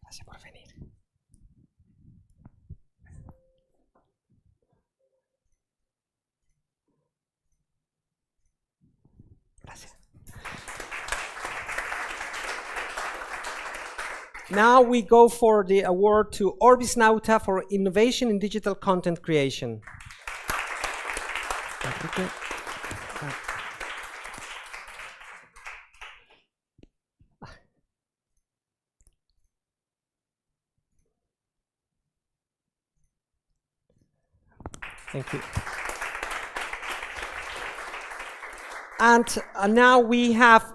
Gracias por venir. Gracias. Now we go for the award to Orbis Nauta for innovation in digital content creation. Thank you. And now we have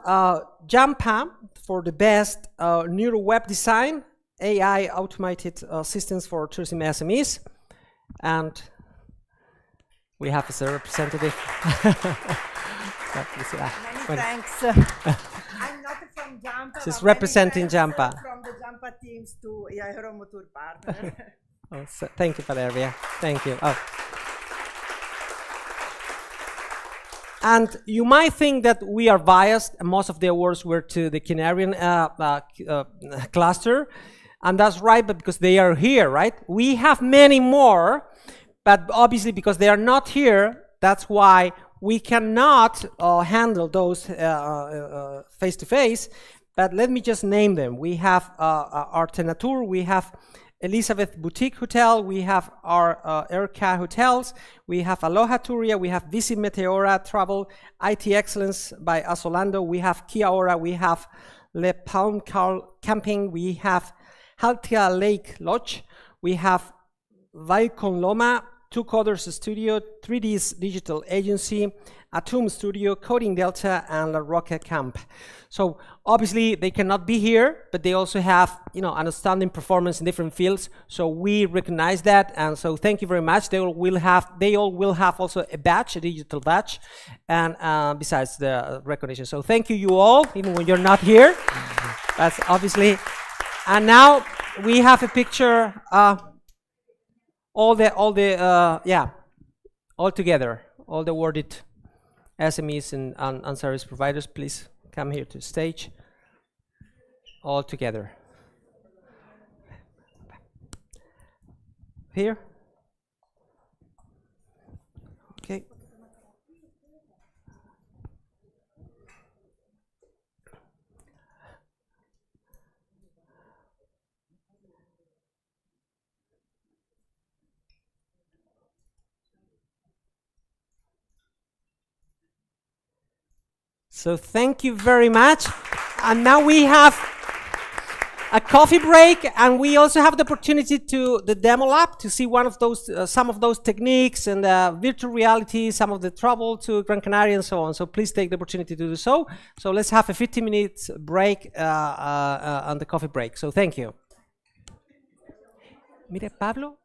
Jampa for the best neuro web design, AI automated systems for tourism SMEs. And we have as a representative. Many thanks. I'm not from Jampa. She's representing Jampa. From the Jampa teams to Euro-Emotur partner. Oh, so thank you, Valeria. Thank you. Oh. And you might think that we are biased. Most of the awards were to the Canarian cluster. And that's right, but because they are here, right? We have many more, but obviously because they are not here, that's why we cannot handle those face-to-face. but let me just name them. We have Artenatur, we have Elizabeth Boutique Hotel, we have our Airca Hotels, we have Aloha Turia, we have Visit Meteora Travel, IT Excellence by Asolando, we have Kia Ora, we have Le Palm Camping, we have Haltia Lake Lodge, we have Valcon Loma, Two Coders Studio, 3D's Digital Agency, Atum Studio, Coding Delta, and La Roca Camp. So obviously they cannot be here, but they also have, you know, an outstanding performance in different fields. So we recognize that, and so thank you very much. They all will have also a badge, a digital badge, and besides the recognition. So thank you all, even when you're not here. That's obviously. And now we have a picture. All together, all the awarded SMEs and service providers, please come here to the stage. All together. Here. Okay. So thank you very much. And now we have a coffee break, and we also have the opportunity to the demo lab to see one of those, some of those techniques and virtual reality, some of the travel to Gran Canaria and so on. So please take the opportunity to do so. So let's have a 15-minute break on the coffee break. So thank you. Mire, Pablo.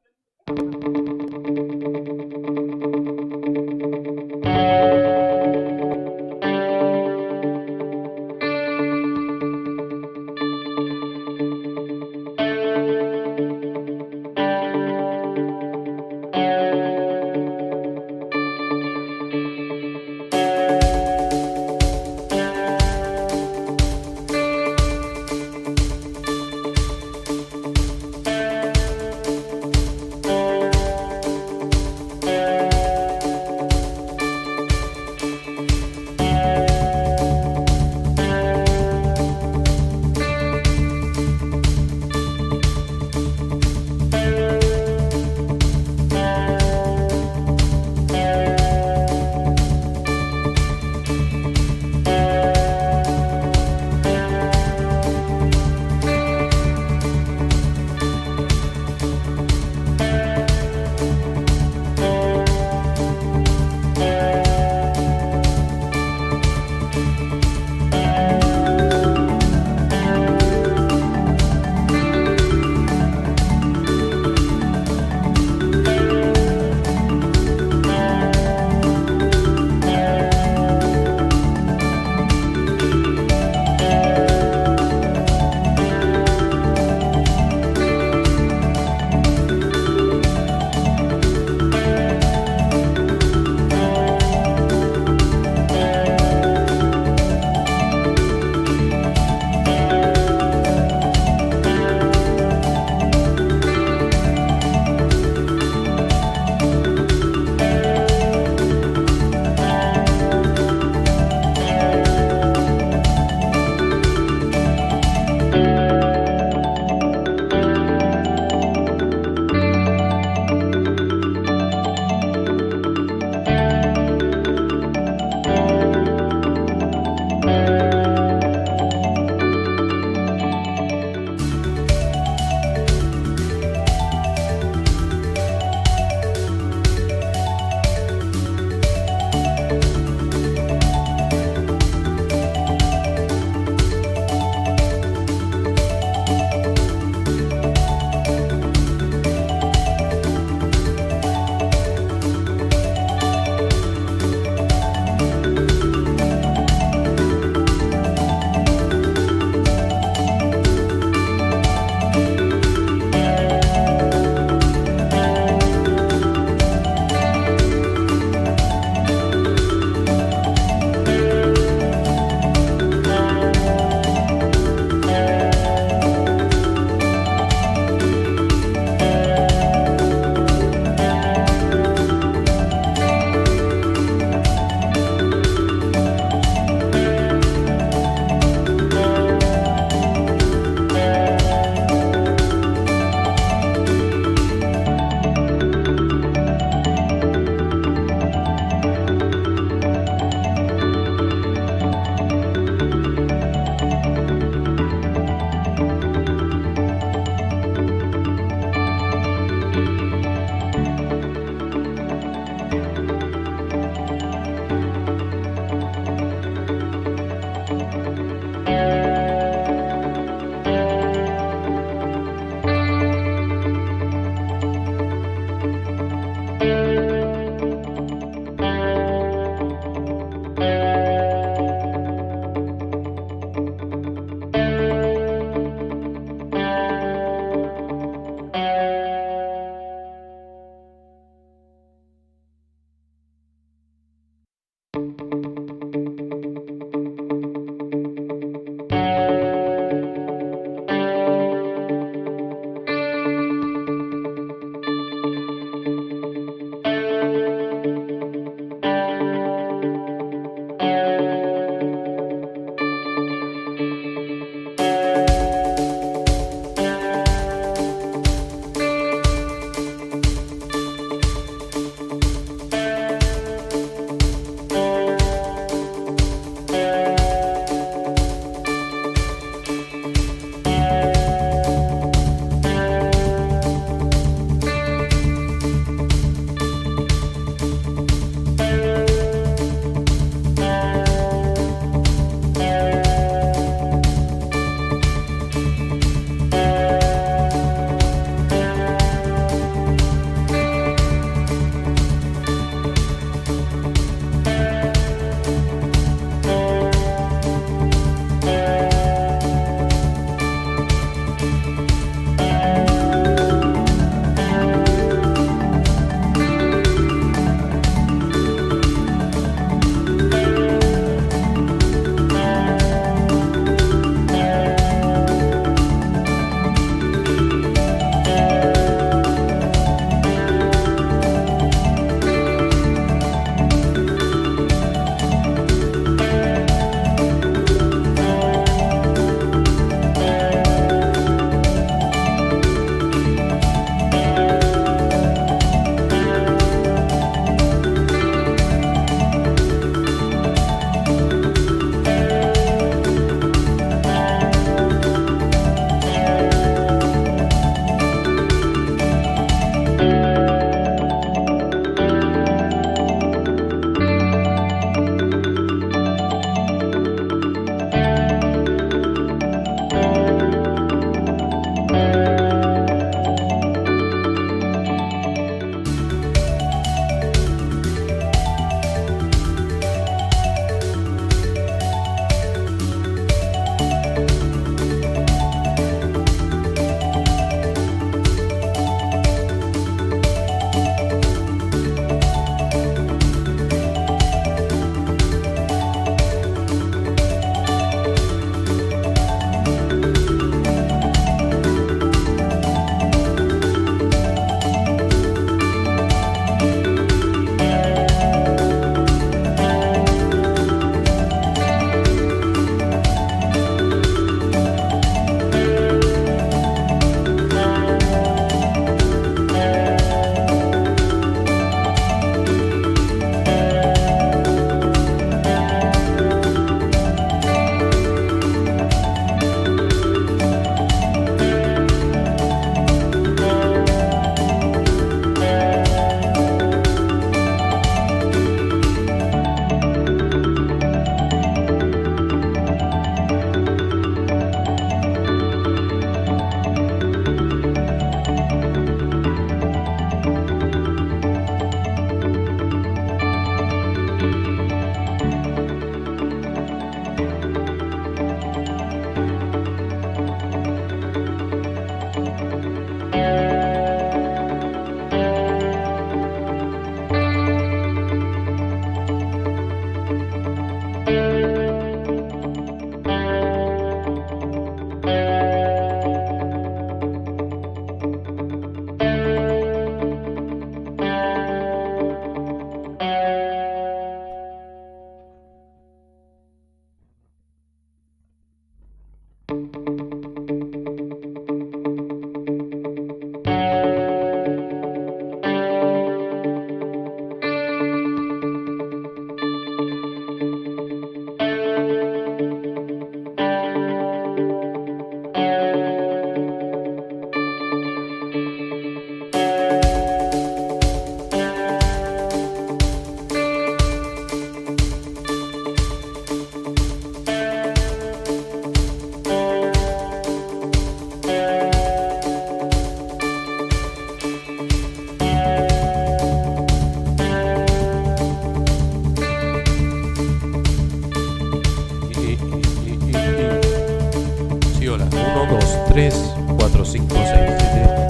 3, 4, 5, 6, 7,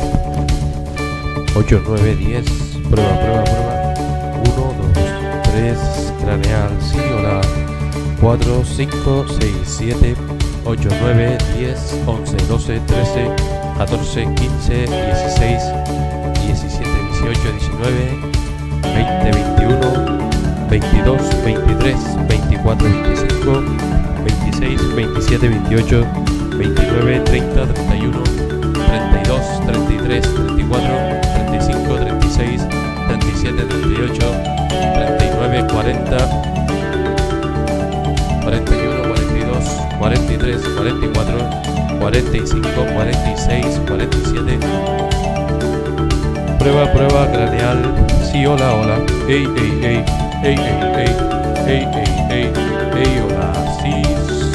8, 9, 10. Prueba, prueba, prueba. 1, 2, 3. Craneal, sí, hola. 4, 5, 6, 7, 8, 9, 10, 11, 12, 13, 14, 15, 16, 17, 18, 19, 20, 21, 22, 23, 24, 25, 26, 27, 28, 29, 30, 31, 32, 33, 34, 35, 36, 37, 38, 39, 40, 41, 42, 43, 44, 45, 46, 47. Prueba, prueba, craneal. Sí, hola, hola. Ey, ey, ey. Ey, ey, ey. Ey, ey, ey. Ey, hola. Sí,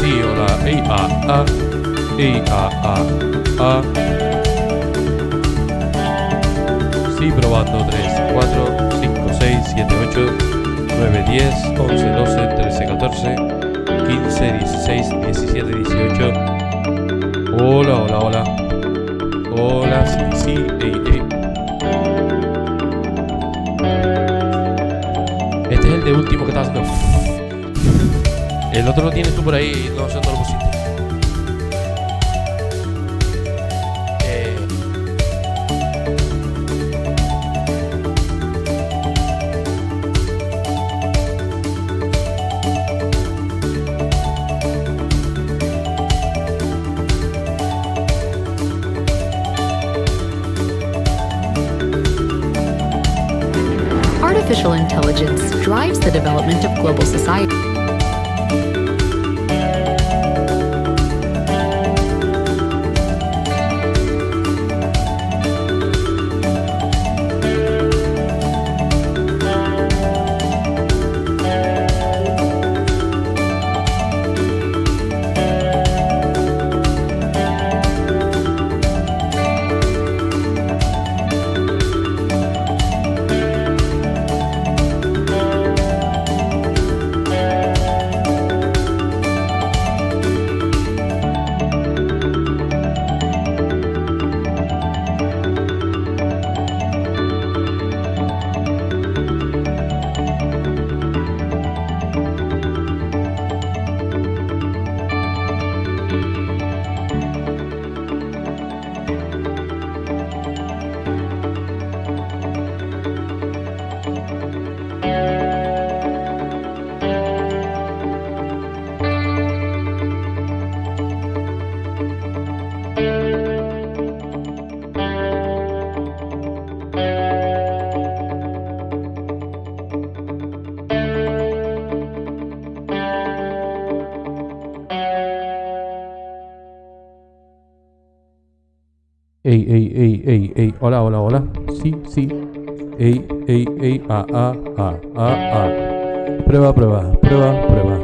sí, hola. Ey, ah. Ey, ah. Sí, probando. 3, 4, 5, 6, 7, 8, 9, 10, 11, 12, 13, 14, 15, 16, 17, 18. Hola, hola, hola. Hola, sí, sí, ey, ey. Este es el de último que está haciendo. El otro lo tienes tú por ahí, no sé dónde lo pusiste. Artificial intelligence drives the development of global society. Ey, hola, hola, hola. Sí, sí. Ey, ah. Prueba, prueba, prueba, prueba.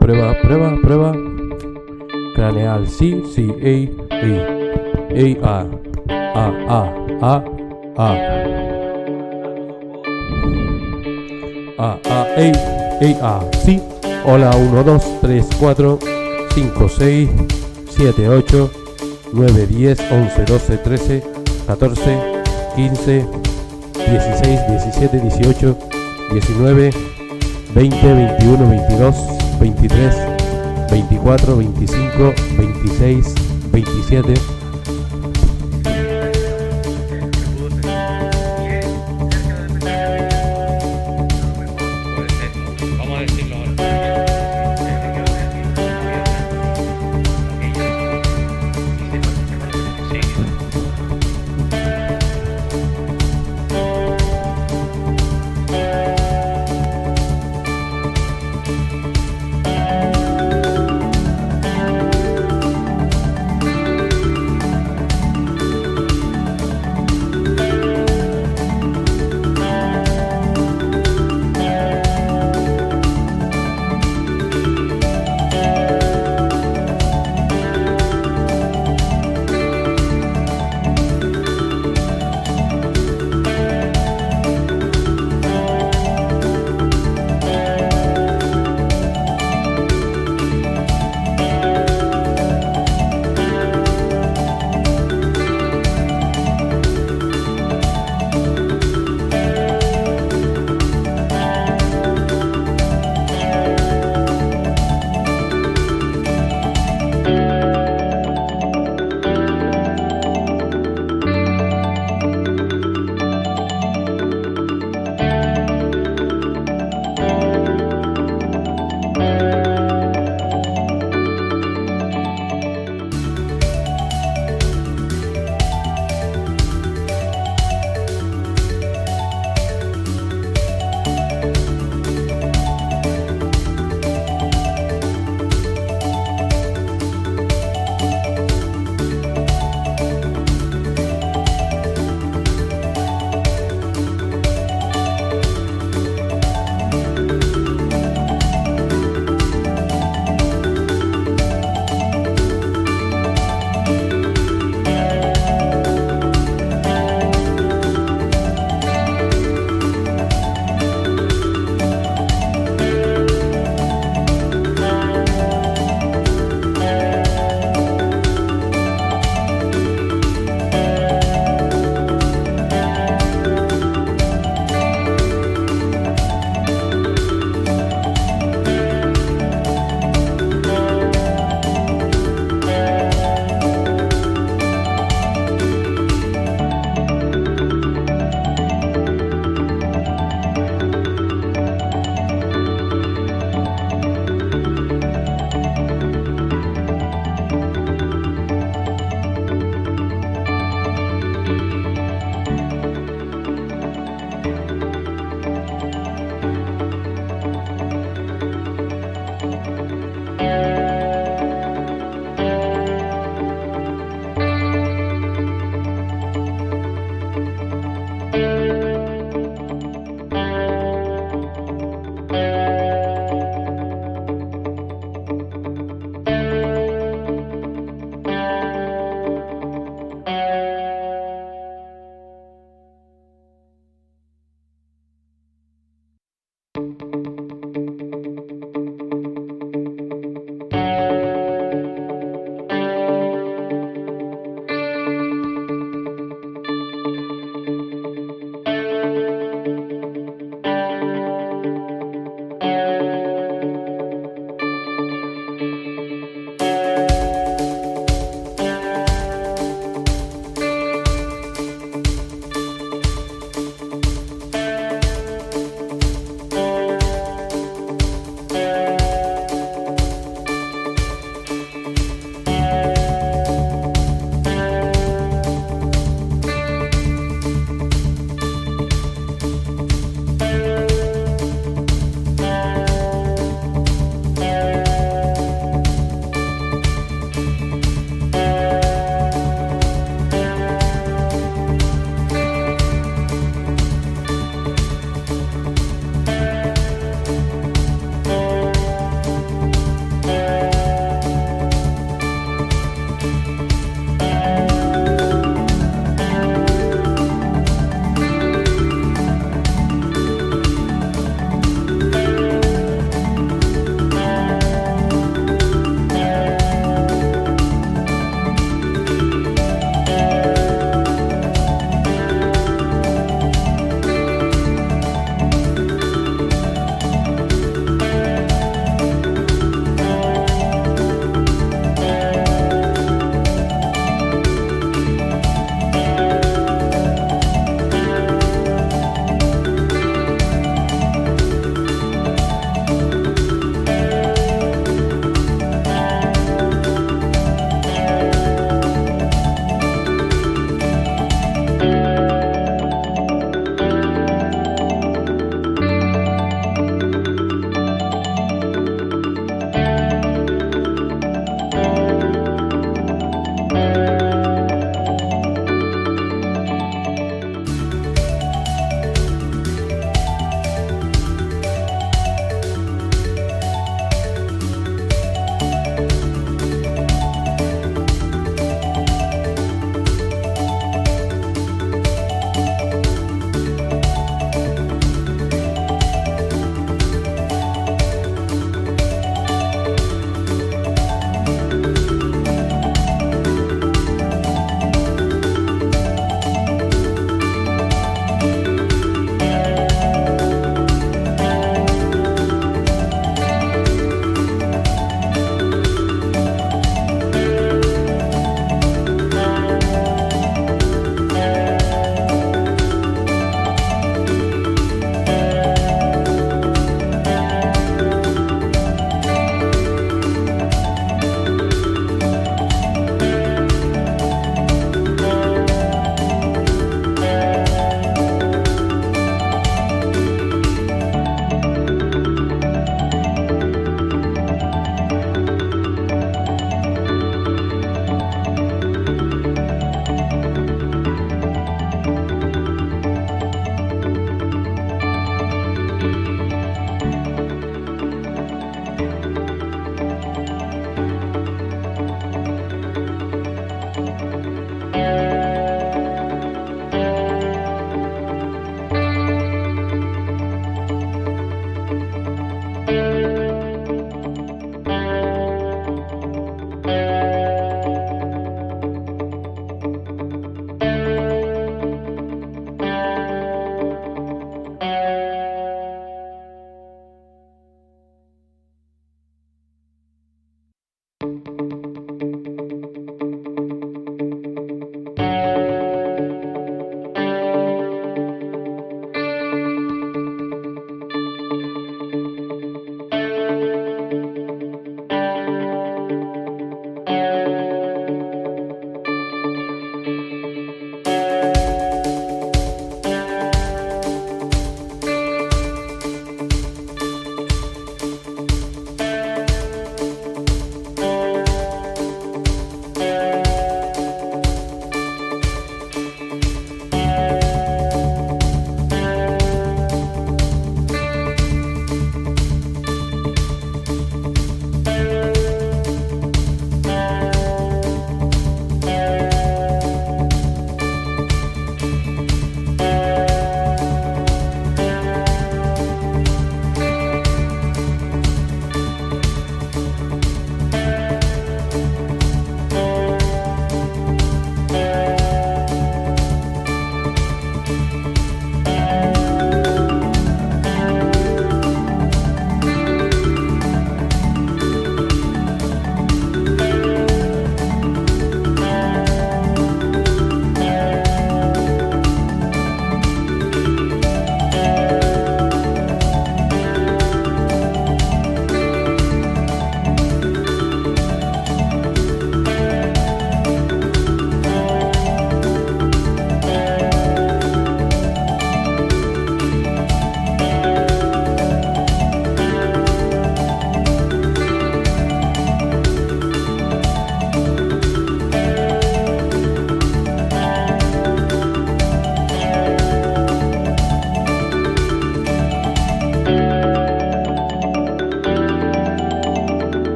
Prueba, prueba, prueba. Craneal, sí, sí, ey, ah. Ey, sí. Hola, 1, 2, 3, 4, 5, 6, 7, 8, 9, 10, 11, 12, 13, 14, 15, 16, 17, 18, 19, 20, 21, 22, 23, 24, 25, 26, 27.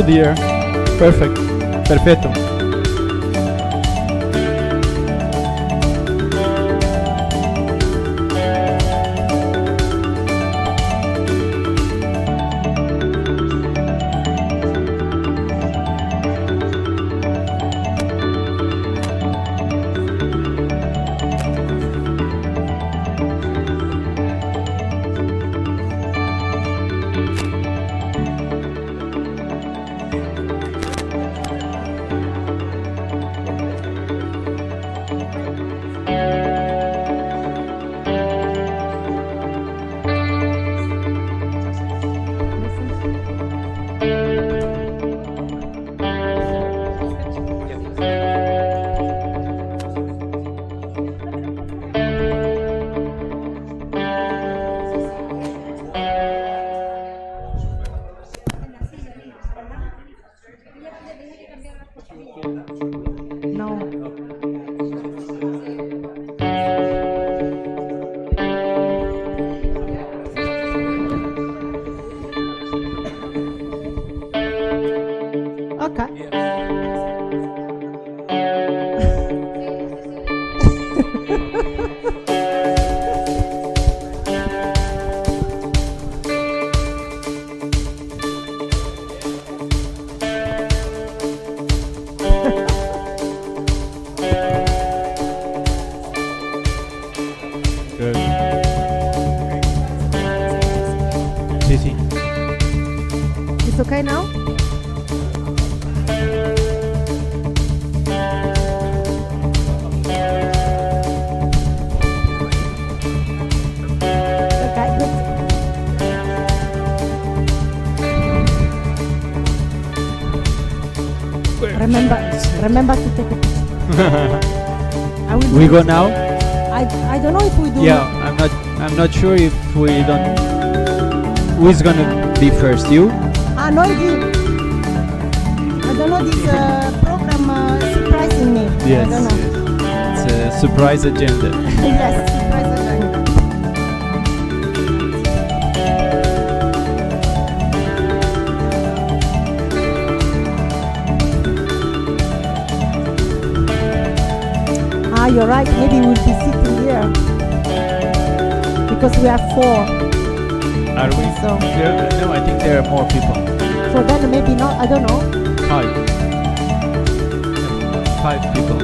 you, dear. Perfect. Perfetto. It's okay now? Okay, good. Remember to take a picture. We go now? I don't know if we do. Yeah, I'm not sure if we don't. Who is gonna be first? You? No idea. I don't know, this program surprising me. Yes, I don't know. yes. It's a surprise agenda. Yes, surprise agenda. You're right, maybe we'll be sitting here because we are 4. Are we? So No, I think there are more people. So then maybe not, I don't know. 5 people.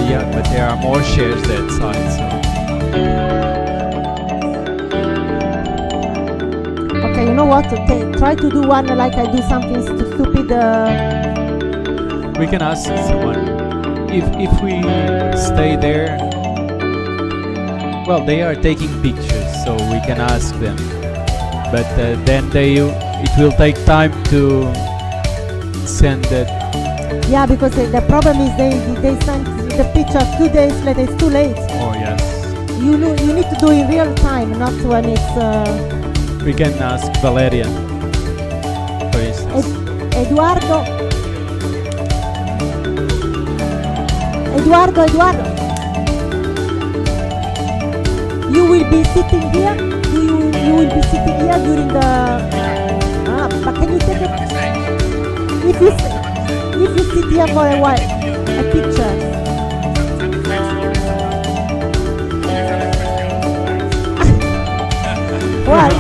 Yeah, but there are more chairs that side, so. Okay, you know what? Try to do one like I do something stupid. We can ask someone if we stay there. Well, they are taking pictures, so we can ask them. But then it will take time to send it. Yeah, because the problem is they send the picture 2 days later. It's too late. Oh yes. You need to do in real time, not when it's. We can ask Valerian, for instance. Eduardo. You will be sitting here. You will be sitting here during the. But can you take it? If you sit here for a while, a picture. What?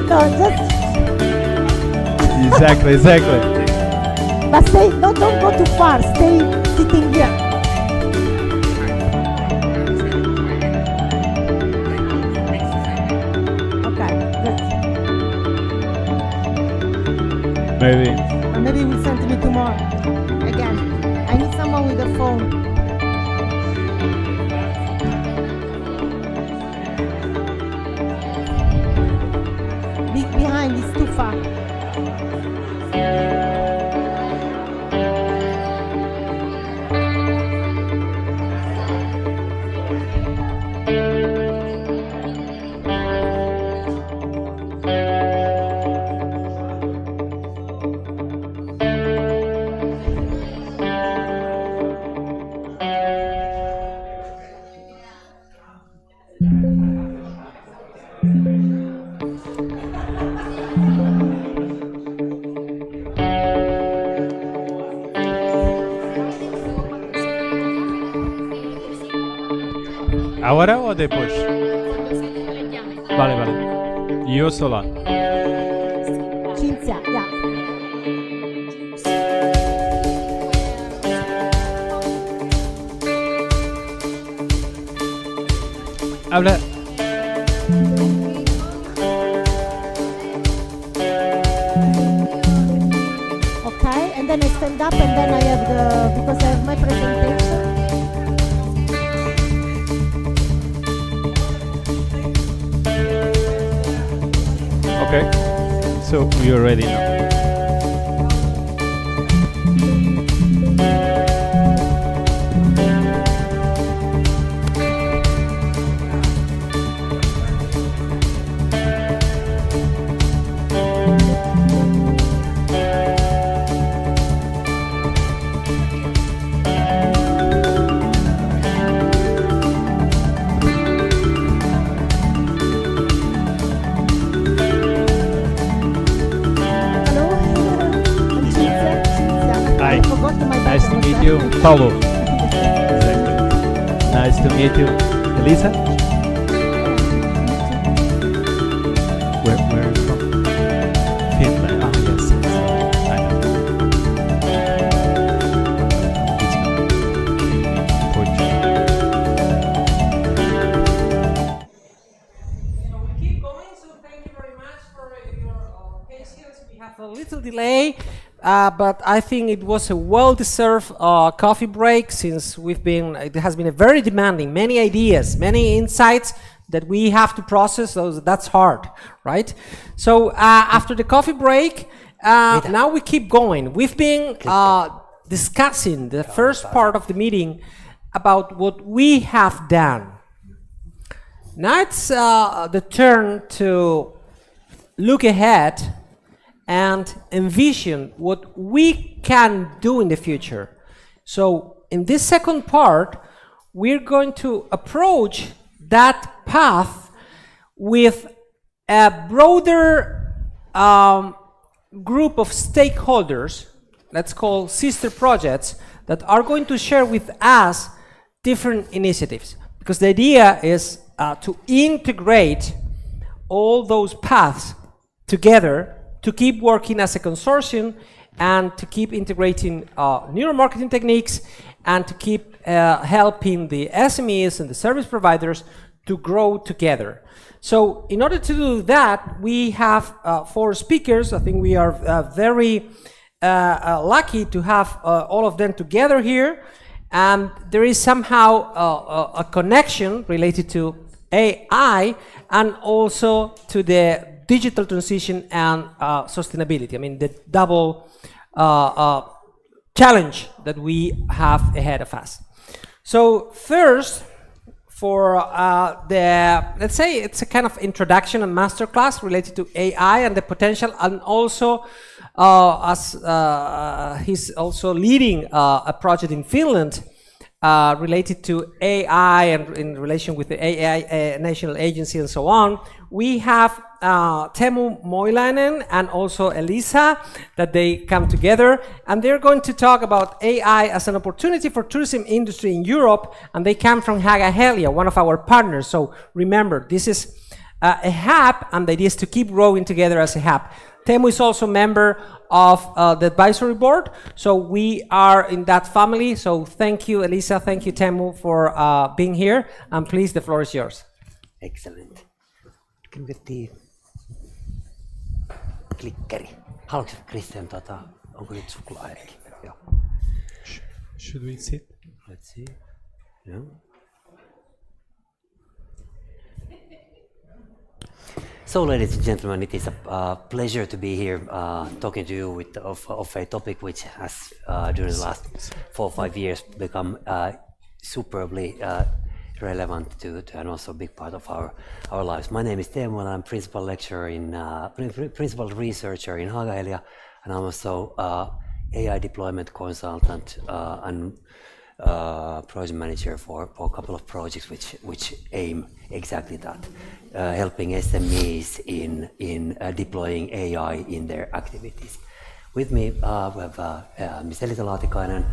No, just. Exactly. But don't go too far. Stay sitting here. Okay, good. Maybe. Or maybe we'll send me tomorrow. Again, I need someone with a phone. Behind is too far. ¿Ahora o después? Vale, vale. Yo sola. Cinzia, yeah. Habla. Okay, and then I stand up and then I have because I have my presentation. Okay. So we are ready now. Nice to meet you, Paulo. Exactly. Nice to meet you, Elisa. Where are you from? Finland. Ah, yes. I know. Portugal. So we keep going. So thank you very much for your patience. We have a little delay. But I think it was a well-deserved coffee break since it has been a very demanding, many ideas, many insights that we have to process, so that's hard, right? So after the coffee break, now we keep going. We've been discussing the first part of the meeting about what we have done. Now it's the turn to look ahead and envision what we can do in the future. So in this second part, we're going to approach that path with a broader group of stakeholders, let's call sister projects, that are going to share with us different initiatives. Because the idea is to integrate all those paths together to keep working as a consortium and to keep integrating neuromarketing techniques and to keep helping the SMEs and the service providers to grow together. So in order to do that, we have 4 speakers. I think we are very lucky to have all of them together here. And there is somehow a connection related to AI and also to the digital transition and sustainability. I mean, the double challenge that we have ahead of us. So first, for let's say it's a kind of introduction and masterclass related to AI and the potential, and also as he's also leading a project in Finland related to AI and in relation with the AI National Agency and so on. We have Teemu Moilainen and also Elisa, that they come together and they're going to talk about AI as an opportunity for tourism industry in Europe, and they come from Haga Helia, one of our partners. So remember, this is a hub and the idea is to keep growing together as a hub. Teemu is also a member of the advisory board, so we are in that family. So thank you, Elisa, thank you, Teemu, for being here, and please, the floor is yours. Excellent. Can we get the klikkeri? Haluatko Christian, onko nyt suklaahetki? Joo. Should we sit? Let's see. No. So, ladies and gentlemen, it is a pleasure to be here talking to you of a topic which has, during the last 4 or 5 years, become superbly relevant to and also a big part of our lives. My name is Teemu and I'm principal lecturer principal researcher in Haga Helia, and I'm also AI deployment consultant and project manager for a couple of projects which aim exactly that, helping SMEs in deploying AI in their activities. With me, we have Ms. Elisa Laatikainen,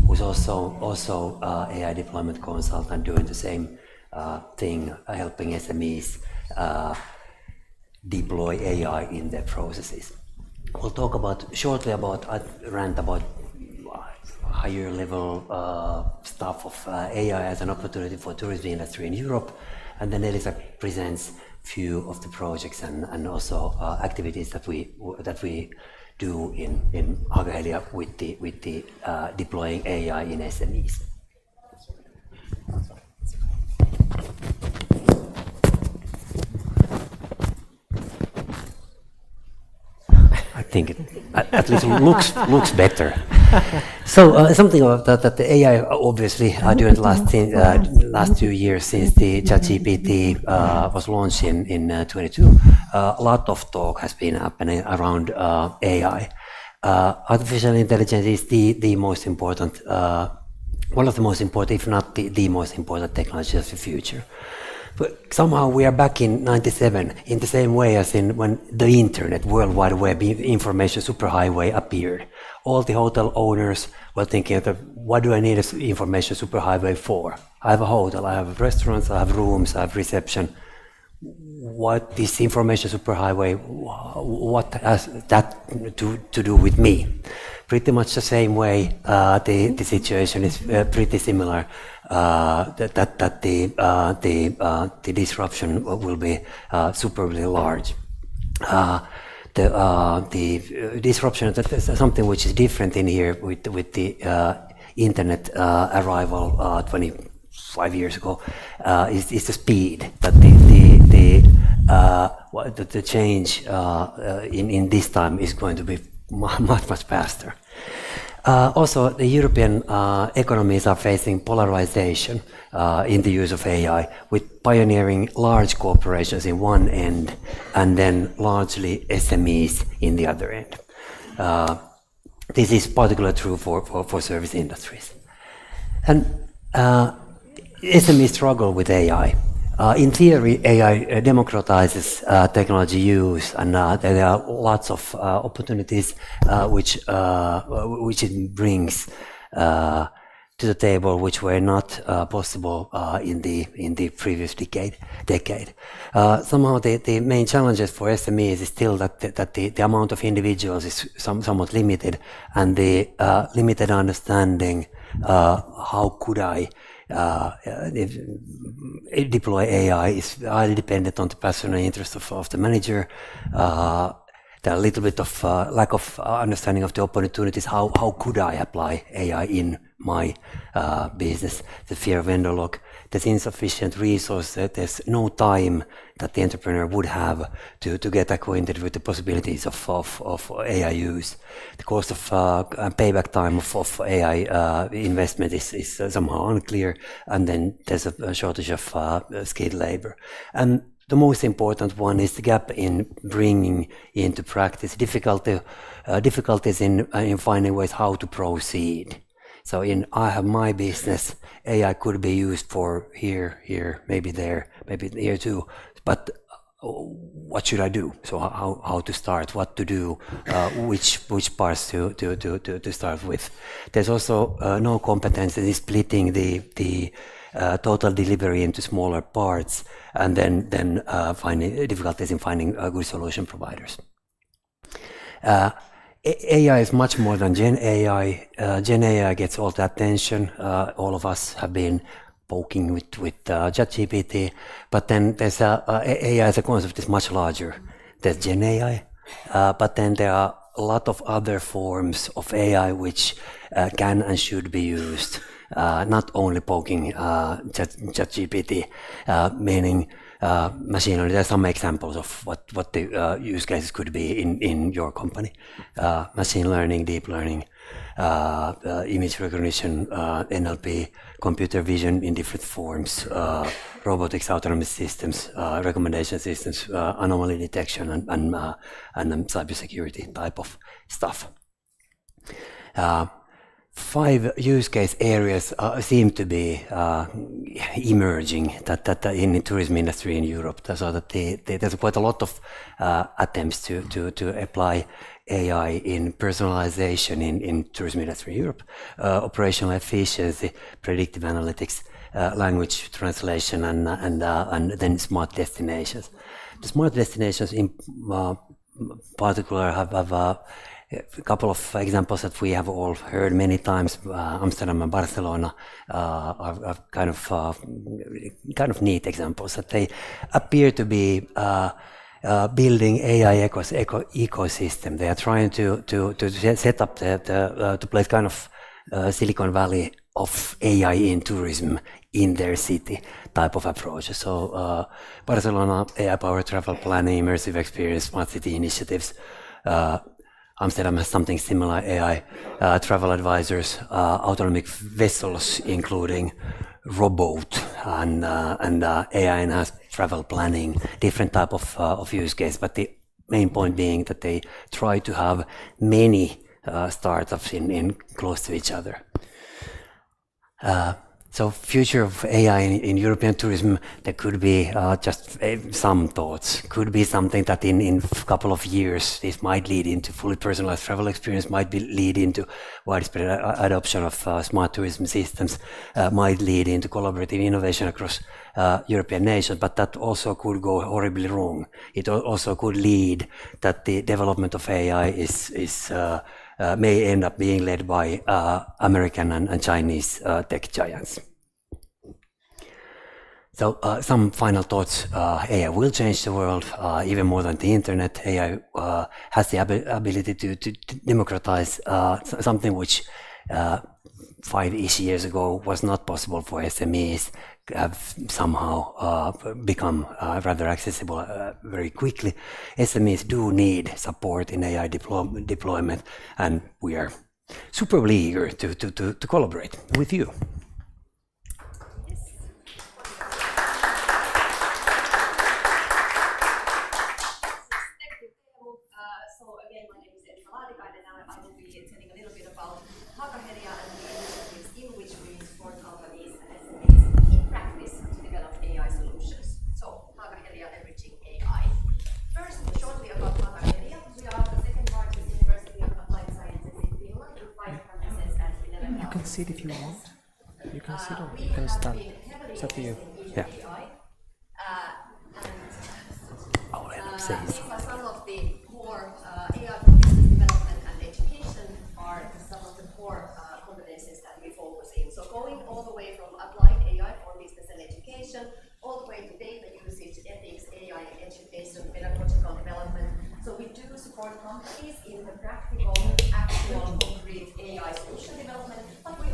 who's also AI deployment consultant doing the same thing, helping SMEs deploy AI in their processes. We'll talk shortly about higher level stuff of AI as an opportunity for tourism industry in Europe, and then Elisa presents few of the projects and also activities that we do in Haaga-Helia with the deploying AI in SMEs. I think it at least looks better. So something about that the AI obviously during the last 2 years since the ChatGPT was launched in 22, a lot of talk has been happening around AI. Artificial intelligence is the most important, one of the most important, if not the most important technology of the future. But somehow we are back in 97 in the same way as in when the internet, World Wide Web, information superhighway appeared. All the hotel owners were thinking, what do I need an information superhighway for? I have a hotel, I have restaurants, I have rooms, I have reception. What is information superhighway? What has that to do with me? Pretty much the same way the situation is pretty similar. That the disruption will be superbly large. The disruption, that's something which is different in here with the internet arrival 25 years ago, is the speed that the change in this time is going to be much faster. Also, the European economies are facing polarization in the use of AI, with pioneering large corporations in one end and then largely SMEs in the other end. This is particularly true for service industries. And SMEs struggle with AI. In theory, AI democratizes technology use, and there are lots of opportunities which it brings to the table, which were not possible in the previous decade. Somehow, the main challenges for SMEs is still that the amount of individuals is somewhat limited, and the limited understanding how could I deploy AI is highly dependent on the passion and interest of the manager. There are a little bit of lack of understanding of the opportunities. How could I apply AI in my business? The fear of vendor lock. There's insufficient resources. There's no time that the entrepreneur would have to get acquainted with the possibilities of AI use. The cost of payback time of AI investment is somehow unclear, and then there's a shortage of skilled labor. And the most important one is the gap in bringing into practice difficulties in finding ways how to proceed. So I have my business, AI could be used for here, maybe there, maybe here too. But what should I do? So how to start? What to do? Which parts to start with? There's also no competence in splitting the total delivery into smaller parts, and then finding difficulties in finding good solution providers. AI is much more than Gen AI. Gen AI gets all the attention. All of us have been poking with ChatGPT, but then there's AI as a concept is much larger. There's Gen AI, but then there are a lot of other forms of AI which can and should be used. Not only poking ChatGPT, meaning machine learning. There are some examples of what the use cases could be in your company. Machine learning, deep learning, image recognition, NLP, computer vision in different forms, robotics, autonomous systems, recommendation systems, anomaly detection, and cybersecurity type of stuff. 5 use case areas seem to be emerging that in the tourism industry in Europe. So that there's quite a lot of attempts to apply AI in personalization in tourism industry in Europe, operational efficiency, predictive analytics, language translation and then smart destinations. The smart destinations in particular have a couple of examples that we have all heard many times. Amsterdam and Barcelona are kind of neat examples that they appear to be building AI ecosystem. They are trying to set up to place kind of Silicon Valley of AI in tourism in their city type of approach. So Barcelona, AI-powered travel planning, immersive experience, smart city initiatives. Amsterdam has something similar, AI travel advisors, autonomic vessels, including robot and AI-enhanced travel planning, different type of use case. But the main point being that they try to have many startups in close to each other. So future of AI in European tourism, there could be just some thoughts. Could be something that in a couple of years, this might lead into fully personalized travel experience, might lead into widespread adoption of smart tourism systems, might lead into collaborative innovation across European nations, but that also could go horribly wrong. It also could lead that the development of AI may end up being led by American and Chinese tech giants. So some final thoughts. AI will change the world even more than the internet. AI has the ability to democratize something which 5-ish years ago was not possible for SMEs, have somehow become rather accessible very quickly. SMEs do need support in AI deployment, and we are superbly eager to collaborate with you. You can sit if you want. You can sit or you can stand. It's up to you. Yeah. These are some of the core AI for business development and education are some of the core competencies that we focus in. So going all the way from applied AI for business and education, all the way to data usage, ethics, AI education, pedagogical development. So we do support companies in the practical, actual, concrete AI solution development, but we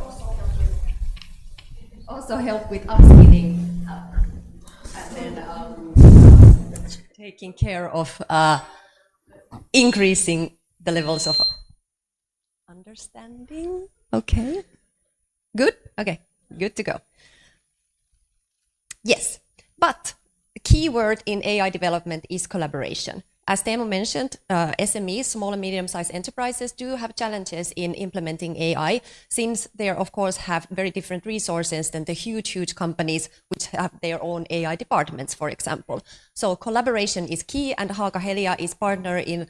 also help with upskilling and then taking care of increasing the levels of understanding. Okay, good. Okay, good to go. Yes, but the key word in AI development is collaboration. As Teemu mentioned, SMEs, small and medium-sized enterprises, do have challenges in implementing AI, since they, of course, have very different resources than the huge companies which have their own AI departments, for example. So collaboration is key, and Haaga-Helia is partner in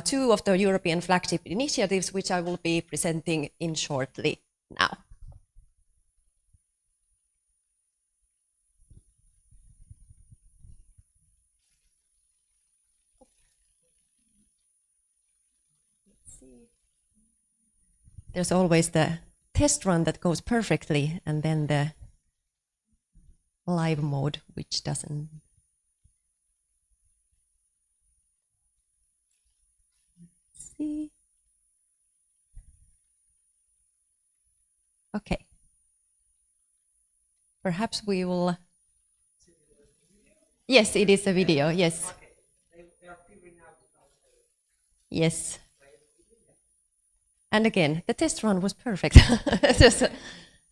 2 of the European flagship initiatives, which I will be presenting in shortly now. There's always the test run that goes perfectly, and then the live mode, which doesn't. Let's see. Okay. Perhaps we will. Yes, it is a video. Yes. Yes. And again, the test run was perfect. Just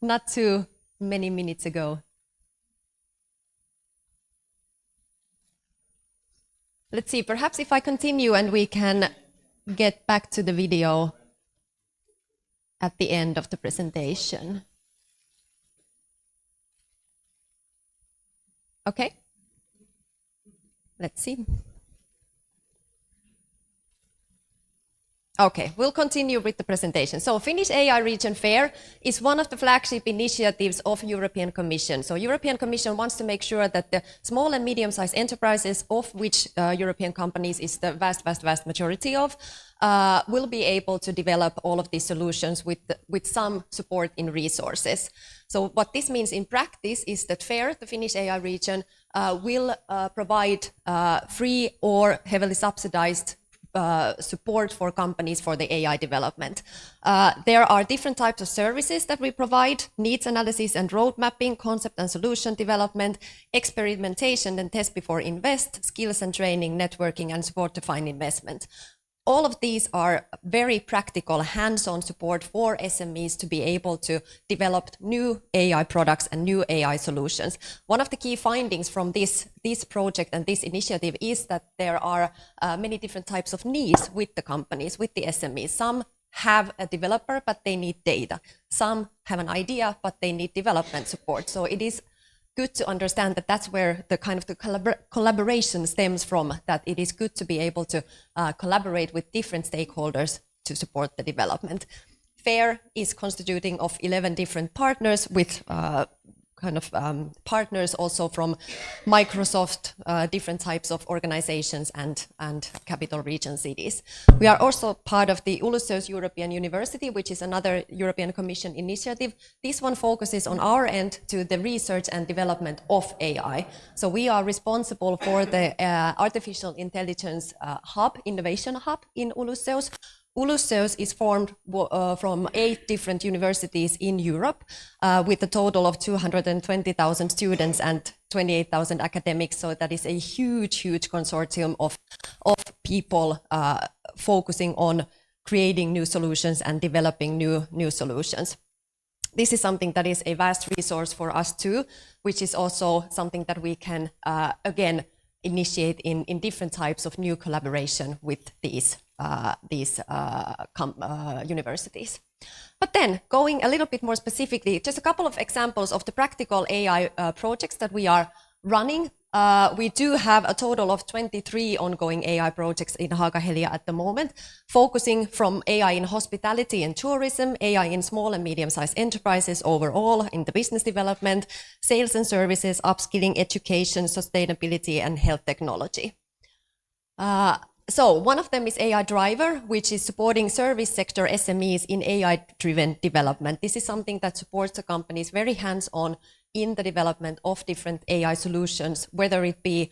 not too many minutes ago. Let's see, perhaps if I continue and we can get back to the video at the end of the presentation. Okay. Let's see. Okay, we'll continue with the presentation. So Finnish AI Region Fair is one of the flagship initiatives of European Commission. So European Commission wants to make sure that the small and medium-sized enterprises, of which European companies is the vast majority of, will be able to develop all of these solutions with some support in resources. So what this means in practice is that FAIR, the Finnish AI region, will provide free or heavily subsidized support for companies for the AI development. There are different types of services that we provide: needs analysis and road mapping, concept and solution development, experimentation and test before invest, skills and training, networking, and support to find investment. All of these are very practical, hands-on support for SMEs to be able to develop new AI products and new AI solutions. One of the key findings from this project and this initiative is that there are many different types of needs with the companies, with the SMEs. Some have a developer, but they need data. Some have an idea, but they need development support. So it is good to understand that that's where the kind of the collaboration stems from, that it is good to be able to collaborate with different stakeholders to support the development. FAIR is constituting of 11 different partners with partners also from Microsoft, different types of organizations and capital region cities. We are also part of the Ulusso's European University, which is another European Commission initiative. This one focuses on our end to the research and development of AI. So we are responsible for the artificial intelligence hub, innovation hub in Ulusso's. Ulusso's is formed from 8 different universities in Europe with a total of 220,000 students and 28,000 academics. So that is a huge consortium of people focusing on creating new solutions and developing new solutions. This is something that is a vast resource for us too, which is also something that we can again initiate in different types of new collaboration with these universities. But then, going a little bit more specifically, just a couple of examples of the practical AI projects that we are running. We do have a total of 23 ongoing AI projects in Haaga-Helia at the moment, focusing from AI in hospitality and tourism, AI in small and medium-sized enterprises overall in the business development, sales and services, upskilling, education, sustainability, and health technology. So one of them is AI Driver, which is supporting service sector SMEs in AI-driven development. This is something that supports the companies very hands-on in the development of different AI solutions, whether it be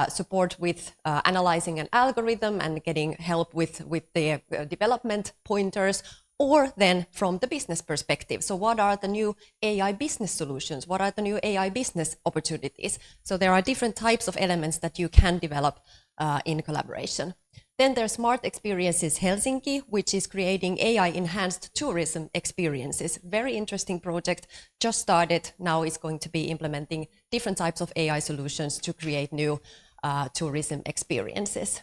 support with analyzing an algorithm and getting help with the development pointers, or then from the business perspective. So what are the new AI business solutions? What are the new AI business opportunities? So there are different types of elements that you can develop in collaboration. Then there's Smart Experiences Helsinki, which is creating AI-enhanced tourism experiences. Very interesting project, just started, now is going to be implementing different types of AI solutions to create new tourism experiences.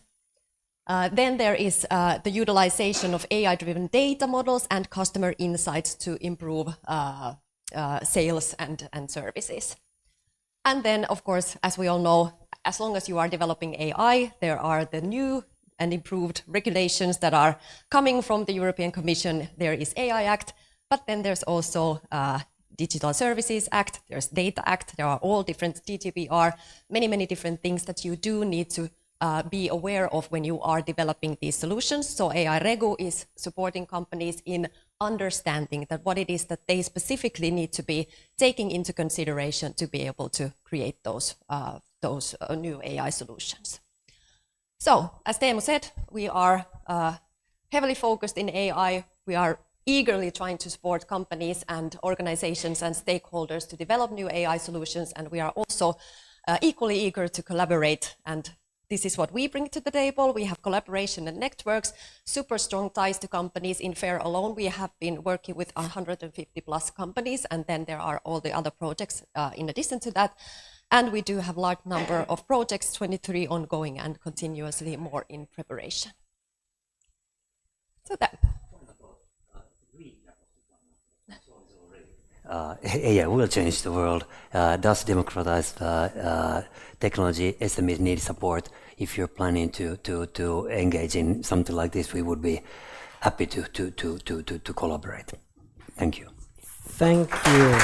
Then there is the utilization of AI-driven data models and customer insights to improve sales and services. And then, of course, as we all know, as long as you are developing AI, there are the new and improved regulations that are coming from the European Commission. There is AI Act, but then there's also Digital Services Act, there's Data Act, there are all different GDPR, many different things that you do need to be aware of when you are developing these solutions. So AI Regu is supporting companies in understanding that what it is that they specifically need to be taking into consideration to be able to create those new AI solutions. So, as Teemu said, we are heavily focused in AI. We are eagerly trying to support companies and organizations and stakeholders to develop new AI solutions, and we are also equally eager to collaborate, and this is what we bring to the table. We have collaboration and networks, super strong ties to companies. In FAIR alone, we have been working with 150 plus companies, and then there are all the other projects in addition to that. And we do have a large number of projects, 23 ongoing and continuously more in preparation. So that. AI will change the world, does democratize technology. SMEs need support. If you're planning to engage in something like this, we would be happy to collaborate. Thank you. Thank you.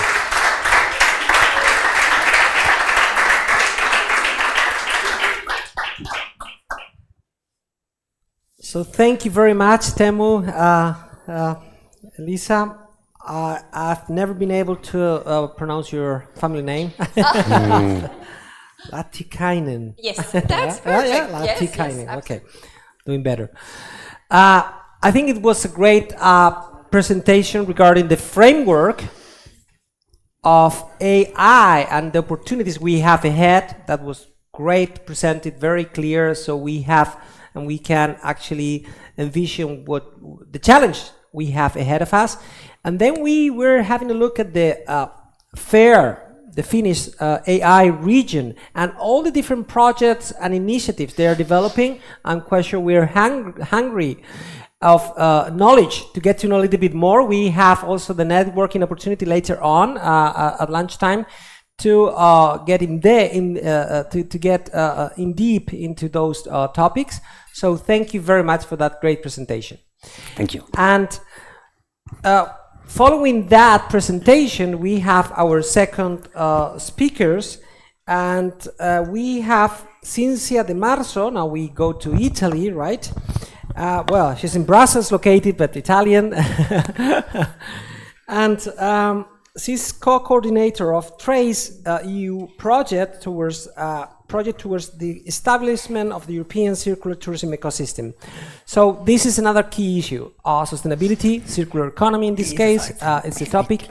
So thank you very much, Teemu, Lisa. I've never been able to pronounce your family name. Latikainen. Yes, that's perfect. Yeah, Yes, Latikainen. Okay, doing better. I think it was a great presentation regarding the framework of AI and the opportunities we have ahead. That was great, presented, very clear. So we have, and we can actually envision what the challenge we have ahead of us. And then we were having a look at the the Finnish AI region and all the different projects and initiatives they are developing. I'm quite sure we're hungry of knowledge to get to know a little bit more. We have also the networking opportunity later on at lunchtime to get in deep into those topics. So thank you very much for that great presentation. Thank you. And following that presentation, we have our second speakers, and we have Cinzia De Marzo. Now we go to Italy, right? Well, she's in Brussels located, but Italian. And she's co-coordinator of TRACE EU project towards the establishment of the European circular tourism ecosystem. So this is another key issue: sustainability, circular economy. In this case, it's the topic,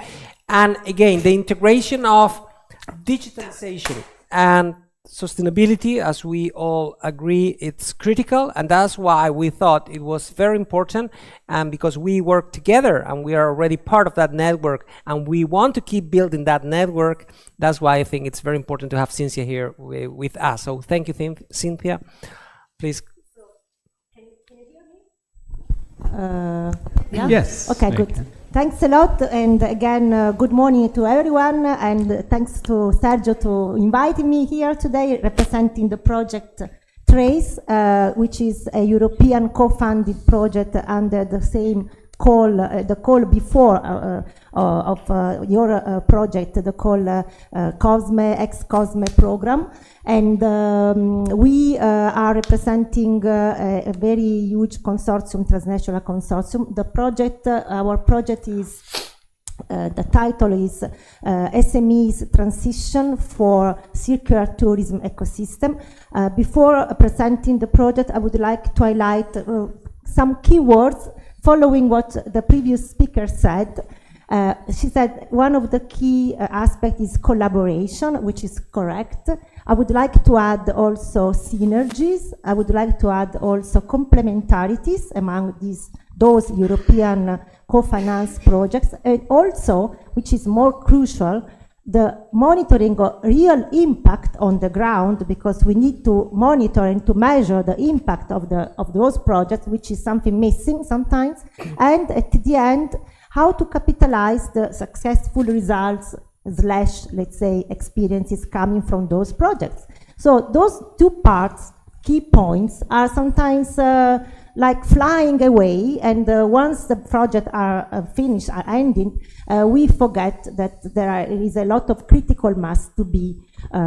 and again, the integration of digitalization and sustainability, as we all agree, it's critical, and that's why we thought it was very important, and because we work together and we are already part of that network and we want to keep building that network, that's why I think it's very important to have Cinzia here with us. So thank you, Cinzia. Please. Can you hear me? Yeah? Yes. Okay, good. Thanks a lot, and again, good morning to everyone, and thanks to Sergio to inviting me here today, representing the project TRACE, which is a European co-funded project under the same call, the call before of your project, the call COSME, ex-COSME program. And we are representing a very huge consortium, transnational consortium. The project, our project is, the title is SMEs Transition for Circular Tourism Ecosystem. Before presenting the project, I would like to highlight some keywords following what the previous speaker said. She said one of the key aspects is collaboration, which is correct. I would like to add also synergies. I would like to add also complementarities among those European co-finance projects, and also, which is more crucial, the monitoring of real impact on the ground, because we need to monitor and to measure the impact of those projects, which is something missing sometimes, and at the end, how to capitalize the successful results / let's say experiences coming from those projects. So those two parts, key points, are sometimes like flying away, and once the projects are finished, are ending, we forget that there is a lot of critical mass to be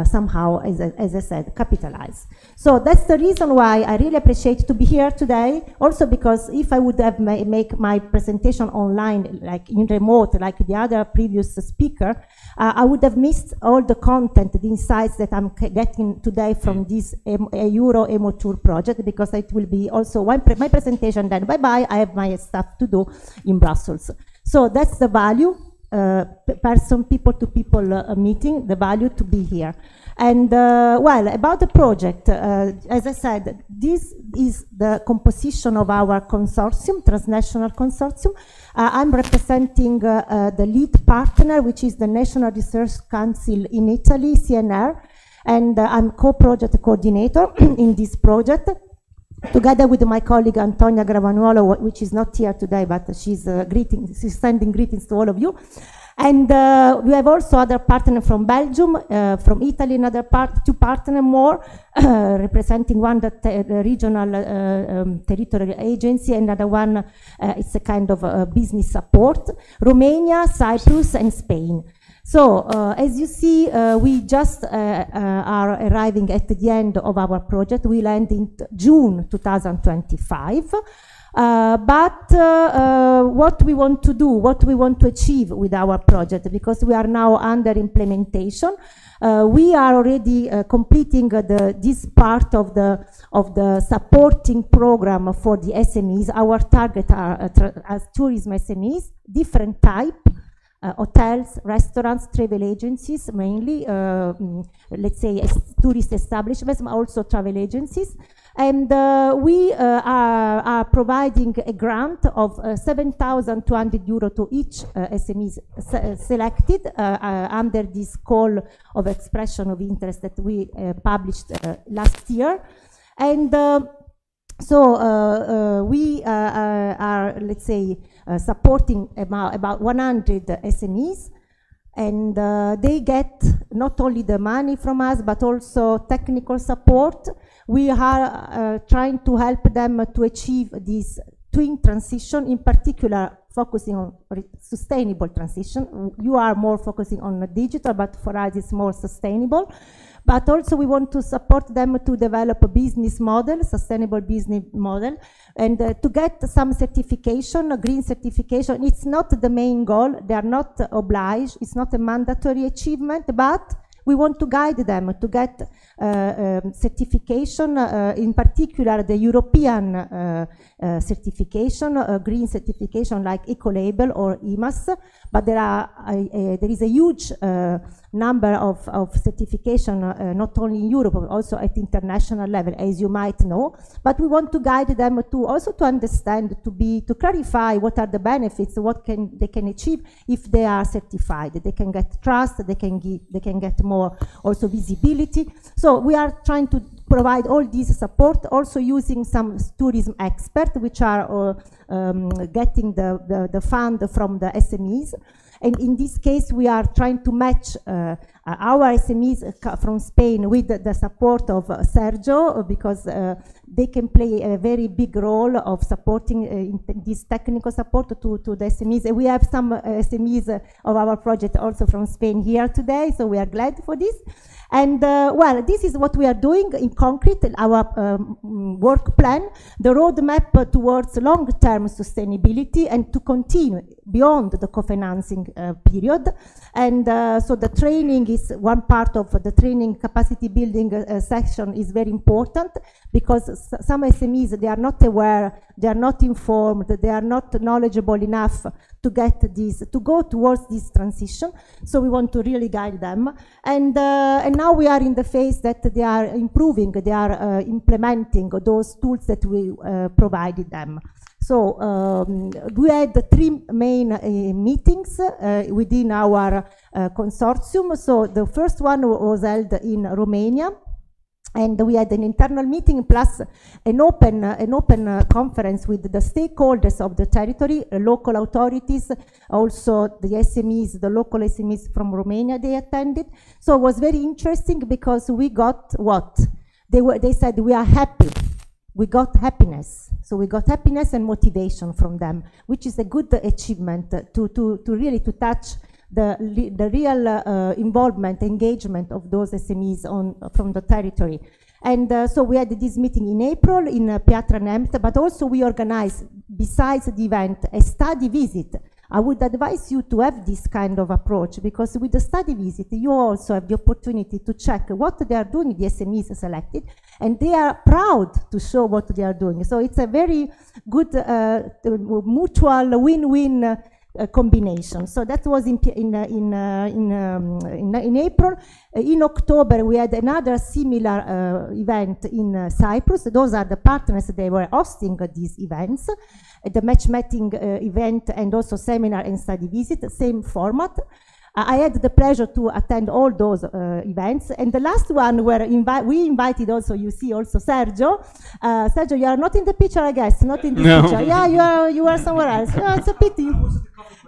somehow, as I said, capitalized. So that's the reason why I really appreciate to be here today. Also because if I would have make my presentation online, like in remote, like the other previous speaker, I would have missed all the content, the insights that I'm getting today from this Euro-Emotur project, because it will be also my presentation, then bye-bye, I have my stuff to do in Brussels. So that's the value, people-to-people meeting, the value to be here. And well, about the project, as I said, this is the composition of our consortium, transnational consortium. I'm representing the lead partner, which is the National Research Council in Italy, CNR, and I'm co-project coordinator in this project, together with my colleague Antonia Gravanuolo, which is not here today, but she's sending greetings to all of you. And we have also other partners from Belgium, from Italy, another two partners more, representing one the regional territorial agency, and another one it's a kind of business support, Romania, Cyprus, and Spain. So, as you see, we just are arriving at the end of our project. We'll end in June 2025. But what we want to do, what we want to achieve with our project, because we are now under implementation, we are already completing this part of the supporting program for the SMEs. Our target are as tourism SMEs, different type. Hotels, restaurants, travel agencies, mainly, let's say tourist establishments, but also travel agencies. And we are providing a grant of 7,200 euro to each SMEs selected under this call of expression of interest that we published last year. And so we are, let's say, supporting about 100 SMEs, and they get not only the money from us, but also technical support. We are trying to help them to achieve this twin transition, in particular focusing on sustainable transition. You are more focusing on the digital, but for us it's more sustainable. But also we want to support them to develop a business model, sustainable business model, and to get some certification, a green certification. It's not the main goal, they are not obliged, it's not a mandatory achievement, but we want to guide them to get certification, in particular the European certification, green certification like Ecolabel or EMAS, but there is a huge number of certification, not only in Europe, but also at international level, as you might know. But we want to guide them to also to understand, to clarify what are the benefits, what they can achieve if they are certified. They can get trust, they can get more also visibility. So we are trying to provide all this support, also using some tourism experts, which are getting the fund from the SMEs. And in this case, we are trying to match our SMEs from Spain with the support of Sergio, because they can play a very big role of supporting this technical support to the SMEs. And we have some SMEs of our project also from Spain here today, so we are glad for this. And well, this is what we are doing in concrete, our work plan, the roadmap towards long-term sustainability and to continue beyond the co-financing period. And so the training is one part of the training capacity building section is very important, because some SMEs, they are not aware, they are not informed, they are not knowledgeable enough to get this, to go towards this transition. So we want to really guide them. And now we are in the phase that they are improving, they are implementing those tools that we provided them. So we had the three main meetings within our consortium. So the first one was held in Romania, and we had an internal meeting plus an open conference with the stakeholders of the territory, local authorities, also the SMEs, the local SMEs from Romania, they attended. So it was very interesting because we got what? They said, we are happy. We got happiness. So we got happiness and motivation from them, which is a good achievement to really to touch the real involvement, engagement of those SMEs from the territory. And so we had this meeting in April in Piatra Neamț, but also we organized, besides the event, a study visit. I would advise you to have this kind of approach, because with the study visit, you also have the opportunity to check what they are doing, the SMEs selected, and they are proud to show what they are doing. So it's a very good mutual win-win combination. So that was in April. In October, we had another similar event in Cyprus. Those are the partners, they were hosting these events, the matchmaking event and also seminar and study visit, same format. I had the pleasure to attend all those events, and the last one where we invited also, you see also Sergio. Sergio, you are not in the picture, I guess, not in the picture. Yeah, you are somewhere else. No, it's a pity.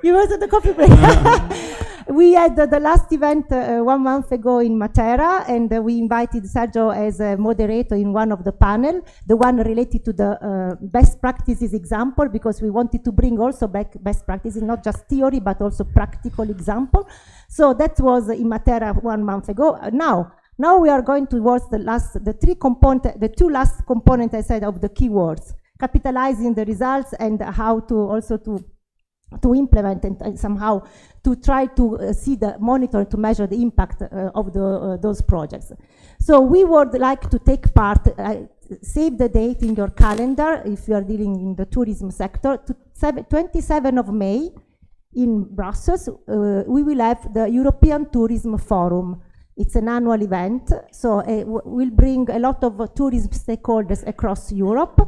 You was at the coffee break. We had the last event 1 month ago in Matera, and we invited Sergio as a moderator in one of the panel, the one related to the best practices example, because we wanted to bring also back best practices, not just theory, but also practical example. So that was in Matera 1 month ago. Now we are going towards the two last components I said of the keywords, capitalizing the results and how to also to implement and somehow to try to see the monitor, to measure the impact of those projects. So we would like to take part, save the date in your calendar if you are dealing in the tourism sector, to 27 of May in Brussels, we will have the European Tourism Forum. It's an annual event, so we'll bring a lot of tourism stakeholders across Europe.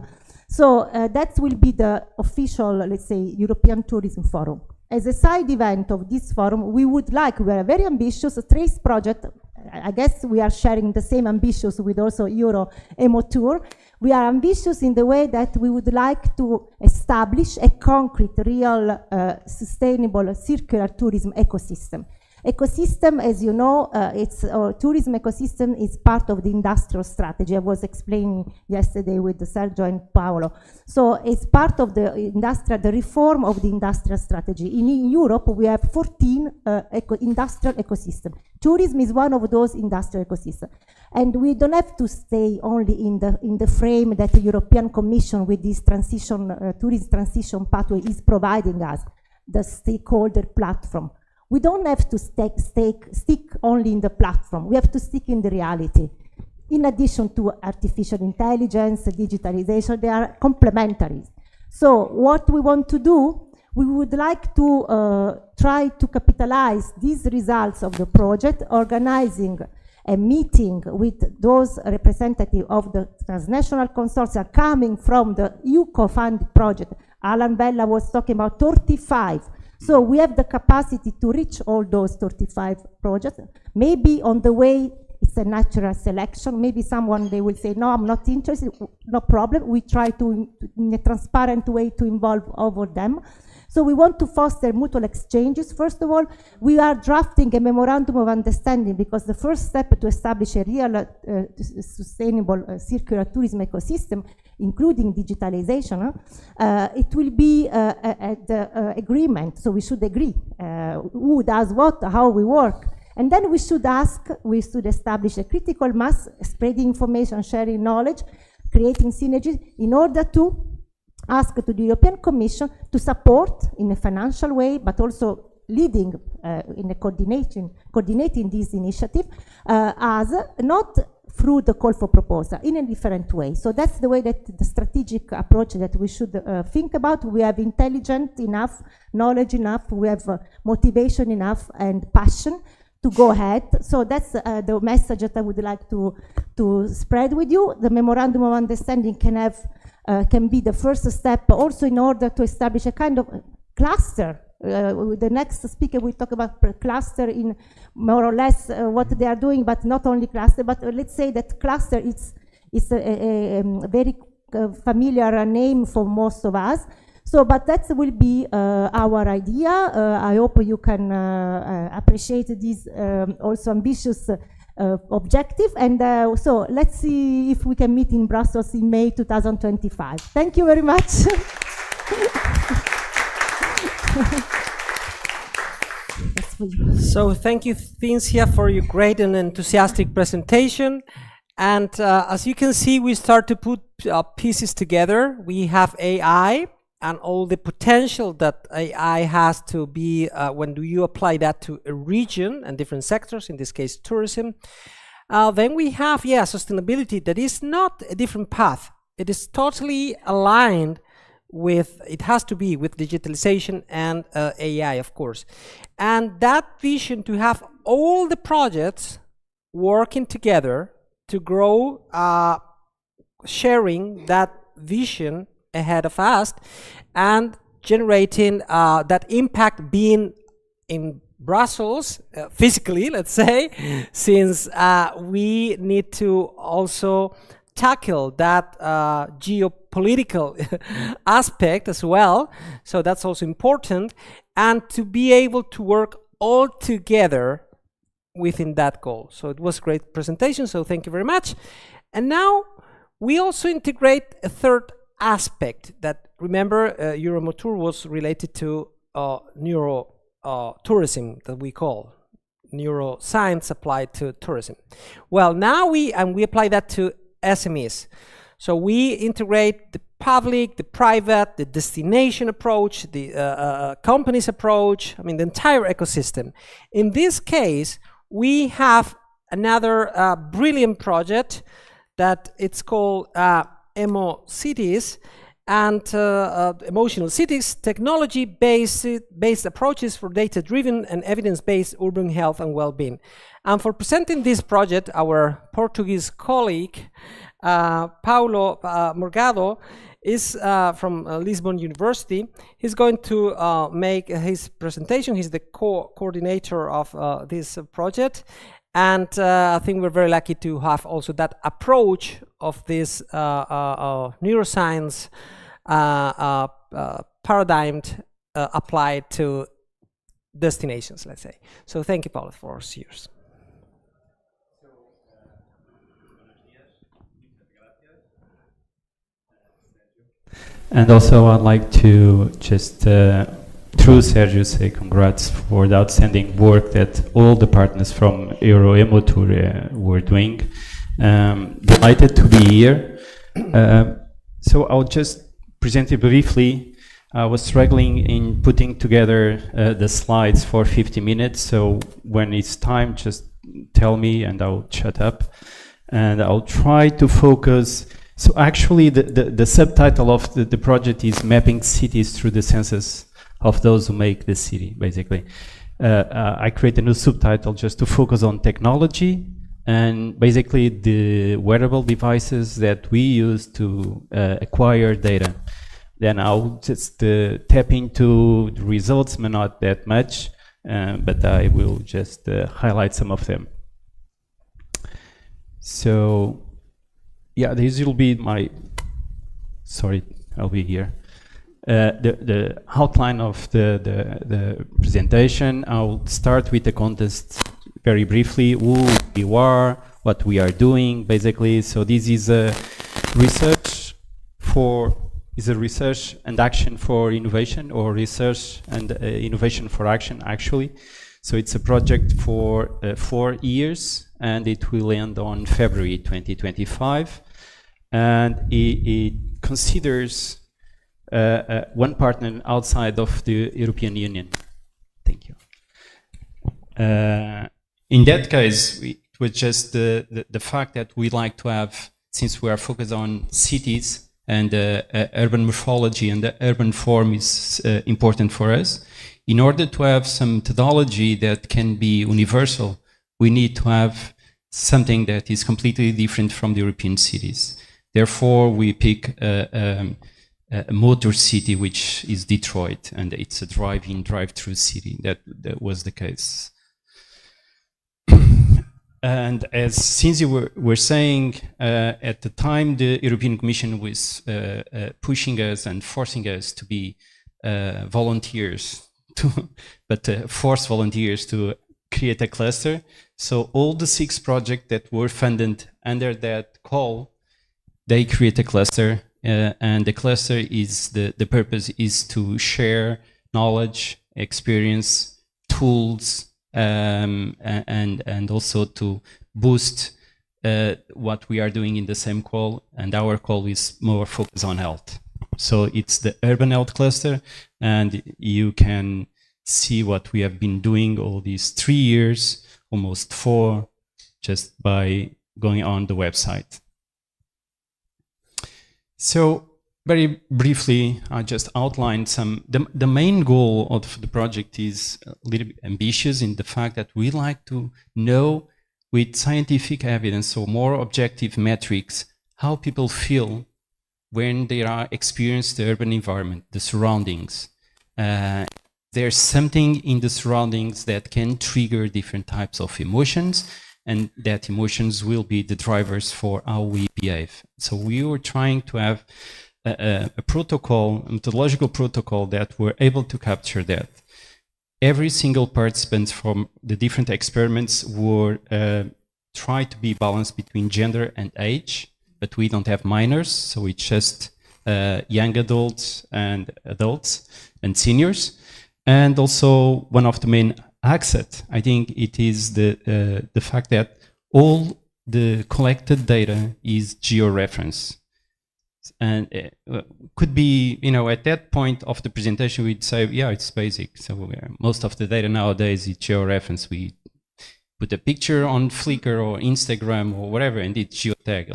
So that will be the official, let's say, European Tourism Forum. As a side event of this forum, we are very ambitious, a TRACE project. I guess we are sharing the same ambitions with also Euro-Emotur. We are ambitious in the way that we would like to establish a concrete, real, sustainable, circular tourism ecosystem. Ecosystem, as you know, tourism ecosystem is part of the industrial strategy. I was explaining yesterday with Sergio and Paolo. So it's part of the reform of the industrial strategy. In Europe, we have 14 industrial ecosystems. Tourism is one of those industrial ecosystems. And we don't have to stay only in the frame that the European Commission with this tourism transition pathway is providing us, the stakeholder platform. We don't have to stick only in the platform. We have to stick in the reality. In addition to artificial intelligence, digitalization, they are complementary. So what we want to do, we would like to try to capitalize these results of the project, organizing a meeting with those representatives of the transnational consortia coming from the EU co-funded project. Alan Bella was talking about 35. So we have the capacity to reach all those 35 projects. Maybe on the way, it's a natural selection. Maybe someone, they will say, no, I'm not interested, no problem. We try to, in a transparent way, to involve all of them. So we want to foster mutual exchanges. First of all, we are drafting a memorandum of understanding, because the first step to establish a real sustainable circular tourism ecosystem, including digitalization, it will be the agreement. So we should agree who does what, how we work. And then we should establish a critical mass, spreading information, sharing knowledge, creating synergies in order to ask to the European Commission to support in a financial way, but also leading in a coordinating this initiative as not through the call for proposal, in a different way. So that's the way that the strategic approach that we should think about. We have intelligence enough, knowledge enough, we have motivation enough and passion to go ahead. So that's the message that I would like to spread with you. The memorandum of understanding can be the first step also in order to establish a kind of cluster. The next speaker will talk about per cluster in more or less what they are doing, but not only cluster, but let's say that cluster is a very familiar name for most of us. So, but that will be our idea. I hope you can appreciate this also ambitious objective. And so let's see if we can meet in Brussels in May 2025. Thank you very much. So thank you, Vincia, for your great and enthusiastic presentation. And as you can see, we start to put pieces together. We have AI and all the potential that AI has to be when do you apply that to a region and different sectors, in this case tourism. Then we have, sustainability that is not a different path. It is totally aligned with, it has to be with digitalization and AI, of course. And that vision to have all the projects working together to grow, sharing that vision ahead of us and generating that impact being in Brussels physically, let's say, since we need to also tackle that political aspect as well. So that's also important. And to be able to work all together within that goal. So it was a great presentation, so thank you very much. And now we also integrate a third aspect that, remember, Euro-Emotur was related to tourism, that we call neuroscience applied to tourism. Well, now we apply that to SMEs. So we integrate the public, the private, the destination approach, the companies approach, I mean the entire ecosystem. In this case, we have another brilliant project that it's called Emo Cities, and emotional cities, technology-based approaches for data-driven and evidence-based urban health and well-being. And for presenting this project, our Portuguese colleague, Paulo Morgado, is from Lisbon University. He's going to make his presentation. He's the coordinator of this project. And I think we're very lucky to have also that approach of this neuroscience paradigm applied to destinations, let's say. So thank you, Paulo, for yours. And also I'd like to just, through Sergio, say congrats for the outstanding work that all the partners from Euro-Emotur were doing. Delighted to be here. So I'll just present it briefly. I was struggling in putting together the slides for 50 minutes, so when it's time, just tell me and I'll shut up. And I'll try to focus. So actually the subtitle of the project is Mapping Cities Through the Senses of Those Who Make the City, basically. I created a new subtitle just to focus on technology and basically the wearable devices that we use to acquire data. Then I'll just tap into the results, but not that much, but I will just highlight some of them. So, yeah, this will be my, sorry, I'll be here. The outline of the presentation. I'll start with the context very briefly, who we are, what we are doing, basically. So this is a research and action for innovation, or research and innovation for action, actually. So it's a project for 4 years, and it will end on February 2025. And it considers one partner outside of the European Union. Thank you. In that case, it was just the fact that we like to have, since we are focused on cities and urban morphology, and the urban form is important for us. In order to have some methodology that can be universal, we need to have something that is completely different from the European cities. Therefore, we pick a motor city, which is Detroit, and it's a drive-in, drive-through city. That was the case. And as since you were saying, at the time the European Commission was pushing us and forcing us to be volunteers, force volunteers to create a cluster. So all the 6 projects that were funded under that call, they create a cluster, and the cluster is the purpose is to share knowledge, experience, tools, and also to boost what we are doing in the same call, and our call is more focused on health. So it's the urban health cluster, and you can see what we have been doing all these 3 years, almost 4, just by going on the website. So very briefly, I just outlined some. The main goal of the project is a little bit ambitious in the fact that we like to know with scientific evidence or more objective metrics how people feel when they are experience the urban environment, the surroundings. There's something in the surroundings that can trigger different types of emotions, and that emotions will be the drivers for how we behave. So we were trying to have a protocol, a methodological protocol that were able to capture that. Every single participant from the different experiments were try to be balanced between gender and age, but we don't have minors, so it's just young adults and seniors. And also one of the main assets, I think it is the fact that all the collected data is geo-reference. And could be, you know, at that point of the presentation, we'd say, yeah, it's basic. So most of the data nowadays is geo-reference. We put a picture on Flickr or Instagram or whatever, and it's geotag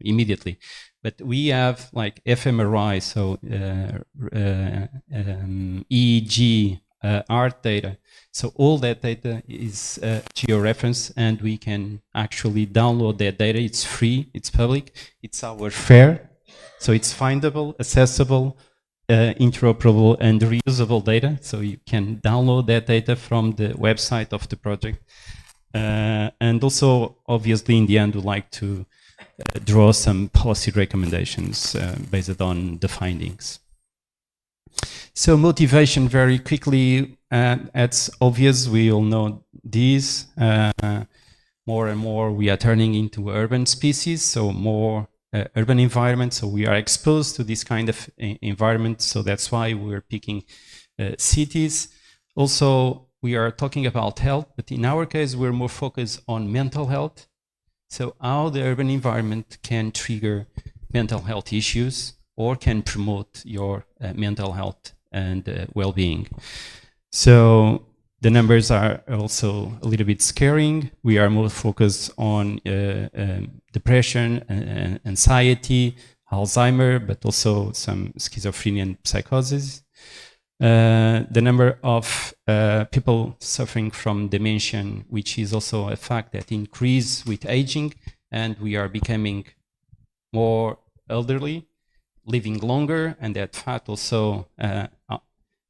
immediately. But we have like fMRI, so EEG, art data. So all that data is geo-reference, and we can actually download that data. It's free, it's public, it's our fair. So it's findable, accessible, interoperable, and reusable data. So you can download that data from the website of the project. And also, obviously, in the end, we'd like to draw some policy recommendations based on the findings. So motivation, very quickly, it's obvious, we all know this. More and more we are turning into urban species, so more urban environment, so we are exposed to this kind of environment, so that's why we're picking cities. Also, we are talking about health, but in our case, we're more focused on mental health. So how the urban environment can trigger mental health issues or can promote your mental health and well-being. So the numbers are also a little bit scaring. We are more focused on depression, and anxiety, Alzheimer, but also some schizophrenia and psychosis. The number of people suffering from dementia, which is also a fact that increases with aging, and we are becoming more elderly, living longer, and that fact also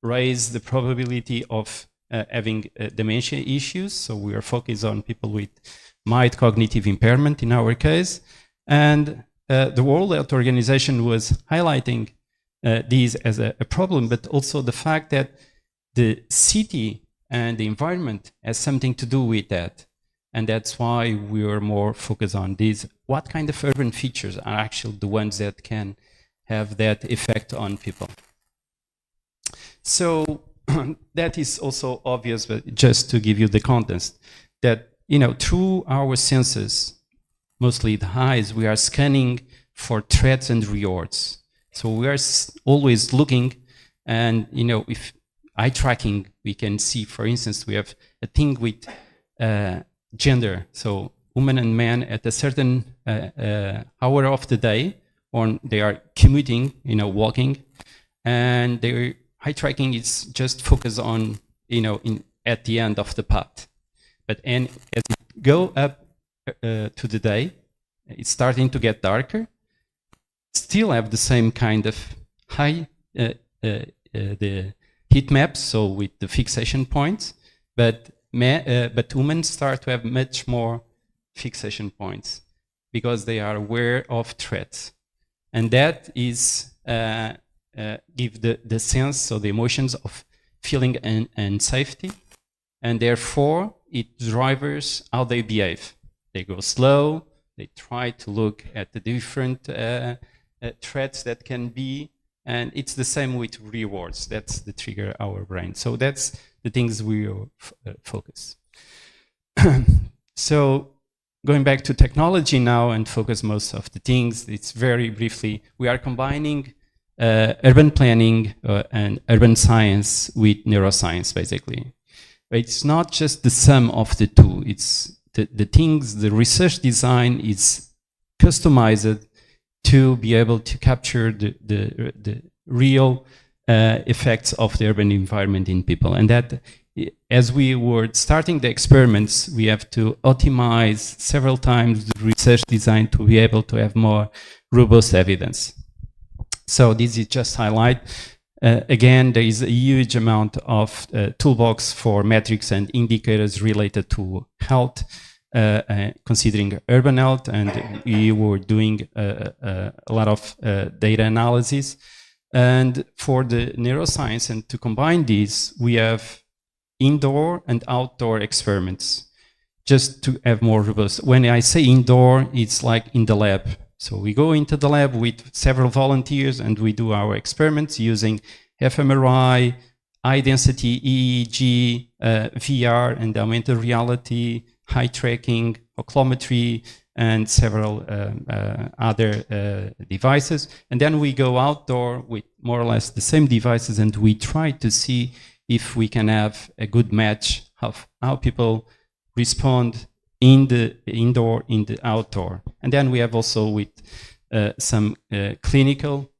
raises the probability of having dementia issues. So we are focused on people with mild cognitive impairment in our case. And the World Health Organization was highlighting these as a problem, but also the fact that the city and the environment has something to do with that. And that's why we are more focused on these. What kind of urban features are actually the ones that can have that effect on people? So that is also obvious, but just to give you the context, that, you know, through our senses, mostly the eyes, we are scanning for threats and rewards. So we are always looking, and, you know, if eye tracking, we can see, for instance, we have a thing with gender. So women and men at a certain hour of the day, or they are commuting, you know, walking, and their eye tracking is just focused on, you know, at the end of the path. But as it go up to the day, it's starting to get darker. Still have the same kind of high the heat maps, so with the fixation points, but women start to have much more fixation points because they are aware of threats, and that is give the sense, so the emotions of feeling and safety, and therefore it drives how they behave. They go slow. They try to look at the different threats that can be, and it's the same with rewards. That's the trigger our brain. So that's the things we focus. So going back to technology now and focus most of the things, it's very briefly, we are combining urban planning and urban science with neuroscience, basically. But it's not just the sum of the two. It's the things, the research design is customized to be able to capture the real effects of the urban environment in people. And that, as we were starting the experiments, we have to optimize several times the research design to be able to have more robust evidence. So this is just highlight. Again, there is a huge amount of toolbox for metrics and indicators related to health. considering urban health, and we were doing a lot of data analysis. And for the neuroscience, and to combine these, we have indoor and outdoor experiments, just to have more robust. When I say indoor, it's like in the lab. So we go into the lab with several volunteers and we do our experiments using fMRI, high density EEG, VR and augmented reality, eye tracking, oculometry, and several other devices. And then we go outdoor with more or less the same devices, and we try to see if we can have a good match of how people respond in the indoor, in the outdoor. And then we have also with some clinical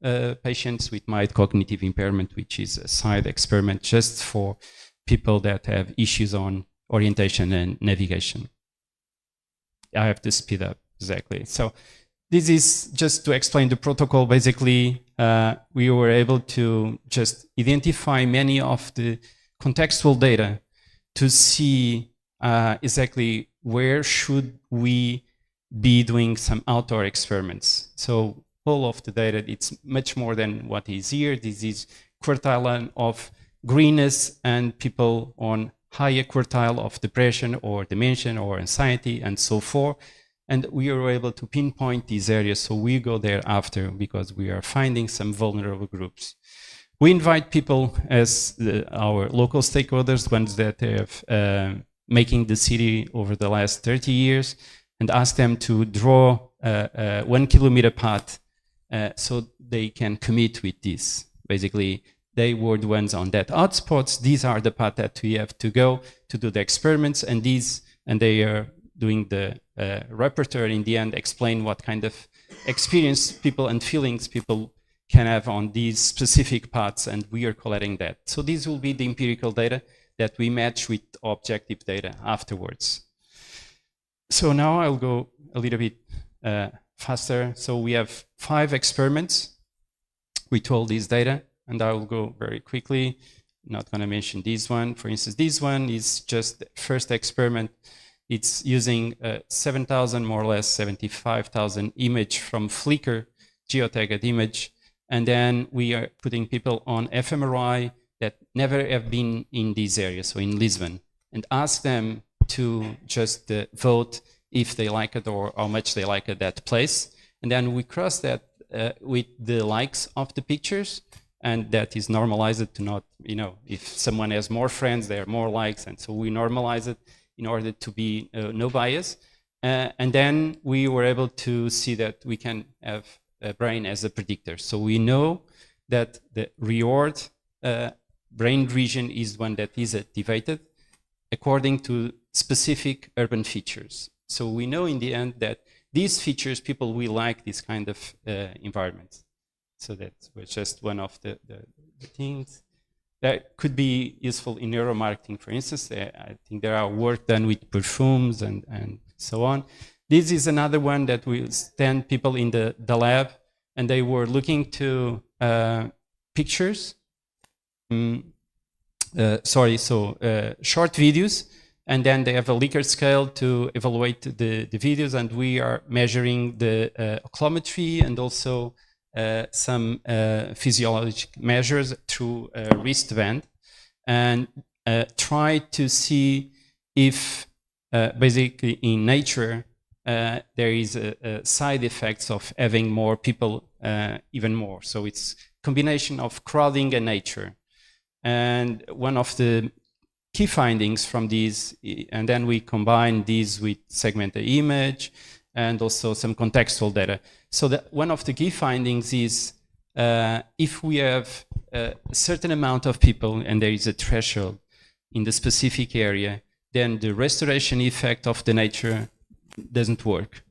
patients with mild cognitive impairment, which is a side experiment just for people that have issues on orientation and navigation. I have to speed up, exactly. So this is just to explain the protocol. Basically, we were able to just identify many of the contextual data to see exactly where should we be doing some outdoor experiments. So all of the data, it's much more than what is here. This is quartile of greenness and people on higher quartile of depression or dementia or anxiety and so forth. And we were able to pinpoint these areas, so we go there after because we are finding some vulnerable groups. We invite people as our local stakeholders, ones that have making the city over the last 30 years, and ask them to draw a 1 kilometer path so they can commit with this. Basically, they were the ones on that hotspots. These are the paths that we have to go to do the experiments, and they are doing the repertoire in the end, explain what kind of experience people and feelings people can have on these specific paths, and we are collecting that. So these will be the empirical data that we match with objective data afterwards. So now I'll go a little bit faster. So we have 5 experiments with all these data, and I will go very quickly. I'm not going to mention this one. For instance, this one is just the first experiment. It's using 7,000, more or less 75,000 image from Flickr, geotagged image, and then we are putting people on fMRI that never have been in these areas, so in Lisbon, and ask them to just vote if they like it or how much they like it, that place. And then we cross that with the likes of the pictures, and that is normalized to not, if someone has more friends, there are more likes, and so we normalize it in order to be no bias. And then we were able to see that we can have a brain as a predictor. So we know that the reward brain region is one that is activated according to specific urban features. So we know in the end that these features, people will like this kind of environments. So that was just one of the things that could be useful in neuromarketing, for instance. I think there are work done with perfumes and so on. This is another one that will stand people in the lab, and they were looking to pictures. Short videos, and then they have a Likert scale to evaluate the videos, and we are measuring the oculometry and also some physiologic measures through a wristband, and try to see if basically in nature there is a side effects of having more people even more. So it's combination of crowding and nature. And one of the key findings from these, and then we combine these with segmented image and also some contextual data. So that one of the key findings is if we have a certain amount of people and there is a threshold in the specific area, then the restoration effect of the nature doesn't work.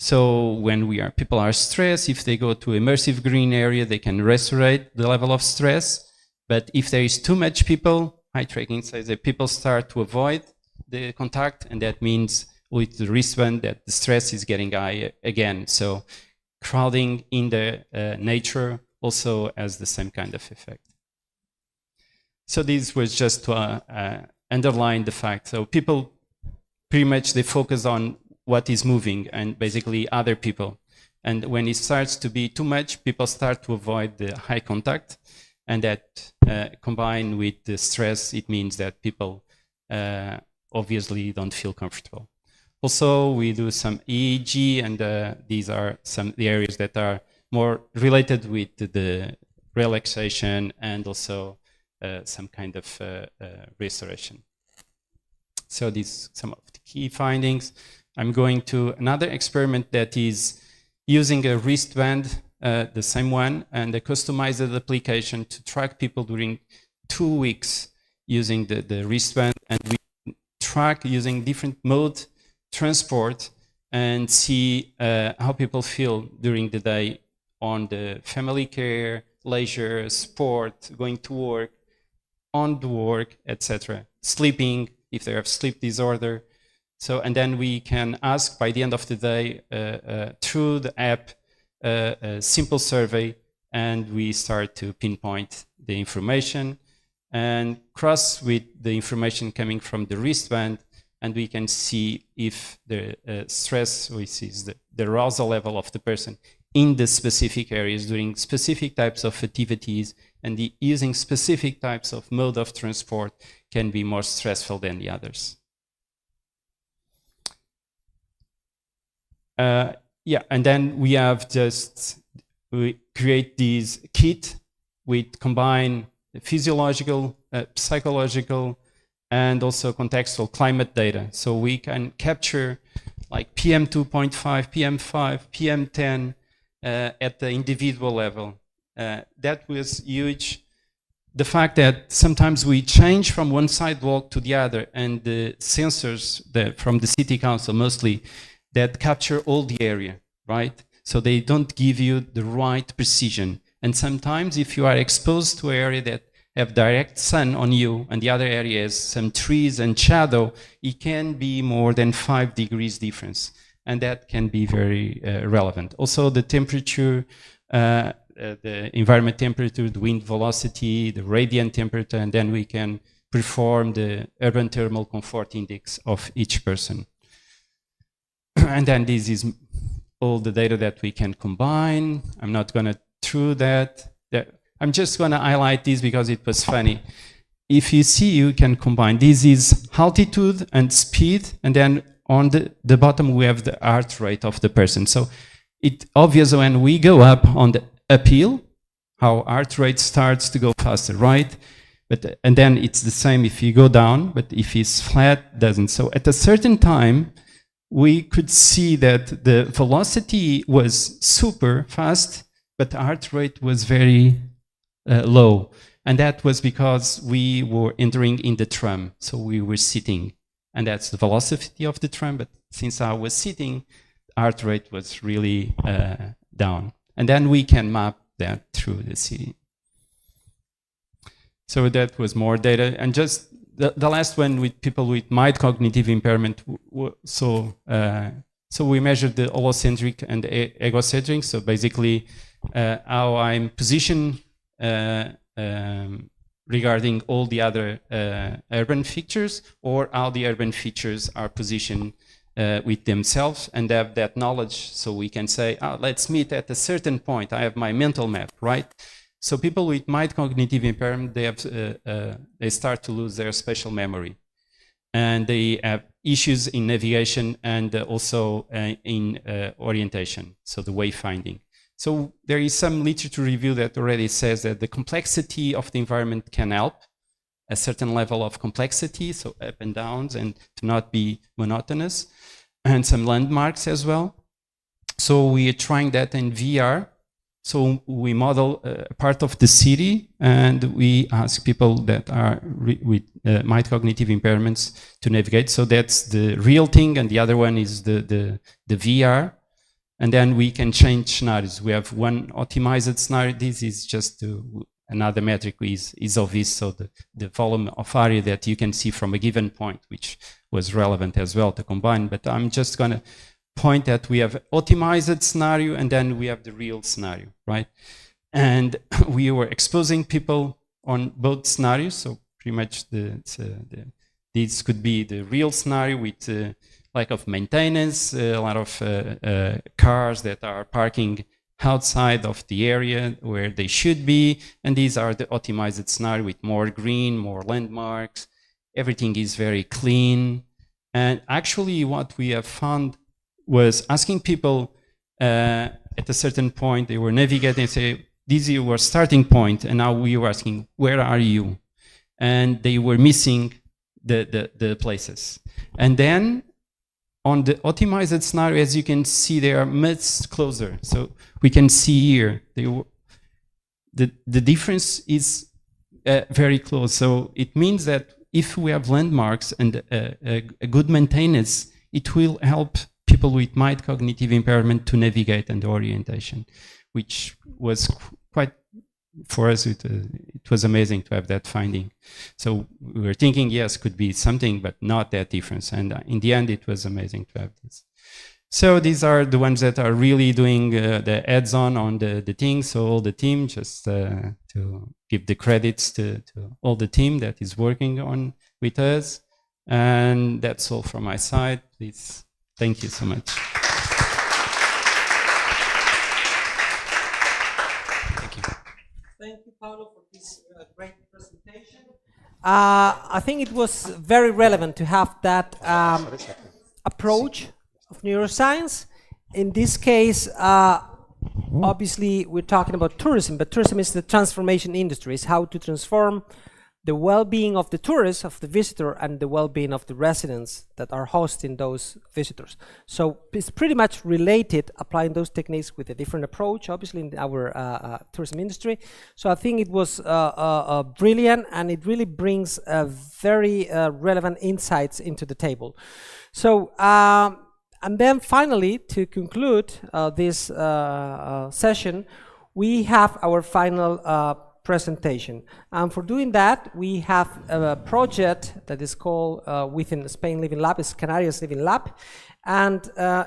So when people are stressed, if they go to immersive green area, they can restore the level of stress. But if there is too much people, eye tracking says that people start to avoid the contact, and that means with the wristband that the stress is getting high again. So crowding in the nature also has the same kind of effect. So this was just to underline the fact. So people pretty much they focus on what is moving and basically other people. And when it starts to be too much, people start to avoid the high contact. And that combined with the stress, it means that people obviously don't feel comfortable. Also, we do some EEG, and these are some the areas that are more related with the relaxation and also some kind of restoration. So these some of the key findings. I'm going to another experiment that is using a wristband, the same one, and a customized application to track people during 2 weeks using the wristband, and we track using different mode transport and see how people feel during the day on the family care, leisure, sport, going to work, on the work, etc. Sleeping, if they have sleep disorder. So, and then we can ask by the end of the day through the app a simple survey, and we start to pinpoint the information and cross with the information coming from the wristband, and we can see if the stress, which is the arousal level of the person in the specific areas during specific types of activities, and using specific types of mode of transport can be more stressful than the others. Yeah, and then we have we create these kit with combine physiological, psychological, and also contextual climate data. So we can capture like PM 2.5, PM 5, PM 10 at the individual level. That was huge. The fact that sometimes we change from one sidewalk to the other, and the sensors from the city council mostly that capture all the area, right? So they don't give you the right precision. And sometimes if you are exposed to an area that have direct sun on you and the other area has some trees and shadow, it can be more than 5 degrees difference. And that can be very relevant. Also the temperature, the environment temperature, the wind velocity, the radiant temperature, and then we can perform the urban thermal comfort index of each person. And then this is all the data that we can combine. I'm not going to through that. I'm just going to highlight this because it was funny. If you see, you can combine. This is altitude and speed, and then on the bottom we have the heart rate of the person. So it's obvious when we go up on the uphill, how heart rate starts to go faster, right? But and then it's the same if you go down, but if it's flat, it doesn't. So at a certain time, we could see that the velocity was super fast, but the heart rate was very low. And that was because we were entering in the tram, so we were sitting. And that's the velocity of the tram, but since I was sitting, heart rate was really down. And then we can map that through the city. So that was more data. And just the last one with people with mild cognitive impairment. So we measured the holocentric and egocentric. So basically how I'm positioned regarding all the other urban features, or how the urban features are positioned with themselves and have that knowledge. So we can say, let's meet at a certain point. I have my mental map, right? So people with mild cognitive impairment, they start to lose their spatial memory, and they have issues in navigation and also in orientation, so the wayfinding. So there is some literature review that already says that the complexity of the environment can help a certain level of complexity, so up and downs, and to not be monotonous, and some landmarks as well. So we are trying that in VR. So we model part of the city, and we ask people that are with mild cognitive impairments to navigate. So that's the real thing, and the other one is the VR. And then we can change scenarios. We have one optimized scenario. This is just another metric is obvious. So the volume of area that you can see from a given point, which was relevant as well to combine. But I'm just going to point that we have optimized scenario, and then we have the real scenario, right? And we were exposing people on both scenarios. So pretty much This could be the real scenario with lack of maintenance, a lot of cars that are parking outside of the area where they should be, and these are the optimized scenario with more green, more landmarks. Everything is very clean. And actually what we have found was asking people at a certain point, they were navigating and say, this is your starting point, and now we were asking, where are you? And they were missing the places. And then on the optimized scenario, as you can see, they are much closer. So we can see here, the difference is very close. So it means that if we have landmarks and a good maintenance, it will help people with mild cognitive impairment to navigate and orientation, which was quite, for us, it was amazing to have that finding. So we were thinking, yes, could be something, but not that difference. And in the end, it was amazing to have this. So these are the ones that are really doing the ads-on the thing. So all the team, just to give the credits to all the team that is working on with us. And that's all from my side. Please, thank you so much. Thank you, Paolo, for this great presentation. I think it was very relevant to have that approach of neuroscience. In this case, obviously, we're talking about tourism, but tourism is the transformation industry. It's how to transform the well-being of the tourist, of the visitor, and the well-being of the residents that are hosting those visitors. So it's pretty much related, applying those techniques with a different approach, obviously, in our tourism industry. So I think it was brilliant, and it really brings very relevant insights into the table. So, and then finally, to conclude this session, we have our final presentation. And for doing that, we have a project that is called within Spain Living Lab, is Canarias Living Lab. And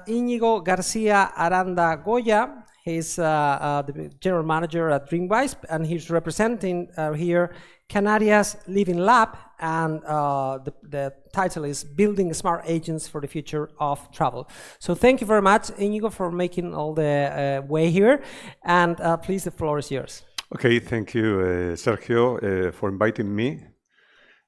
Íñigo García Aranda Goya, he's the general manager at Dreamwise, and he's representing here Canarias Living Lab, and the title is Building Smart Agents for the Future of Travel. So thank you very much, Íñigo, for making all the way here, and please, the floor is yours. Okay, thank you, Sergio, for inviting me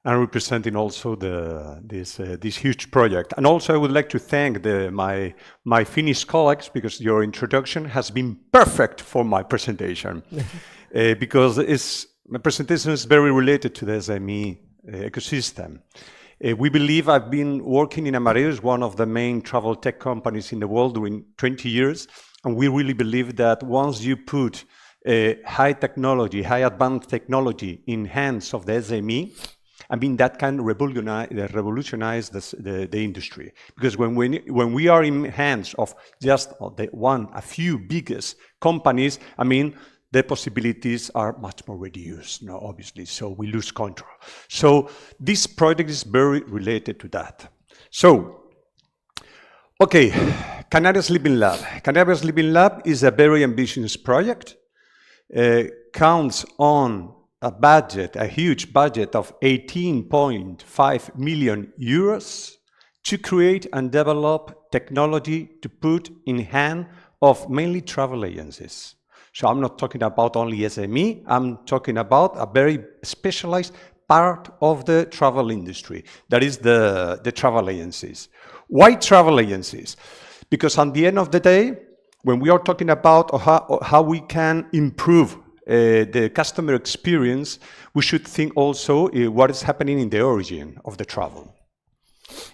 and representing also this huge project. And also I would like to thank my Finnish colleagues, because your introduction has been perfect for my presentation. Because my presentation is very related to the SME ecosystem. We believe I've been working in Amadeus, one of the main travel tech companies in the world, during 20 years. And we really believe that once you put high technology, high advanced technology in hands of the SME, I mean, that can revolutionize the industry. Because when we are in hands of just a few biggest companies, I mean, the possibilities are much more reduced, obviously, so we lose control. So this project is very related to that. So, okay, Canarias Living Lab. Canarias Living Lab is a very ambitious project. Counts on a budget, a huge budget of 18.5 million euros to create and develop technology to put in hand of mainly travel agencies. So I'm not talking about only SME, I'm talking about a very specialized part of the travel industry, that is the travel agencies. Why travel agencies? Because at the end of the day, when we are talking about how we can improve the customer experience, we should think also what is happening in the origin of the travel.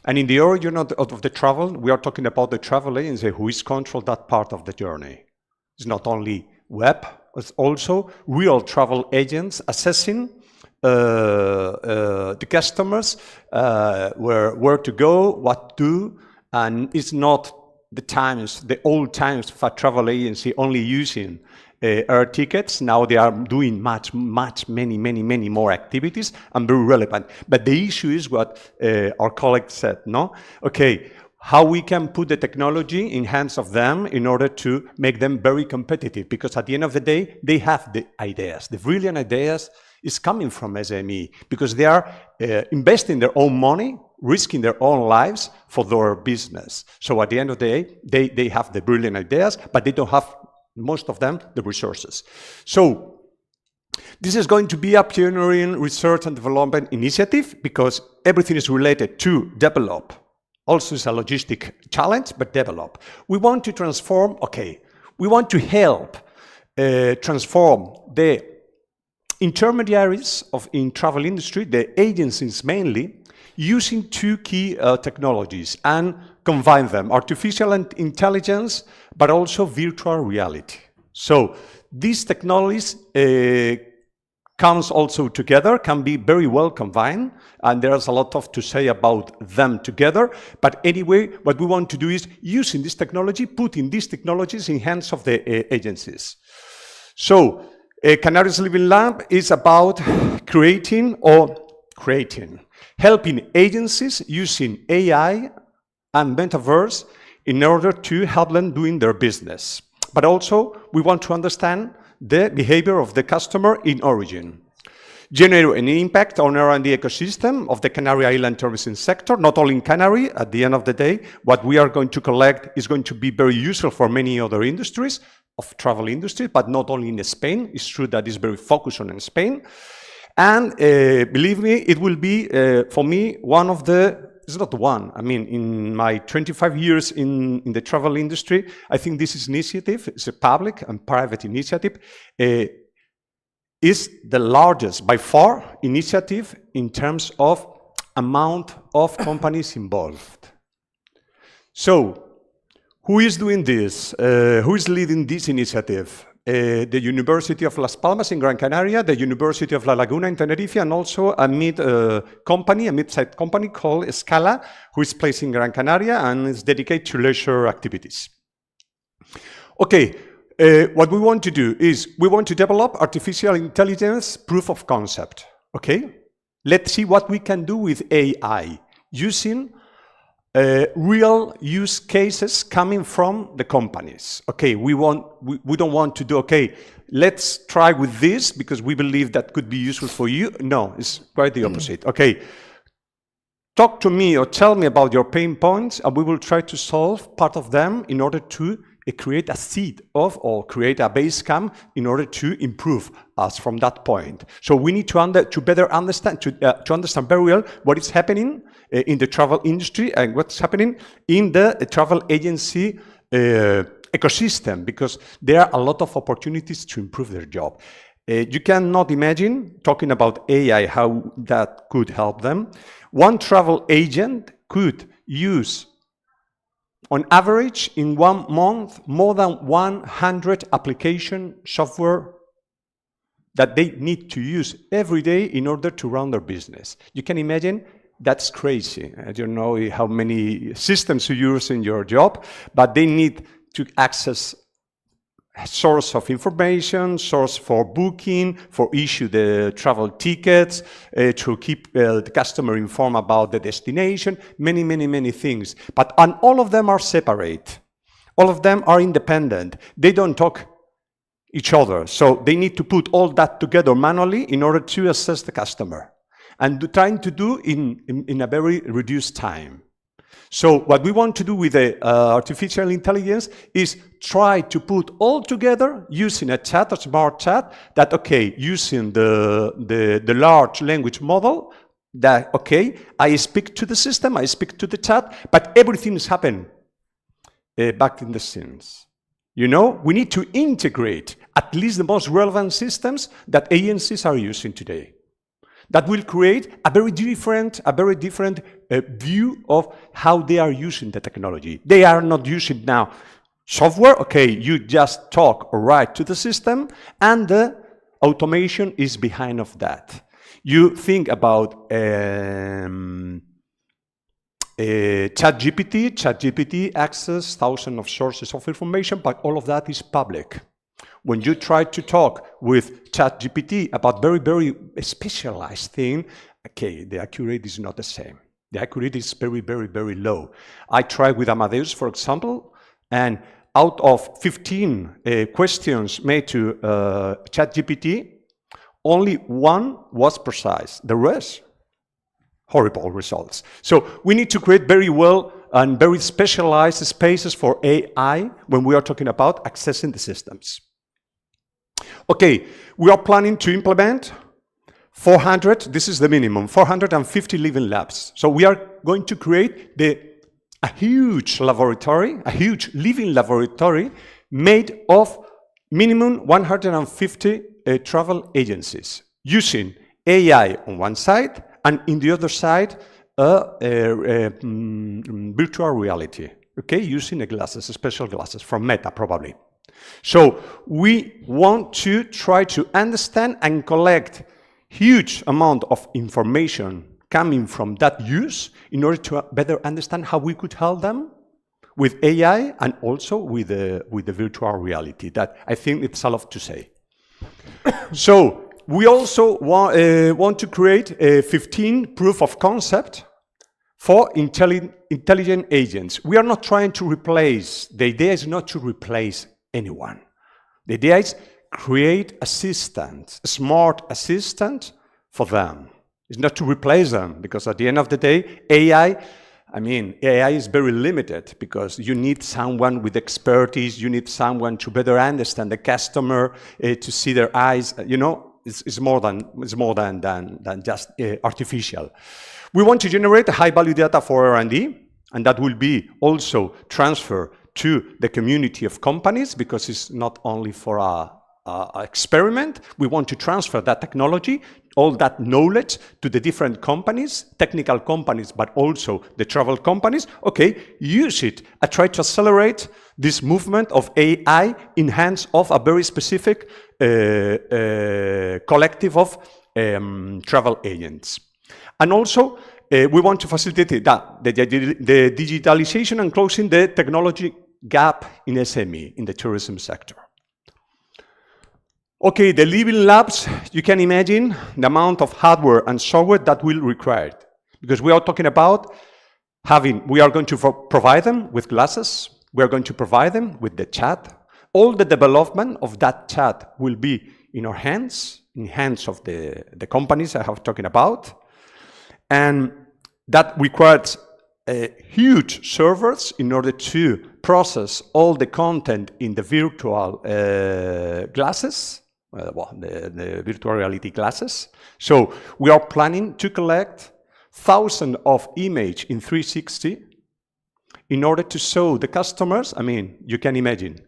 And in the origin of the travel, we are talking about the travel agency who is control that part of the journey. It's not only web, it's also real travel agents assessing the customers, where to go, what to do, and it's not the old times for travel agency only using air tickets. Now they are doing many more activities and very relevant. But the issue is what our colleague said, no? Okay, how we can put the technology in hands of them in order to make them very competitive, because at the end of the day, they have the ideas, the brilliant ideas, is coming from SME, because they are investing their own money, risking their own lives for their business. So at the end of the day, they have the brilliant ideas, but they don't have, most of them, the resources. So this is going to be a pioneering research and development initiative, because everything is related to develop. Also, it's a logistic challenge, but develop. We want to transform, we want to help transform the intermediaries in travel industry, the agencies mainly, using two key technologies and combine them, artificial intelligence, but also virtual reality. So these technologies comes also together, can be very well combined, and there's a lot to say about them together. But anyway, what we want to do is using this technology, putting these technologies in hands of the agencies. So Canaries Living Lab is about helping agencies using AI and metaverse in order to help them doing their business. But also, we want to understand the behavior of the customer in origin. Generate an impact on R&D ecosystem of the Canary Island tourism sector, not only in Canary. At the end of the day, what we are going to collect is going to be very useful for many other industries of travel industry, but not only in Spain. It's true that it's very focused on Spain. And believe me, it will be, for me, one of the, it's not one, I mean, in my 25 years in the travel industry, I think this initiative, it's a public and private initiative, is the largest, by far, initiative in terms of amount of companies involved. So, who is doing this? Who is leading this initiative? The University of Las Palmas in Gran Canaria, the University of La Laguna in Tenerife, and also a mid-sized company called Scala, who is placed in Gran Canaria and is dedicated to leisure activities. Okay, what we want to do is we want to develop artificial intelligence proof of concept. Okay, let's see what we can do with AI using real use cases coming from the companies. Okay, we don't want to do, okay, let's try with this because we believe that could be useful for you. No, it's quite the opposite. Okay, talk to me or tell me about your pain points and we will try to solve part of them in order to create a seed of or create a base camp in order to improve us from that point. So we need to better understand, to understand very well what is happening in the travel industry and what's happening in the travel agency ecosystem, because there are a lot of opportunities to improve their job. You cannot imagine, talking about AI, how that could help them. One travel agent could use, on average, in 1 month, more than 100 application software that they need to use every day in order to run their business. You can imagine that's crazy. I don't know how many systems you use in your job, but they need to access source of information, source for booking, for issue the travel tickets, to keep the customer informed about the destination, many things. But and all of them are separate. All of them are independent. They don't talk each other. So they need to put all that together manually in order to assess the customer. And trying to do in a very reduced time. So what we want to do with the artificial intelligence is try to put all together using a chat, a smart chat, that, okay, using the large language model, that, okay, I speak to the system, I speak to the chat, but everything is happening back in the scenes. You know, we need to integrate at least the most relevant systems that agencies are using today. That will create a very different view of how they are using the technology. They are not using now software. Okay, you just talk or write to the system, and the automation is behind of that. You think about ChatGPT. ChatGPT accesses thousands of sources of information, but all of that is public. When you try to talk with ChatGPT about very specialized thing, okay, the accuracy is not the same. The accuracy is very low. I tried with Amadeus, for example, and out of 15 questions made to ChatGPT, only one was precise. The rest, horrible results. So we need to create very well and very specialized spaces for AI when we are talking about accessing the systems. Okay, we are planning to implement 400, this is the minimum, 450 living labs. So we are going to create a huge laboratory, a huge living laboratory made of minimum 150 travel agencies using AI on one side and in the other side virtual reality, okay, using glasses, special glasses from Meta probably. So we want to try to understand and collect huge amount of information coming from that use in order to better understand how we could help them with AI and also with the virtual reality. That I think it's a lot to say. So we also want to create 15 proof of concept for intelligent agents. We are not trying to replace, the idea is not to replace anyone. The idea is create assistants, a smart assistant for them. It's not to replace them, because at the end of the day, AI is very limited because you need someone with expertise, you need someone to better understand the customer, to see their eyes, you know, it's more than just artificial. We want to generate high value data for R&D, and that will be also transferred to the community of companies, because it's not only for a experiment. We want to transfer that technology, all that knowledge to the different companies, technical companies, but also the travel companies. Okay, use it and try to accelerate this movement of AI in hands of a very specific collective of travel agents. And also, we want to facilitate the digitalization and closing the technology gap in SME, in the tourism sector. Okay, the living labs, you can imagine the amount of hardware and software that will require, because we are talking about we are going to provide them with glasses, we are going to provide them with the chat. All the development of that chat will be in our hands, in hands of the companies I have talking about. And that requires huge servers in order to process all the content in the virtual glasses, the virtual reality glasses. So we are planning to collect thousands of images in 360 in order to show the customers. I mean, you can imagine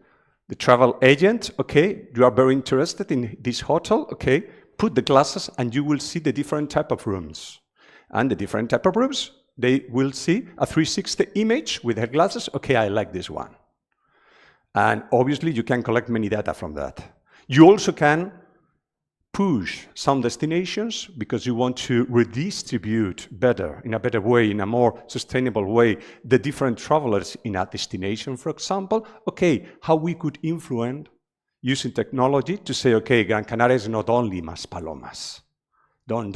the travel agent, okay, you are very interested in this hotel, okay, put the glasses and you will see the different type of rooms. And the different type of rooms, they will see a 360 image with their glasses. Okay, I like this one. And obviously, you can collect many data from that. You also can push some destinations because you want to redistribute better, in a better way, in a more sustainable way, the different travelers in a destination, for example. Okay, how we could influence using technology to say, okay, Gran Canaria is not only Maspalomas. Don't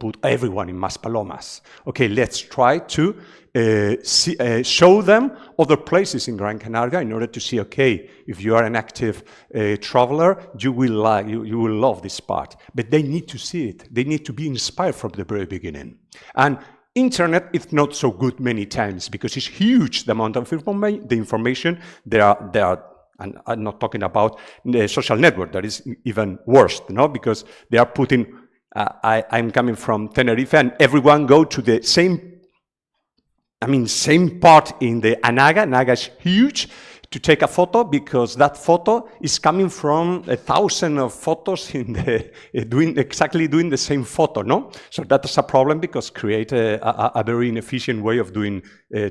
put everyone in Maspalomas. Okay, let's try to show them other places in Gran Canaria in order to see, okay, if you are an active traveler, you will love this part. But they need to see it. They need to be inspired from the very beginning. And internet is not so good many times because it's huge, the amount of information. There are, and I'm not talking about the social network, that is even worse, you know, because they are putting. I'm coming from Tenerife, and everyone go to the same part in the Anaga. Anaga is huge to take a photo because that photo is coming from 1,000 of photos in the doing the same photo, no? So that's a problem because create a very inefficient way of doing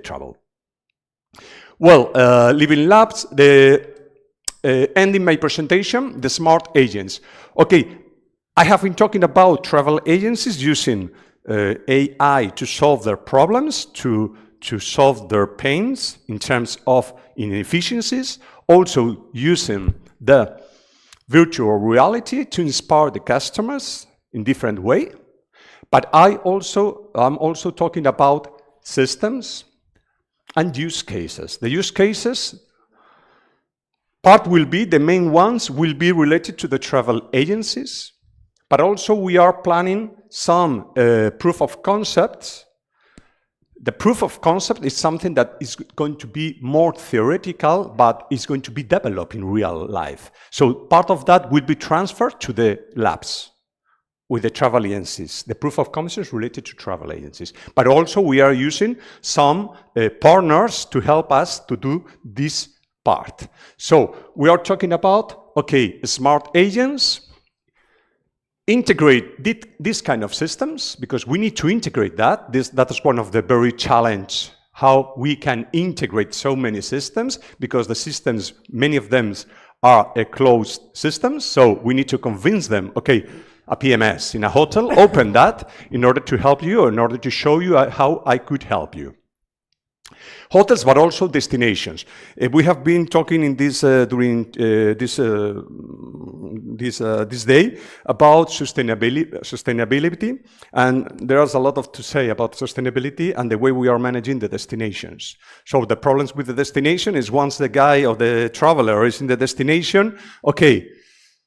travel. Well, living labs. Ending my presentation, the smart agents. Okay. I have been talking about travel agencies using AI to solve their problems, to solve their pains in terms of inefficiencies, also using the virtual reality to inspire the customers in different way. But I'm also talking about systems and use cases. The use cases part will be, the main ones will be related to the travel agencies. But also we are planning some proof of concepts. The proof of concept is something that is going to be more theoretical, but is going to be developed in real life. So part of that will be transferred to the labs with the travel agencies, the proof of concepts related to travel agencies. But also we are using some partners to help us to do this part. So we are talking about, okay, smart agents, integrate this kind of systems, because we need to integrate that. That is one of the very challenge, how we can integrate so many systems, because the systems, many of them are closed systems, so we need to convince them, okay, a PMS in a hotel, open that in order to help you, or in order to show you how I could help you. Hotels, but also destinations. We have been talking in this during this day about sustainability, and there's a lot to say about sustainability and the way we are managing the destinations. So the problems with the destination is once the guy or the traveler is in the destination, okay,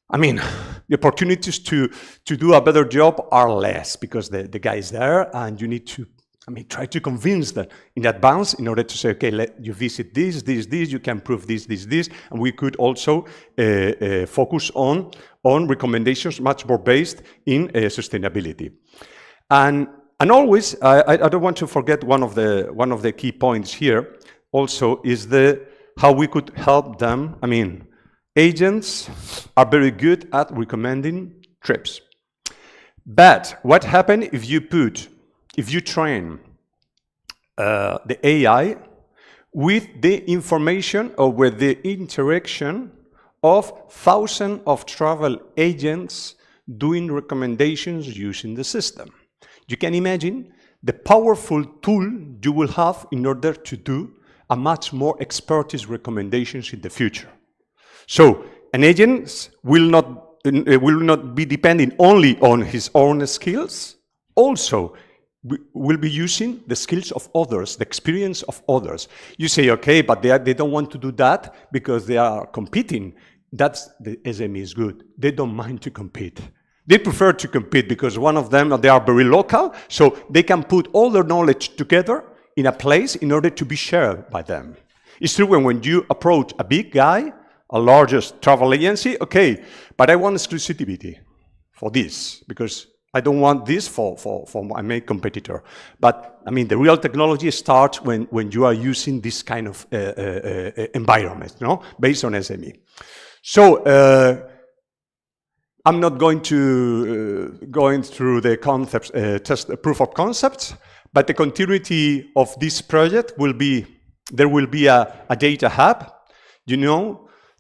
I mean, the opportunities to do a better job are less, because the guy is there and you need to, try to convince them in advance in order to say, okay, let you visit this, you can prove this, and we could also focus on recommendations much more based in sustainability. And always, I don't want to forget one of the key points here also is how we could help them. Agents are very good at recommending trips. But what happens if you train the AI with the information or with the interaction of thousands of travel agents doing recommendations using the system? You can imagine the powerful tool you will have in order to do a much more expertise recommendations in the future. So an agent will not be depending only on his own skills, also will be using the skills of others, the experience of others. You say, okay, but they don't want to do that because they are competing. That's the SME is good. They don't mind to compete. They prefer to compete because one of them, they are very local, so they can put all their knowledge together in a place in order to be shared by them. It's true when you approach a big guy, a largest travel agency, okay, but I want exclusivity for this because I don't want this for my main competitor. But the real technology starts when you are using this kind of environment, based on SME. So I'm not going to going through the concepts, proof of concepts, but the continuity of this project will be there will be a data hub.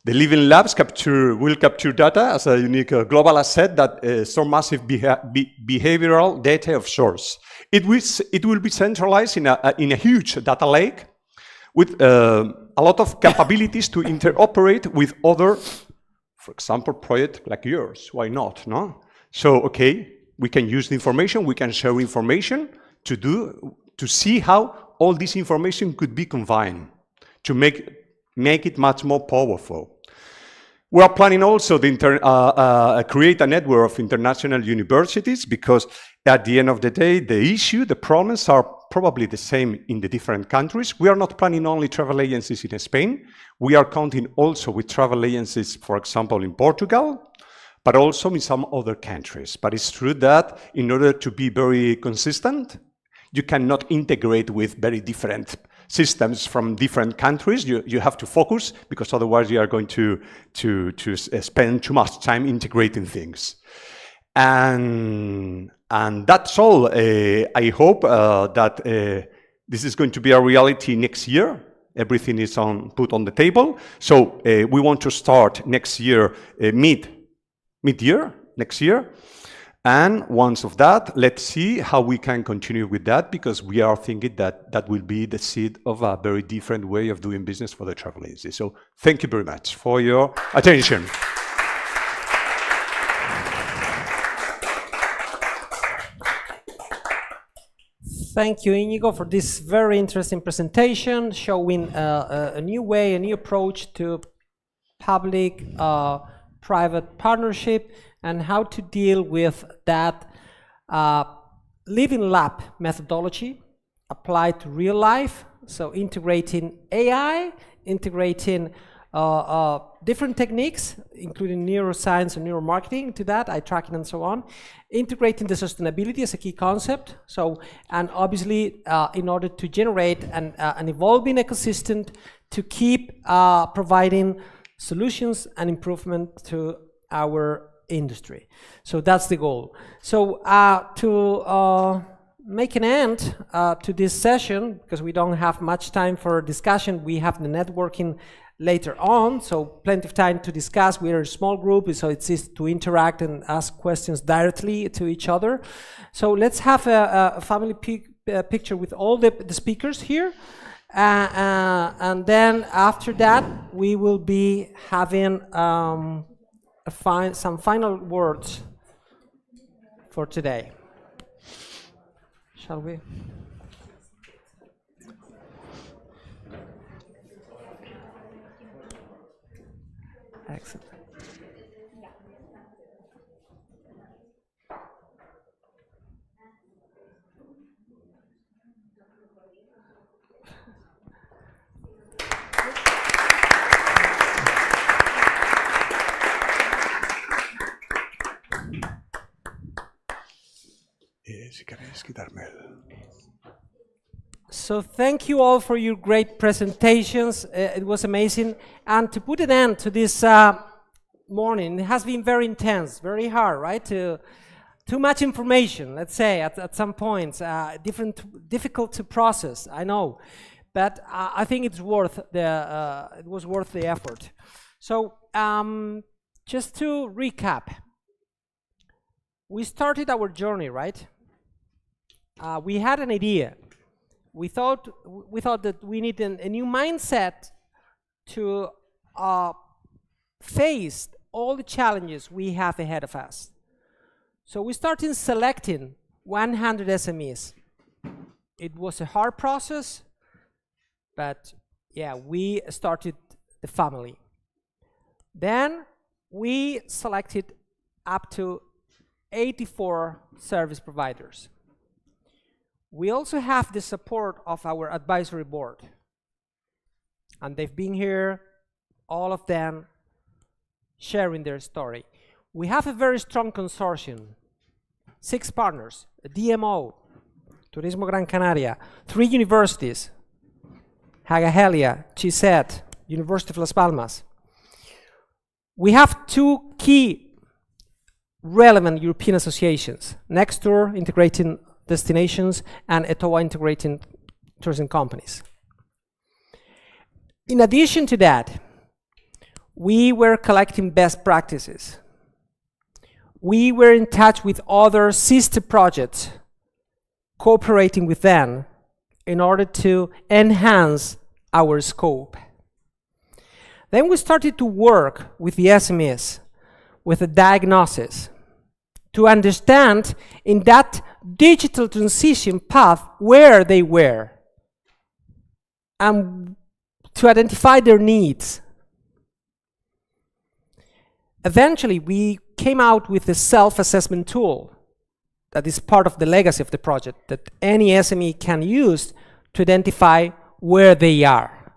The living labs will capture data as a unique global asset that store massive behavioral data of source. It will be centralized in a huge data lake with a lot of capabilities to interoperate with other, for example, projects like yours. Why not? No? So, okay, we can use the information, we can share information to see how all this information could be combined to make it much more powerful. We are planning also to create a network of international universities because at the end of the day, the problems are probably the same in the different countries. We are not planning only travel agencies in Spain. We are counting also with travel agencies, for example, in Portugal, but also in some other countries. But it's true that in order to be very consistent, you cannot integrate with very different systems from different countries. You have to focus because otherwise you are going to spend too much time integrating things. And that's all. I hope that this is going to be a reality next year. Everything is put on the table. So we want to start next year, mid-year, next year. And once of that, let's see how we can continue with that, because we are thinking that that will be the seed of a very different way of doing business for the travel agency. So thank you very much for your attention. Thank you, Inigo, for this very interesting presentation, showing a new way, a new approach to public-private partnership. and how to deal with that living lab methodology applied to real life. So integrating AI, integrating different techniques, including neuroscience and neuromarketing to that, eye tracking and so on, integrating the sustainability as a key concept. So, and obviously in order to generate an evolving ecosystem to keep providing solutions and improvement to our industry. So that's the goal. So to make an end to this session, because we don't have much time for discussion, we have the networking later on, so plenty of time to discuss. We are a small group, so it's easy to interact and ask questions directly to each other. So let's have a family picture with all the speakers here. And then after that, we will be having some final words for today. Shall we? Excellent. Si queréis quitarme el... So thank you all for your great presentations. It was amazing. And to put an end to this morning, it has been very intense, very hard, right? Too much information, let's say, at some points. Difficult to process, I know. But I think it's worth it was worth the effort. So just to recap, we started our journey, right? We had an idea. We thought that we need a new mindset to face all the challenges we have ahead of us. So we started selecting 100 SMEs. It was a hard process, but yeah, we started the family. Then we selected up to 84 service providers. We also have the support of our advisory board. And they've been here, all of them, sharing their story. We have a very strong consortium, 6 partners, a DMO, Turismo Gran Canaria, 3 universities, Hagahelia, CISET, University of Las Palmas. We have 2 key relevant European associations, Nextur, integrating destinations, and ETOA, integrating tourism companies. In addition to that, we were collecting best practices. We were in touch with other sister projects, cooperating with them in order to enhance our scope. Then we started to work with the SMEs, with the diagnosis, to understand in that digital transition path where they were, and to identify their needs. Eventually, we came out with a self-assessment tool that is part of the legacy of the project that any SME can use to identify where they are.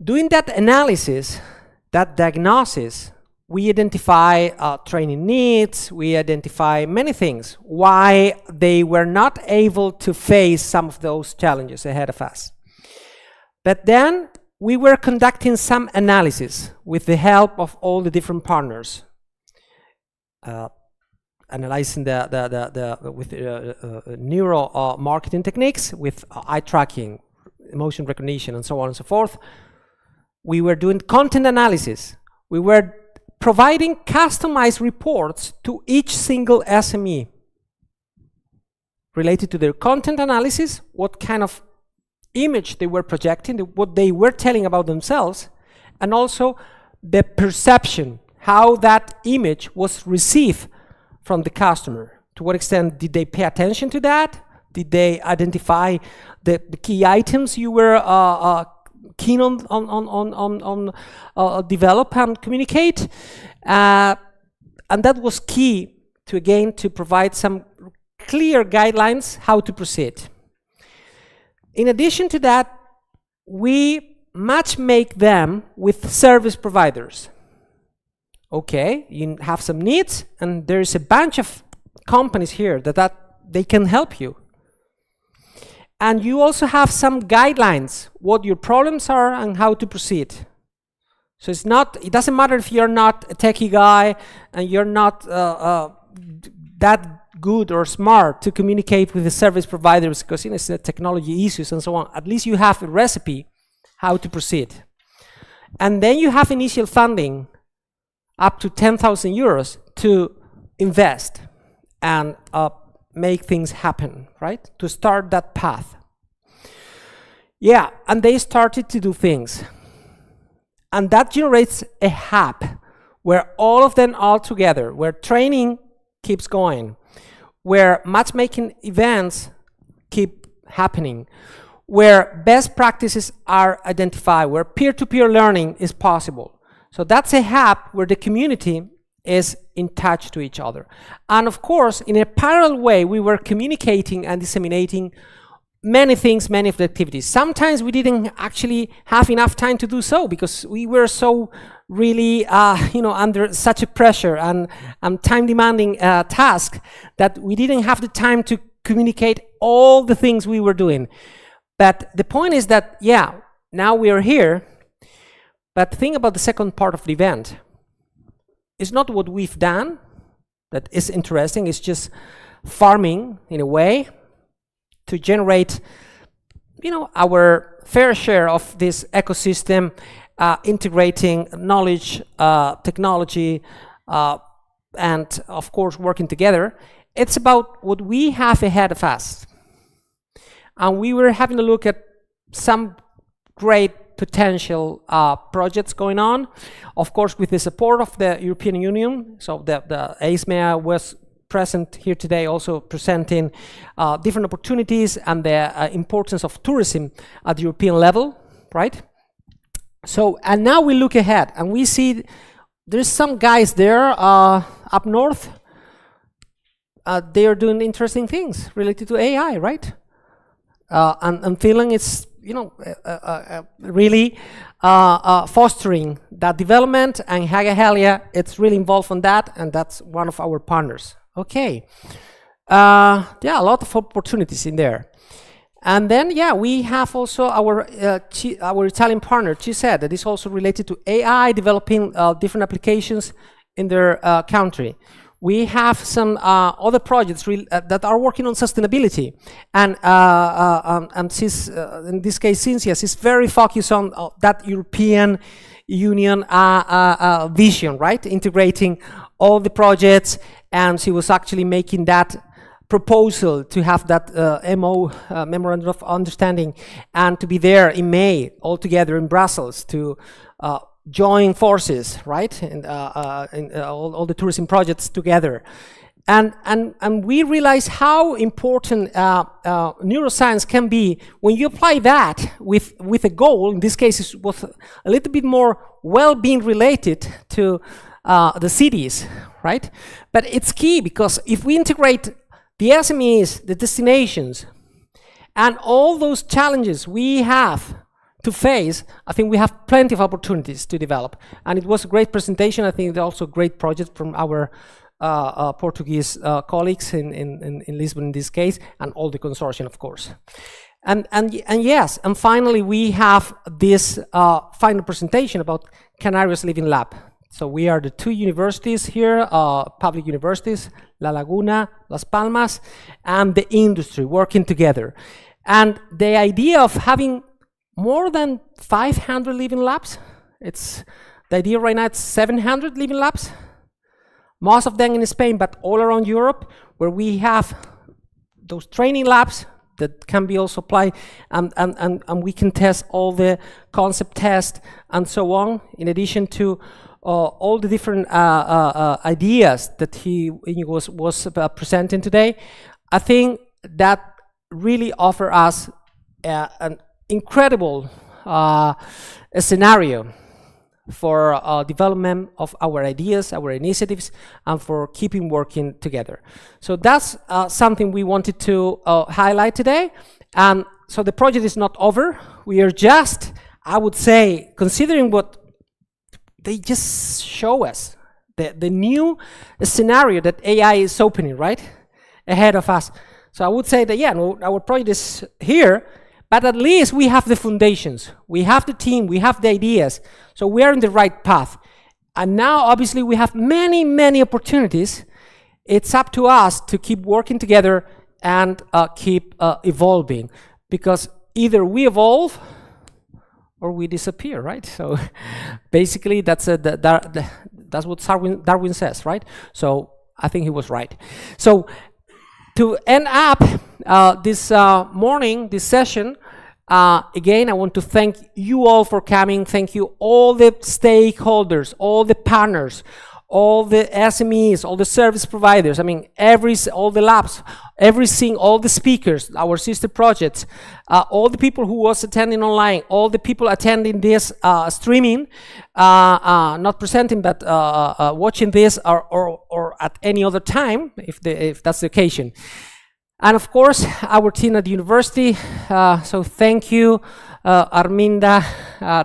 Doing that analysis, that diagnosis, we identify training needs, we identify many things, why they were not able to face some of those challenges ahead of us. But then we were conducting some analysis with the help of all the different partners, analyzing with neuro marketing techniques, with eye tracking, emotion recognition, and so on and so forth. We were doing content analysis. We were providing customized reports to each single SME related to their content analysis, what kind of image they were projecting, what they were telling about themselves, and also the perception, how that image was received from the customer. To what extent did they pay attention to that? Did they identify the key items you were keen on develop and communicate. And that was key to, again, to provide some clear guidelines how to proceed. In addition to that, we matchmake them with service providers. Okay, you have some needs, and there's a bunch of companies here that they can help you. And you also have some guidelines, what your problems are and how to proceed. So it doesn't matter if you're not a techie guy and you're not that good or smart to communicate with the service providers, because it's the technology issues and so on. At least you have a recipe how to proceed. And then you have initial funding up to 10,000 euros to invest and make things happen, right? To start that path. Yeah, and they started to do things. And that generates a hub where all of them all together, where training keeps going, where matchmaking events keep happening, where best practices are identified, where peer-to-peer learning is possible. So that's a hub where the community is in touch to each other. And of course, in a parallel way, we were communicating and disseminating many things, many of the activities. Sometimes we didn't actually have enough time to do so because we were so really, under such a pressure and time-demanding task that we didn't have the time to communicate all the things we were doing. But the point is that, yeah, now we are here, but think about the second part of the event. It's not what we've done that is interesting, it's just farming in a way to generate, our fair share of this ecosystem, integrating knowledge, technology, and of course working together. It's about what we have ahead of us. And we were having a look at some great potential projects going on, of course with the support of the European Union. So the EISMEA was present here today, also presenting different opportunities and the importance of tourism at the European level, right? So, and now we look ahead and we see there's some guys there up north. They are doing interesting things related to AI, right? And Finland is, really fostering that development, and Haga-Helia, it's really involved on that, and that's one of our partners. Okay, a lot of opportunities in there. And then, we have also our Italian partner, CISED, that is also related to AI, developing different applications in their country. We have some other projects that are working on sustainability, and in this case, Cynthia is very focused on that European Union vision, right? Integrating all the projects, and she was actually making that proposal to have that Memorandum of Understanding, and to be there in May all together in Brussels to join forces, right? And all the tourism projects together. And we realize how important neuroscience can be when you apply that with a goal. In this case, it was a little bit more well-being related to the cities, right? But it's key because if we integrate the SMEs, the destinations, and all those challenges we have to face, I think we have plenty of opportunities to develop. And it was a great presentation. I think also a great project from our Portuguese colleagues in Lisbon in this case, and all the consortium, of course. And yes, and finally we have this final presentation about Canarias Living Lab. So we are the two universities here, public universities, La Laguna, Las Palmas, and the industry working together. And the idea of having more than 500 living labs, the idea right now it's 700 living labs, most of them in Spain, but all around Europe, where we have those training labs that can be also applied, and we can test all the concept tests and so on, in addition to all the different ideas that he was presenting today. I think that really offer us an incredible a scenario for development of our ideas, our initiatives, and for keeping working together. So that's something we wanted to highlight today. And so the project is not over. We are just, I would say, considering what they just show us, the new scenario that AI is opening, right, ahead of us. So I would say that, yeah, no, our project is here, but at least we have the foundations, we have the team, we have the ideas, so we are in the right path. And now, obviously, we have many, many opportunities. It's up to us to keep working together and keep evolving, because either we evolve or we disappear, right? So basically, that's what Darwin says, right? So I think he was right. So to end up this morning, this session, again, I want to thank you all for coming. Thank you all the stakeholders, all the partners, all the SMEs, all the service providers. I mean, all the labs, all the speakers, our sister projects, all the people who was attending online, all the people attending this streaming, not presenting, but watching this or at any other time, if that's the occasion. And of course, our team at the university. So thank you, Arminda,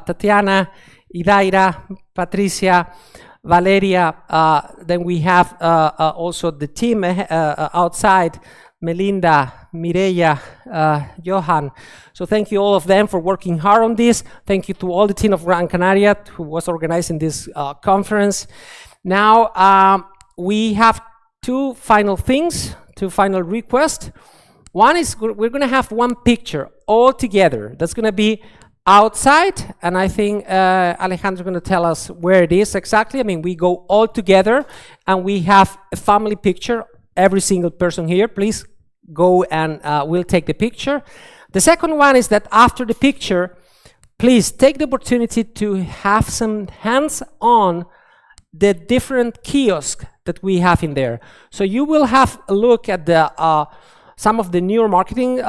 Tatiana, Idaira, Patricia, Valeria. Then we have also the team outside, Melinda, Mireia, Johan. So thank you all of them for working hard on this. Thank you to all the team of Gran Canaria who was organizing this conference. Now we have two final things, two final requests. One is we're going to have one picture all together. That's going to be outside, and I think Alejandro's going to tell us where it is exactly. I mean, we go all together and we have a family picture. Every single person here, please go and we'll take the picture. The second one is that after the picture, please take the opportunity to have some hands-on the different kiosks that we have in there. So you will have a look at the some of the newer marketing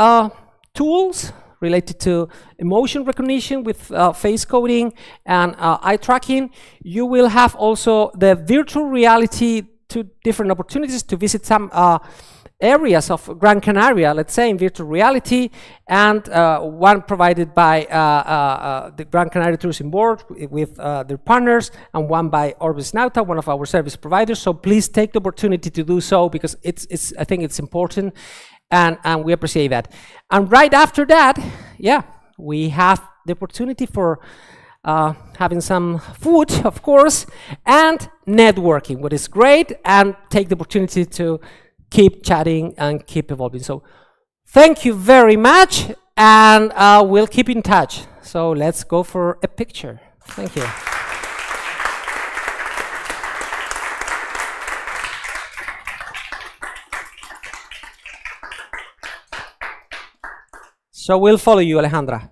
tools related to emotion recognition with face coding and eye tracking. You will have also the virtual reality, two different opportunities to visit some areas of Gran Canaria, let's say, in virtual reality, and one provided by the Gran Canaria Tourism Board with their partners, and one by Orbis Nauta, one of our service providers. So please take the opportunity to do so, because I think it's important, and we appreciate that. And right after that, yeah, we have the opportunity for having some food, of course, and networking, what is great, and take the opportunity to keep chatting and keep evolving. So thank you very much, and we'll keep in touch. So let's go for a picture. Thank you. So we'll follow you, Alejandra.